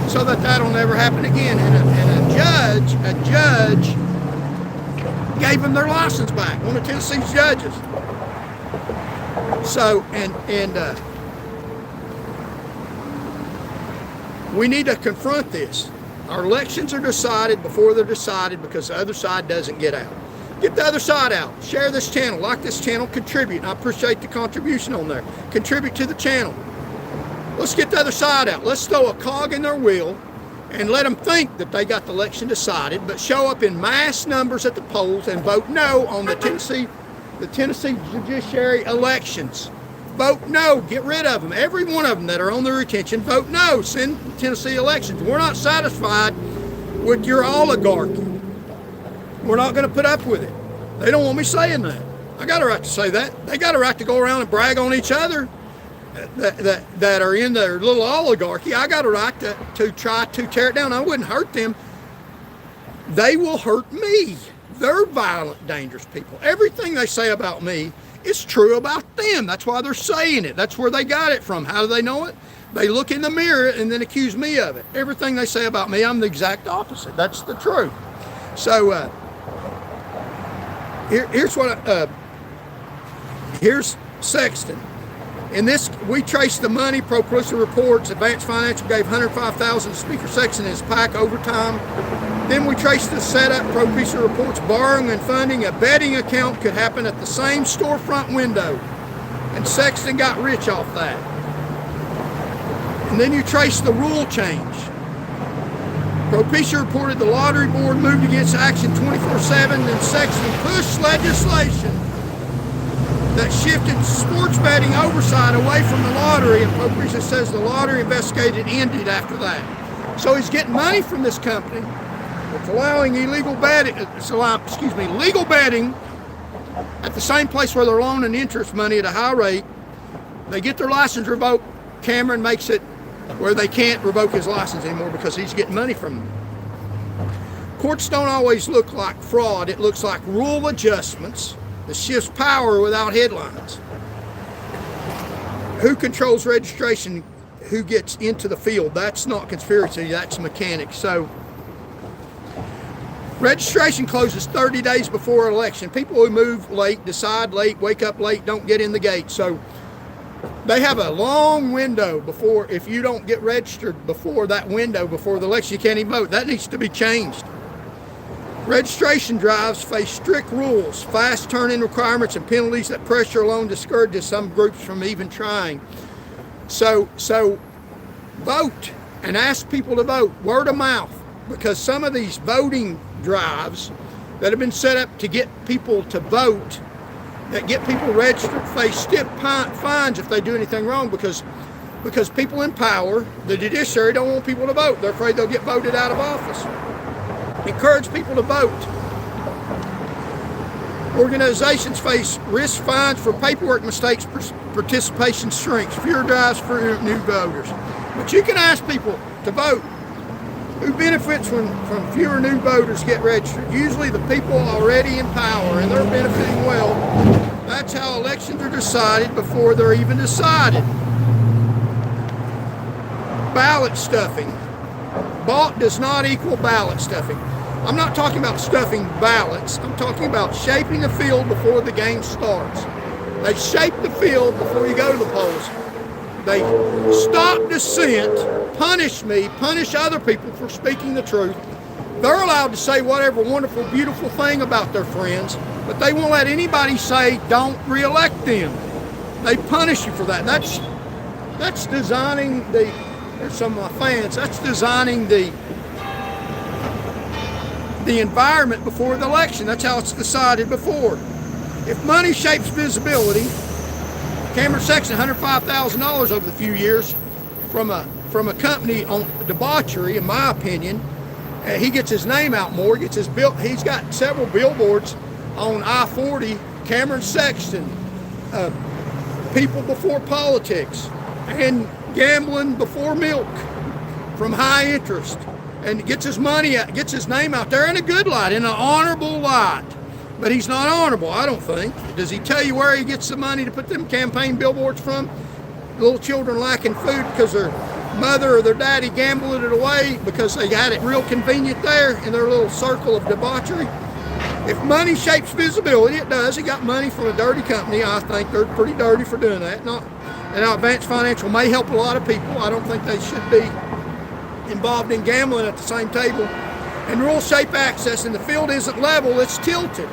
so that that'll never happen again. And a judge gave them their license back, one of Tennessee's judges. So, we need to confront this. Our elections are decided before they're decided because the other side doesn't get out. Get the other side out. Share this channel. Like this channel. Contribute. I appreciate the contribution on there. Contribute to the channel. Let's get the other side out. Let's throw a cog in their wheel and let them think that they got the election decided, but show up in mass numbers at the polls and vote no on the Tennessee judiciary elections. Vote no. Get rid of them. Every one of them that are on the retention, vote no. Send the Tennessee elections. We're not satisfied with your oligarchy. We're not going to put up with it. They don't want me saying that. I got a right to say that. They got a right to go around and brag on each other that are in their little oligarchy. I got a right to try to tear it down. I wouldn't hurt them. They will hurt me. They're violent, dangerous people. Everything they say about me is true about them. That's why they're saying it. That's where they got it from. How do they know it? They look in the mirror and then accuse me of it. Everything they say about me, I'm the exact opposite. That's the truth. So here's Sexton. In this, we traced the money. ProPublica reports Advanced Financial gave $105,000 to Speaker Sexton and his PAC overtime. Then we traced the setup. ProPublica reports borrowing and funding a betting account could happen at the same storefront window, and Sexton got rich off that. And then you trace the rule change. ProPublica reported the lottery board moved against Action 24/7, and Sexton pushed legislation that shifted sports betting oversight away from the lottery, and ProPublica says the lottery investigation ended after that. So he's getting money from this company. It's allowing legal betting at the same place where they're loaning interest money at a high rate. They get their license revoked. Cameron makes it where they can't revoke his license anymore because he's getting money from them. Courts don't always look like fraud. It looks like rule adjustments that shifts power without headlines. Who controls registration? Who gets into the field? That's not conspiracy, that's mechanics. So registration closes 30 days before election. People who move late, decide late, wake up late, don't get in the gate. So they have a long window before, if you don't get registered before that window, before the election, you can't even vote. That needs to be changed. Registration drives face strict rules, fast turn-in requirements, and penalties that pressure alone discourages some groups from even trying. So vote and ask people to vote, word of mouth, because some of these voting drives that have been set up to get people to vote, that get people registered, face stiff fines if they do anything wrong, because people in power, the judiciary, don't want people to vote. They're afraid they'll get voted out of office. Encourage people to vote. Organizations face risk fines for paperwork mistakes. Participation shrinks. Fewer drives for new voters. But you can ask people to vote. Who benefits from fewer new voters get registered? Usually the people already in power, and they're benefiting well. That's how elections are decided before they're even decided. Ballot stuffing. Bought does not equal ballot stuffing. I'm not talking about stuffing ballots. I'm talking about shaping the field before the game starts. They shape the field before you go to the polls. They stop dissent, punish me, punish other people for speaking the truth. They're allowed to say whatever wonderful, beautiful thing about their friends, but they won't let anybody say, don't reelect them. They punish you for that. That's designing the, there's some of my fans, that's designing the environment before the election. That's how it's decided before. If money shapes visibility, Cameron Sexton, $105,000 over the few years from a company on debauchery, in my opinion. He gets his name out more. He's got several billboards on I-40. Cameron Sexton, people before politics, and gambling before milk from high interest, and gets his money out, gets his name out there in a good light, in an honorable light. But he's not honorable, I don't think. Does he tell you where he gets the money to put them campaign billboards from? Little children lacking food because their mother or their daddy gambled it away because they had it real convenient there in their little circle of debauchery. If money shapes visibility, it does. He got money from a dirty company. I think they're pretty dirty for doing that. And Advanced Financial may help a lot of people. I don't think they should be involved in gambling at the same table. And rules shape access, and the field isn't level, it's tilted.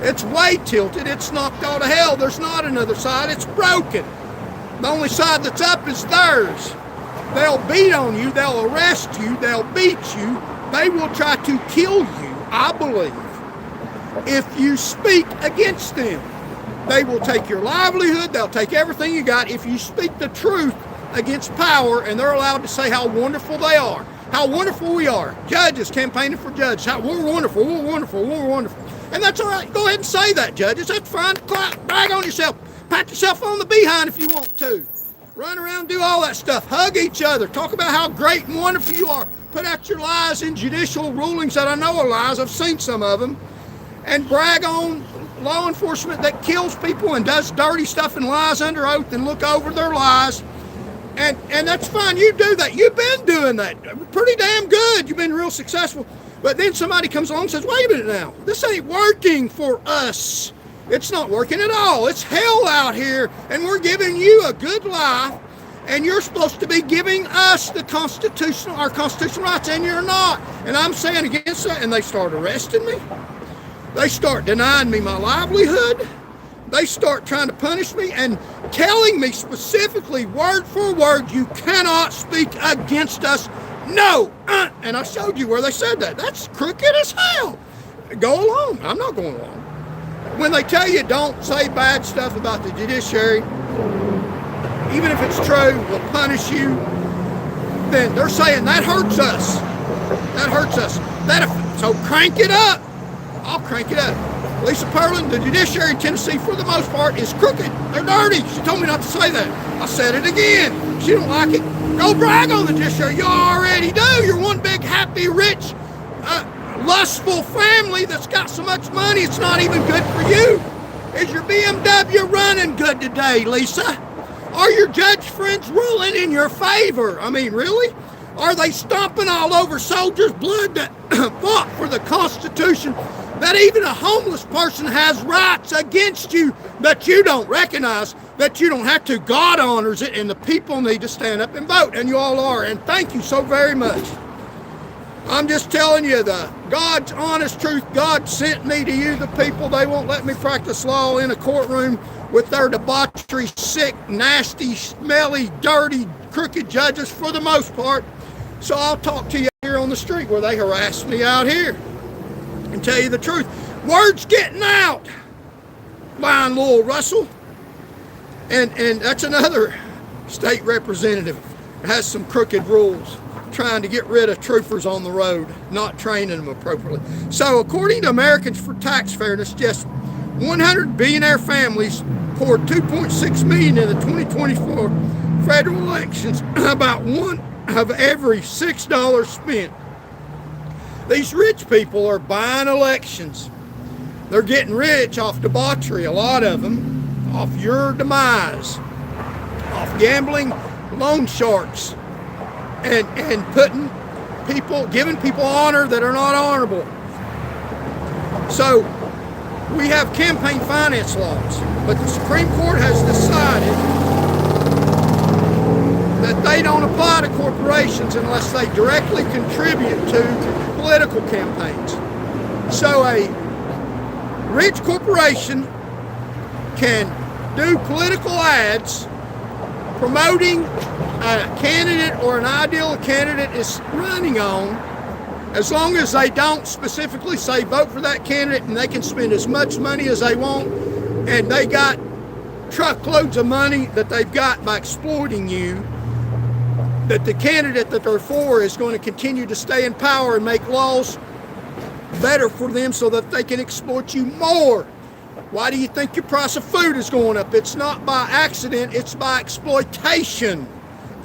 It's way tilted. It's knocked all to hell. There's not another side. It's broken. The only side that's up is theirs. They'll beat on you. They'll arrest you. They'll beat you. They will try to kill you, I believe, if you speak against them. They will take your livelihood. They'll take everything you got if you speak the truth against power, and they're allowed to say how wonderful they are, how wonderful we are. Judges campaigning for judges. How we're wonderful, we're wonderful, we're wonderful. And that's all right. Go ahead and say that, judges. That's fine. Brag on yourself. Pat yourself on the behind if you want to. Run around, do all that stuff. Hug each other. Talk about how great and wonderful you are. Put out your lies in judicial rulings that I know are lies. I've seen some of them. And brag on law enforcement that kills people and does dirty stuff and lies under oath and look over their lies. And that's fine. You do that. You've been doing that pretty damn good. You've been real successful. But then somebody comes along and says, wait a minute now. This ain't working for us. It's not working at all. It's hell out here. And we're giving you a good life. And you're supposed to be giving us our constitutional rights. And you're not. And I'm saying against that. And they start arresting me. They start denying me my livelihood. They start trying to punish me and telling me specifically, word for word, you cannot speak against us. No. And I showed you where they said that. That's crooked as hell. Go along. I'm not going along. When they tell you don't say bad stuff about the judiciary, even if it's true, we'll punish you, then they're saying that hurts us. That hurts us. So crank it up. I'll crank it up. Lisa Perlin, the judiciary in Tennessee, for the most part, is crooked. They're dirty. She told me not to say that. I said it again. She don't like it. Go brag on the judiciary. You already do. You're one big, happy, rich, lustful family that's got so much money it's not even good for you. Is your BMW running good today, Lisa? Are your judge friends ruling in your favor? I mean, really? Are they stomping all over soldiers' blood that fought for the Constitution? That even a homeless person has rights against you that you don't recognize, that you don't have to. God honors it, and the people need to stand up and vote, and you all are, and thank you so very much. I'm just telling you the God's honest truth. God sent me to you, the people. They won't let me practice law in a courtroom with their debauchery, sick, nasty, smelly, dirty, crooked judges for the most part. So I'll talk to you here on the street where they harass me out here and tell you the truth. Word's getting out, lying Lowell Russell. And that's another state representative that has some crooked rules, trying to get rid of troopers on the road, not training them appropriately. So according to Americans for Tax Fairness, just 100 billionaire families poured $2.6 million in the 2024 federal elections, about one of every $6 spent. These rich people are buying elections. They're getting rich off debauchery, a lot of them, off your demise, off gambling loan sharks, and putting people, giving people honor that are not honorable. So we have campaign finance laws, but the Supreme Court has decided that they don't apply to corporations unless they directly contribute to political campaigns. So a rich corporation can do political ads promoting a candidate or an ideal candidate is running on, as long as they don't specifically say vote for that candidate, and they can spend as much money as they want, and they got truckloads of money that they've got by exploiting you, that the candidate that they're for is going to continue to stay in power and make laws better for them so that they can exploit you more. Why do you think your price of food is going up? It's not by accident, it's by exploitation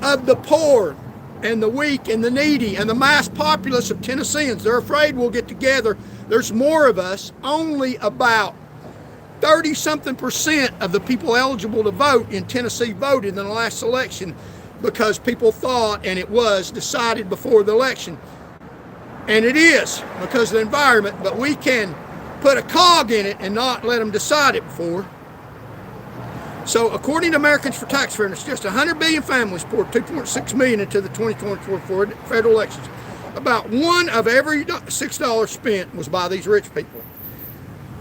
of the poor and the weak and the needy and the mass populace of Tennesseans. They're afraid we'll get together. There's more of us. Only about 30-something% of the people eligible to vote in Tennessee voted in the last election, because people thought, and it was decided before the election. And it is because of the environment, but we can put a cog in it and not let them decide it before. So according to Americans for Tax Fairness, just 100 billion families poured $2.6 million into the 2024 federal elections. About one of every $6 spent was by these rich people.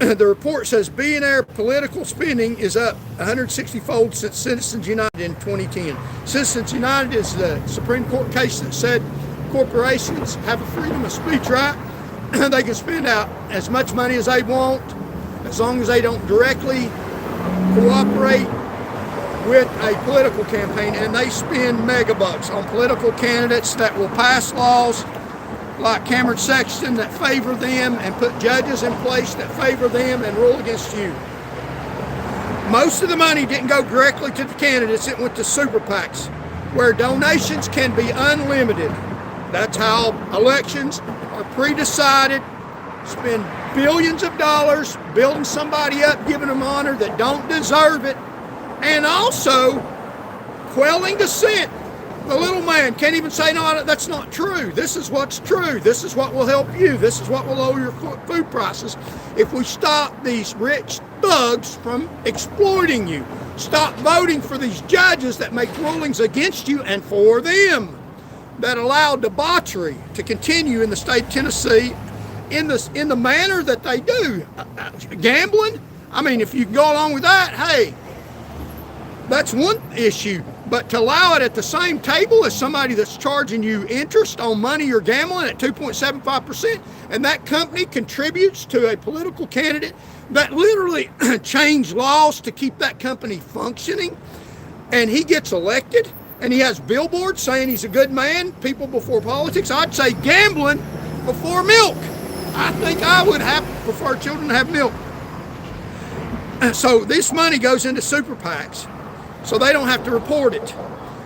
The report says billionaire political spending is up 160-fold since Citizens United in 2010. Citizens United is the Supreme Court case that said corporations have a freedom of speech right. They can spend out as much money as they want as long as they don't directly cooperate with a political campaign, and they spend megabucks on political candidates that will pass laws like Cameron Sexton that favor them and put judges in place that favor them and rule against you. Most of the money didn't go directly to the candidates. It went to super PACs where donations can be unlimited. That's how elections are pre-decided. Spend billions of dollars building somebody up, giving them honor that don't deserve it, and also quelling dissent. The little man can't even say, no, that's not true. This is what's true. This is what will help you. This is what will lower your food prices. If we stop these rich thugs from exploiting you, stop voting for these judges that make rulings against you and for them, that allow debauchery to continue in the state of Tennessee in the manner that they do. Gambling, I mean, if you can go along with that, hey, that's one issue. But to allow it at the same table as somebody that's charging you interest on money you're gambling at 2.75%, and that company contributes to a political candidate that literally changed laws to keep that company functioning, and he gets elected, and he has billboards saying he's a good man, people before politics, I'd say gambling before milk. I think I would prefer children to have milk. So this money goes into super PACs, so they don't have to report it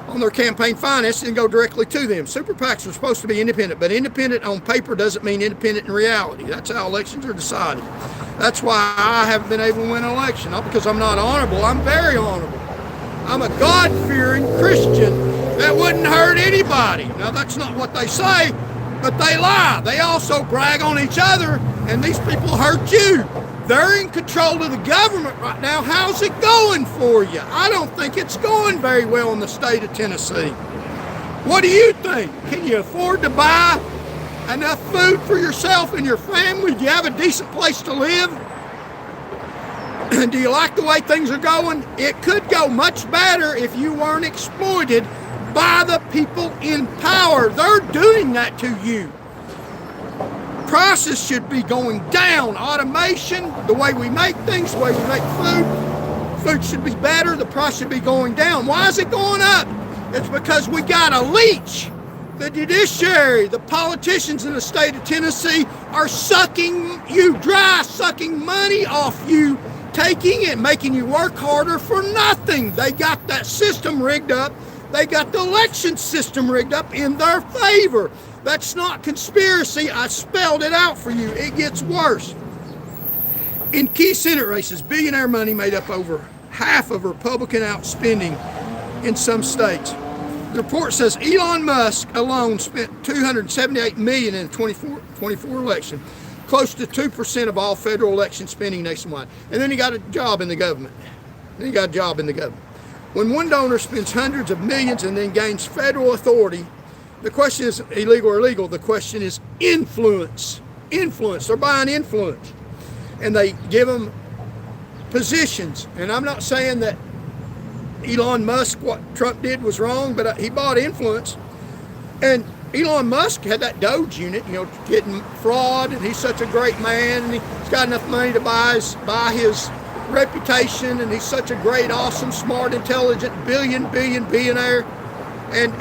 on their campaign finance and go directly to them. Super PACs are supposed to be independent, but independent on paper doesn't mean independent in reality. That's how elections are decided. That's why I haven't been able to win an election. Not because I'm not honorable, I'm very honorable. I'm a God-fearing Christian that wouldn't hurt anybody. Now that's not what they say, but they lie. They also brag on each other, and these people hurt you. They're in control of the government right now. How's it going for you? I don't think it's going very well in the state of Tennessee. What do you think? Can you afford to buy enough food for yourself and your family? Do you have a decent place to live? Do you like the way things are going? It could go much better if you weren't exploited by the people in power. They're doing that to you. Prices should be going down. Automation, the way we make things, the way we make food should be better. The price should be going down. Why is it going up? It's because we got a leech. The judiciary, the politicians in the state of Tennessee are sucking you dry, sucking money off you, taking it, making you work harder for nothing. They got that system rigged up. They got the election system rigged up in their favor. That's not conspiracy. I spelled it out for you. It gets worse. In key Senate races, billionaire money made up over half of Republican outspending in some states. The report says Elon Musk alone spent $278 million in the 2024 election, close to 2% of all federal election spending nationwide. And then he got a job in the government. When one donor spends hundreds of millions and then gains federal authority, the question is illegal or legal. The question is influence. Influence. They're buying influence. And they give them positions. And I'm not saying that Elon Musk, what Trump did was wrong, but he bought influence. And Elon Musk had that Doge unit, getting fraud, and he's such a great man, and he's got enough money to buy his reputation, and he's such a great, awesome, smart, intelligent, billionaire. And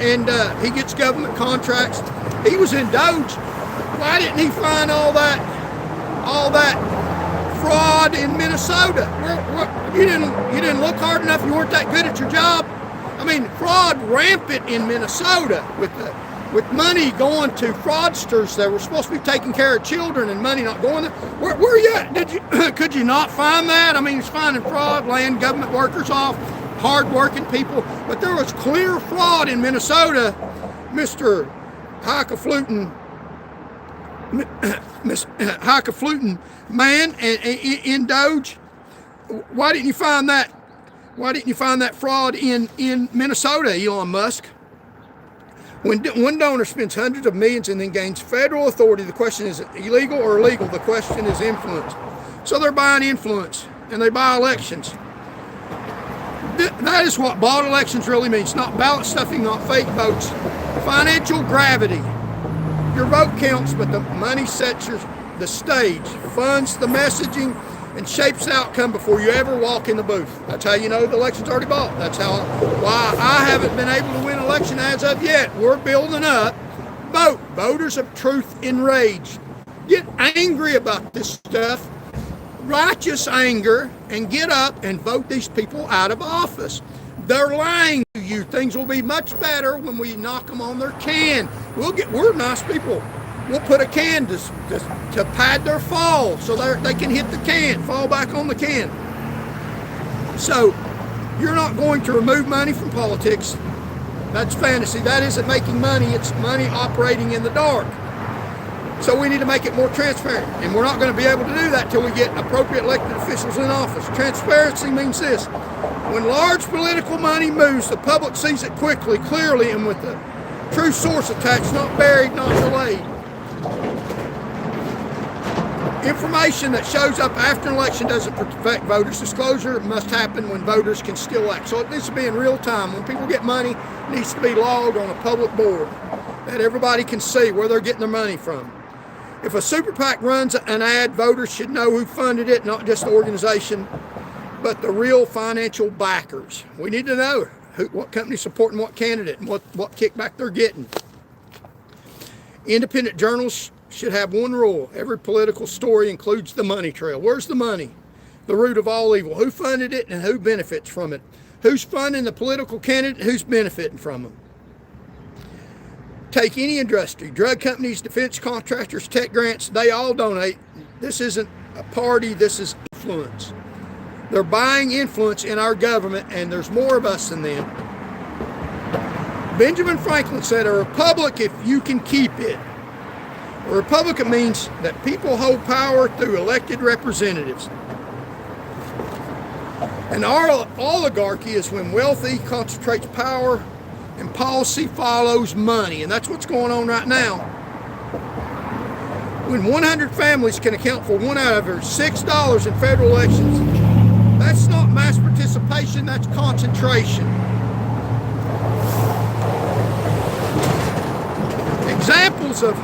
he gets government contracts. He was in Doge. Why didn't he find all that fraud in Minnesota? You didn't look hard enough. You weren't that good at your job. I mean, fraud rampant in Minnesota with money going to fraudsters that were supposed to be taking care of children and money not going there. Where are you at? Could you not find that? I mean, he's finding fraud, laying government workers off, hard-working people, but there was clear fraud in Minnesota, Mr. Hickaflutin man in Doge. Why didn't you find that? Why didn't you find that fraud in Minnesota, Elon Musk? When one donor spends hundreds of millions and then gains federal authority, the question is illegal or legal? The question is influence. So they're buying influence, and they buy elections. That is what bought elections really means. Not ballot stuffing, not fake votes. Financial gravity. Your vote counts, but the money sets the stage, funds the messaging, and shapes the outcome before you ever walk in the booth. That's how you know the election's already bought. That's why I haven't been able to win an election as of yet. We're building up. Vote. Voters of truth enraged. Get angry about this stuff. Righteous anger, and get up and vote these people out of office. They're lying to you. Things will be much better when we knock them on their can. We're nice people. We'll put a can to pad their fall so they can hit the can, fall back on the can. So you're not going to remove money from politics. That's fantasy. That isn't making money. It's money operating in the dark. So we need to make it more transparent, and we're not going to be able to do that till we get appropriate elected officials in office. Transparency means this: when large political money moves, the public sees it quickly, clearly, and with the true source attached, not buried, not delayed. Information that shows up after an election doesn't affect voters. Disclosure must happen when voters can still act. So it needs to be in real time. When people get money, it needs to be logged on a public board that everybody can see where they're getting their money from. If a super PAC runs an ad, voters should know who funded it, not just the organization, but the real financial backers. We need to know what company's supporting what candidate and what kickback they're getting. Independent journals should have one rule: every political story includes the money trail. Where's the money? The root of all evil. Who funded it and who benefits from it? Who's funding the political candidate? Who's benefiting from them? Take any industry, drug companies, defense contractors, tech grants, they all donate. This isn't a party, this is influence. They're buying influence in our government, and there's more of us than them. Benjamin Franklin said, a republic if you can keep it. A republic means that people hold power through elected representatives. An oligarchy is when wealthy concentrates power and policy follows money, and that's what's going on right now. When 100 families can account for one out of every $6 in federal elections, that's not mass participation, that's concentration. Examples of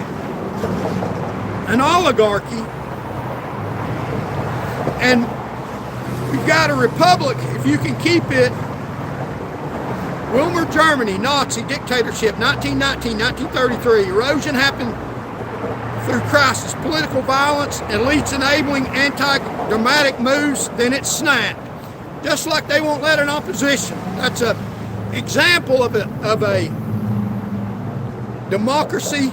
an oligarchy, and we've got a republic if you can keep it. Wilmer, Germany, Nazi dictatorship, 1919, 1933. Erosion happened through crisis, political violence, elites enabling anti-dramatic moves, then it snapped. Just like they won't let an opposition. That's an example of a democracy,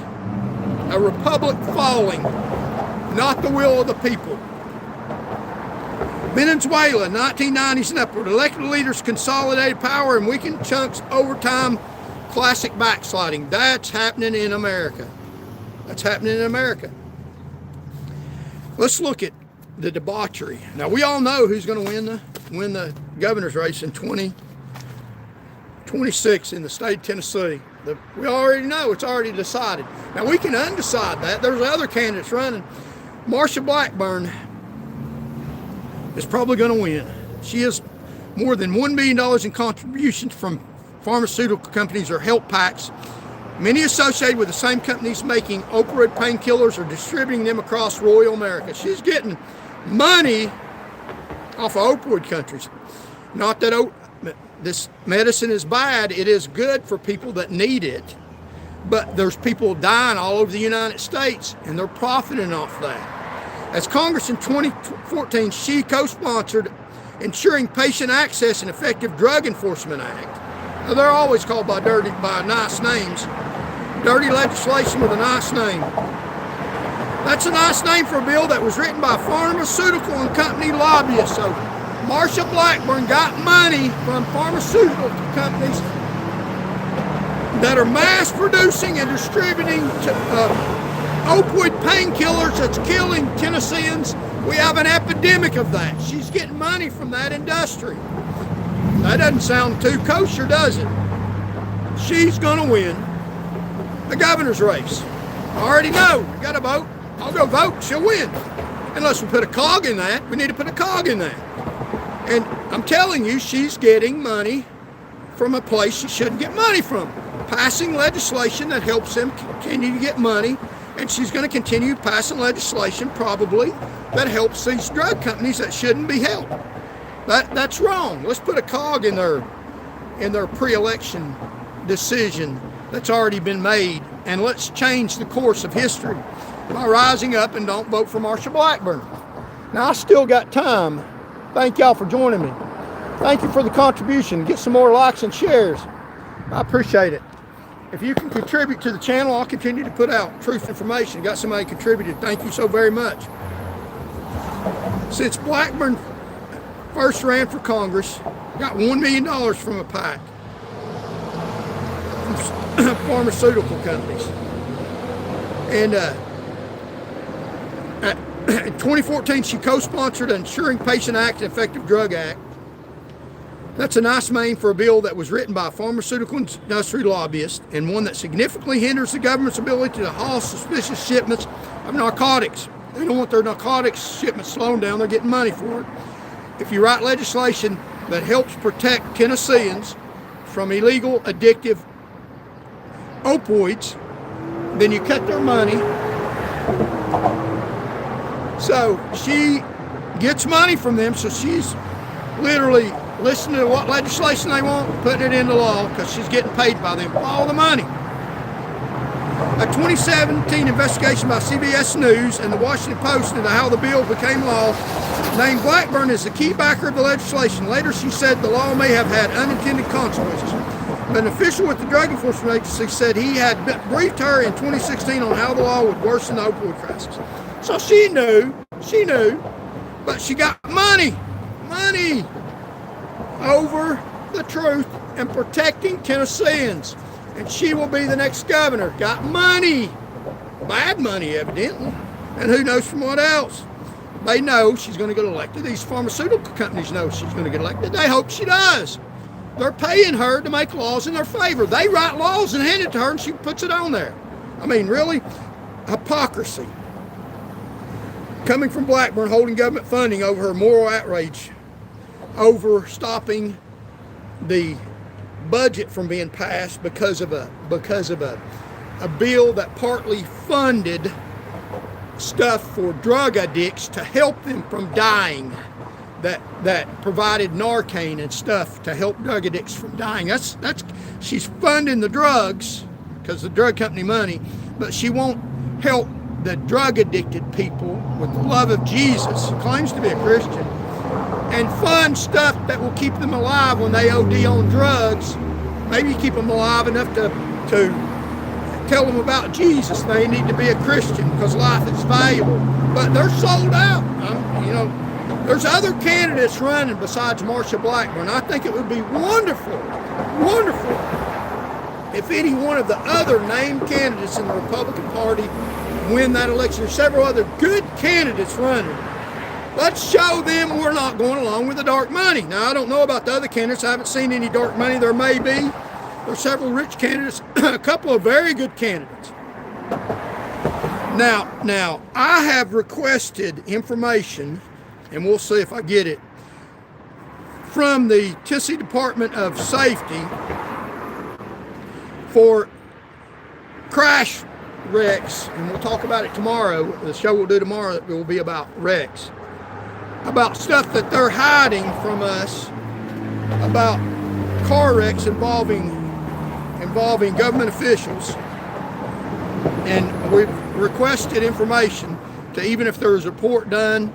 a republic falling, not the will of the people. Venezuela, 1990s and upward. Elected leaders consolidated power and weakened chunks over time. Classic backsliding. That's happening in America. That's happening in America. Let's look at the debauchery. Now, we all know who's going to win the governor's race in 2026 in the state of Tennessee. We already know. It's already decided. Now, we can undecide that. There's other candidates running. Marsha Blackburn is probably going to win. She has more than $1 billion in contributions from pharmaceutical companies or health packs, many associated with the same companies making opioid painkillers or distributing them across rural America. She's getting money off of opioid countries. Not that this medicine is bad. It is good for people that need it. But there's people dying all over the United States, and they're profiting off that. As Congress in 2014, she co-sponsored Ensuring Patient Access and Effective Drug Enforcement Act. Now, they're always called by nice names. Dirty legislation with a nice name. That's a nice name for a bill that was written by pharmaceutical and company lobbyists. So Marsha Blackburn got money from pharmaceutical companies that are mass producing and distributing opioid painkillers that's killing Tennesseans. We have an epidemic of that. She's getting money from that industry. That doesn't sound too kosher, does it? She's going to win the governor's race. I already know. You got to vote. I'll go vote. She'll win. unless we put a cog in that. We need to put a cog in that. And I'm telling you, she's getting money from a place she shouldn't get money from. Passing legislation that helps them continue to get money, and she's going to continue passing legislation probably that helps these drug companies that shouldn't be helped. That's wrong. Let's put a cog in their pre-election decision that's already been made, and let's change the course of history by rising up and don't vote for Marsha Blackburn. Now, I still got time. Thank y'all for joining me. Thank you for the contribution. Get some more likes and shares. I appreciate it. If you can contribute to the channel, I'll continue to put out truth information. Got somebody contributed. Thank you so very much. Since Blackburn first ran for Congress, got $1 million from a PAC, from pharmaceutical companies. And in 2014, she co-sponsored an Ensuring Patient Act and Effective Drug Act. That's a nice name for a bill that was written by a pharmaceutical industry lobbyist, and one that significantly hinders the government's ability to haul suspicious shipments of narcotics. They don't want their narcotics shipments slowing down. They're getting money for it. If you write legislation that helps protect Tennesseans from illegal, addictive opioids, then you cut their money. So she gets money from them, so she's literally listening to what legislation they want, putting it into law, because she's getting paid by them all the money. A 2017 investigation by CBS News and the Washington Post into how the bill became law named Blackburn as the key backer of the legislation. Later, she said the law may have had unintended consequences. An official with the Drug Enforcement Agency said he had briefed her in 2016 on how the law would worsen the opioid crisis. So she knew, but she got money over the truth and protecting Tennesseans. And she will be the next governor. Got money. Bad money, evidently. And who knows from what else. They know she's going to get elected. These pharmaceutical companies know she's going to get elected. They hope she does. They're paying her to make laws in their favor. They write laws and hand it to her, and she puts it on there. I mean, really? Hypocrisy. Coming from Blackburn, holding government funding over her moral outrage over stopping the budget from being passed because of a bill that partly funded stuff for drug addicts to help them from dying, that provided Narcan and stuff to help drug addicts from dying. That's she's funding the drugs because the drug company money, but she won't help the drug addicted people with the love of Jesus, who claims to be a Christian, and fund stuff that will keep them alive when they OD on drugs. Maybe keep them alive enough to tell them about Jesus. They need to be a Christian because life is valuable. But they're sold out. There's other candidates running besides Marsha Blackburn. I think it would be wonderful if any one of the other named candidates in the Republican Party win that election. There's several other good candidates running. Let's show them we're not going along with the dark money. Now, I don't know about the other candidates. I haven't seen any dark money. There may be. There's several rich candidates, a couple of very good candidates. Now, I have requested information, and we'll see if I get it, from the Tennessee Department of Safety for crash wrecks, and we'll talk about it tomorrow. The show we'll do tomorrow will be about wrecks, about stuff that they're hiding from us, about car wrecks involving government officials. And we've requested information to, even if there was a report done,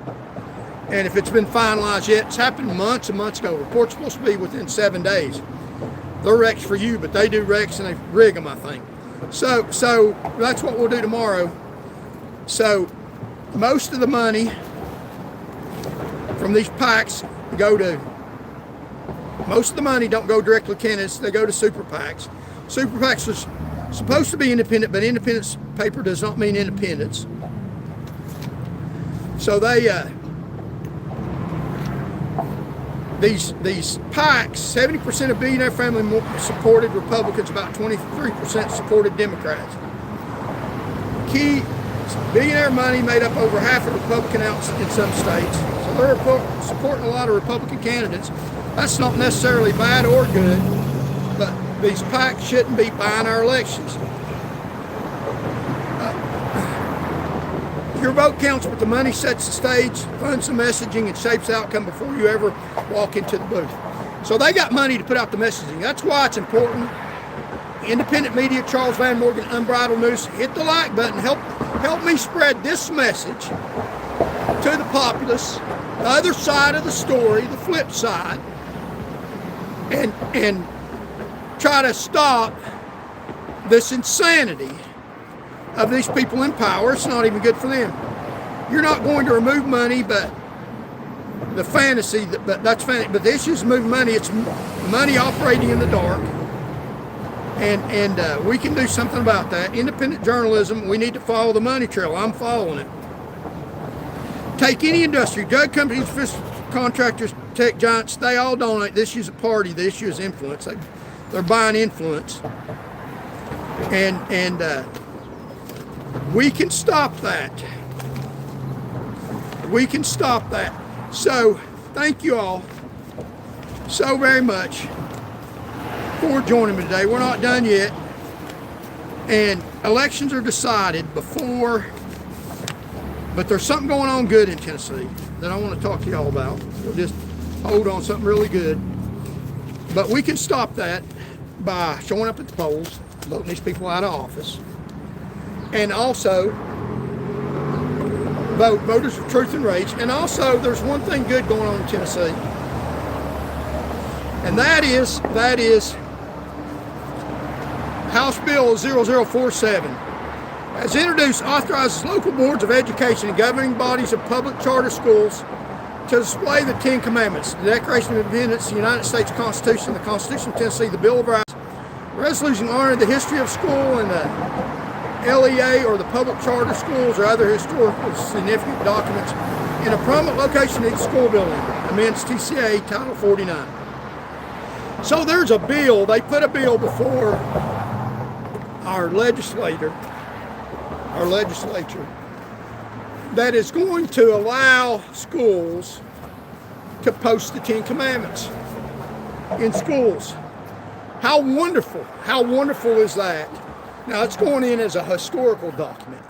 and if it's been finalized yet. It's happened months and months ago. Report's supposed to be within 7 days. They're wrecks for you, but they do wrecks and they rig them, I think. So that's what we'll do tomorrow. So most of the money from these PACs most of the money don't go directly to candidates. They go to super PACs. Super PACs are supposed to be independent, but independence paper does not mean independence. So these PACs, 70% of billionaire family supported Republicans, about 23% supported Democrats. Key Billionaire money made up over half of Republican outs in some states. So they're supporting a lot of Republican candidates. That's not necessarily bad or good, but these PACs shouldn't be buying our elections. Your vote counts, but the money sets the stage, funds the messaging, and shapes the outcome before you ever walk into the booth. So they got money to put out the messaging. That's why it's important. Independent media, Charles Van Morgan, Unbridled News, hit the like button. Help me spread this message to the populace, the other side of the story, the flip side, and try to stop this insanity of these people in power. It's not even good for them. You're not going to remove money, but the fantasy, but that's fantasy. But the issue is moving money. It's money operating in the dark, and we can do something about that. Independent journalism. We need to follow the money trail. I'm following it. Take any industry, drug companies, contractors, tech giants. They all donate. The issue is a party. The issue is influence. They're buying influence, and we can stop that. We can stop that. So, thank you all so very much for joining me today. We're not done yet. And elections are decided before, but there's something going on good in Tennessee that I want to talk to y'all about. So just hold on, something really good. But we can stop that by showing up at the polls, voting these people out of office. And also, voters of truth and rage. And also, there's one thing good going on in Tennessee. And that is House Bill 0047. Has introduced, authorizes local boards of education and governing bodies of public charter schools to display the Ten Commandments, the Declaration of Independence, the United States Constitution, the Constitution of Tennessee, the Bill of Rights, resolution honoring the history of school and the LEA or the public charter schools or other historical significant documents in a prominent location in each school building, amends TCA Title 49. So there's a bill, they put a bill before our legislature that is going to allow schools to post the Ten Commandments in schools. How wonderful is that? Now, it's going in as a historical document.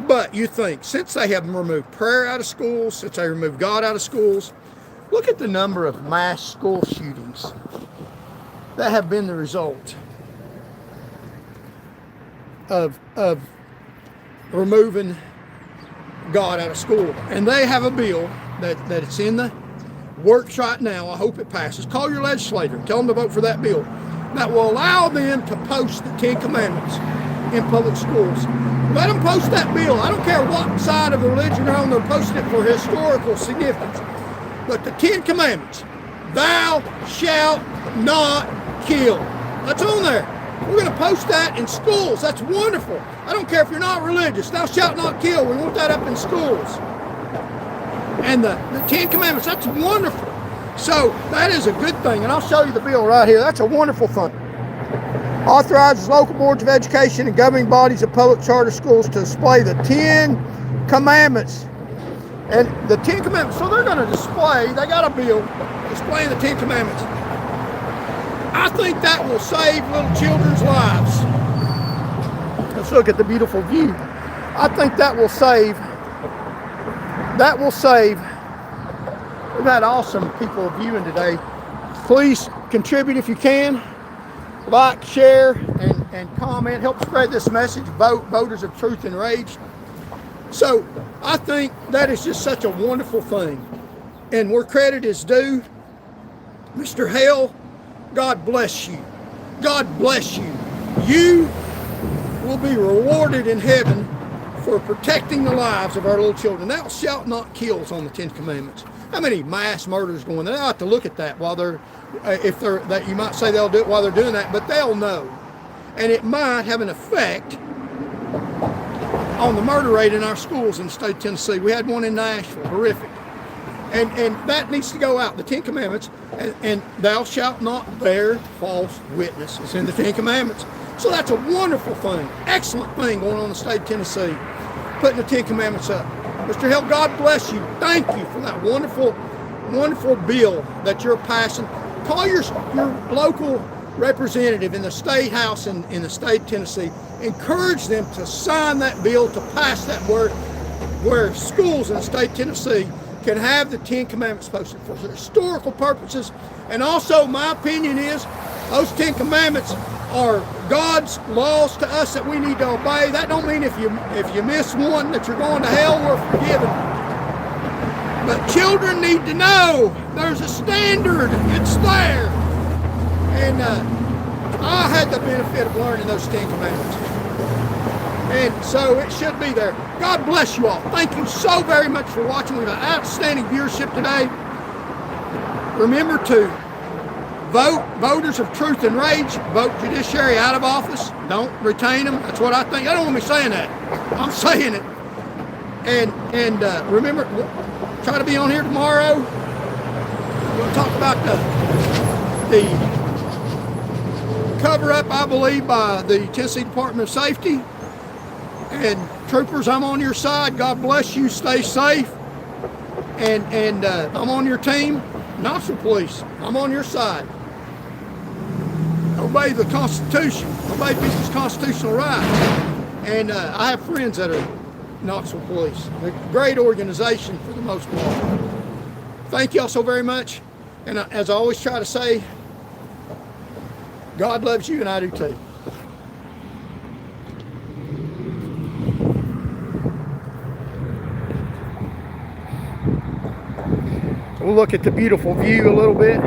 But you think, since they have removed prayer out of schools, since they removed God out of schools, look at the number of mass school shootings that have been the result of removing God out of school. And they have a bill that it's in the works right now. I hope it passes. Call your legislator. Tell them to vote for that bill. That will allow them to post the Ten Commandments in public schools. Let them post that bill. I don't care what side of the religion they're on, they're posting it for historical significance. But the Ten Commandments, thou shalt not kill. That's on there. We're going to post that in schools. That's wonderful. I don't care if you're not religious. Thou shalt not kill. We want that up in schools. And the Ten Commandments, that's wonderful. So that is a good thing, and I'll show you the bill right here. That's a wonderful thing. Authorizes local boards of education and governing bodies of public charter schools to display the Ten Commandments. And the Ten Commandments, so they're going to display, they got a bill displaying the Ten Commandments. I think that will save little children's lives. Let's look at the beautiful view. I think that will save. We've had awesome people viewing today. Please contribute if you can. Like, share, and comment. Help spread this message. Vote, voters of truth and rage. So I think that is just such a wonderful thing. And where credit is due, Mr. Hale, God bless you. God bless you. You will be rewarded in heaven for protecting the lives of our little children. Thou shalt not kill on the Ten Commandments. How many mass murders going on? They'll have to look at that while they're, that you might say they'll do it while they're doing that, but they'll know. And it might have an effect on the murder rate in our schools in the state of Tennessee. We had one in Nashville, horrific. And that needs to go out, the Ten Commandments, and thou shalt not bear false witness. It's in the Ten Commandments. So that's a wonderful thing, excellent thing going on in the state of Tennessee. putting the Ten Commandments up. Mr. Hill, God bless you. Thank you for that wonderful, wonderful bill that you're passing. Call your local representative in the state house in the state of Tennessee. Encourage them to sign that bill, to pass that where schools in the state of Tennessee can have the Ten Commandments posted for historical purposes. And also, my opinion is those Ten Commandments are God's laws to us that we need to obey. That don't mean if you miss one that you're going to hell, we're forgiven. But children need to know there's a standard. It's there. And I had the benefit of learning those Ten Commandments. And so it should be there. God bless you all. Thank you so very much for watching. We have an outstanding viewership today. Remember to vote voters of truth and rage. Vote judiciary out of office. Don't retain them. That's what I think. I don't want me saying that. I'm saying it. And remember, try to be on here tomorrow. We'll talk about the cover-up, I believe, by the Tennessee Department of Safety. And troopers, I'm on your side. God bless you. Stay safe. And I'm on your team. Knoxville Police, I'm on your side. Obey the Constitution. Obey people's constitutional rights. And I have friends that are Knoxville Police. They're a great organization for the most part. Thank y'all so very much. And as I always try to say, God loves you and I do too. We'll look at the beautiful view a little bit.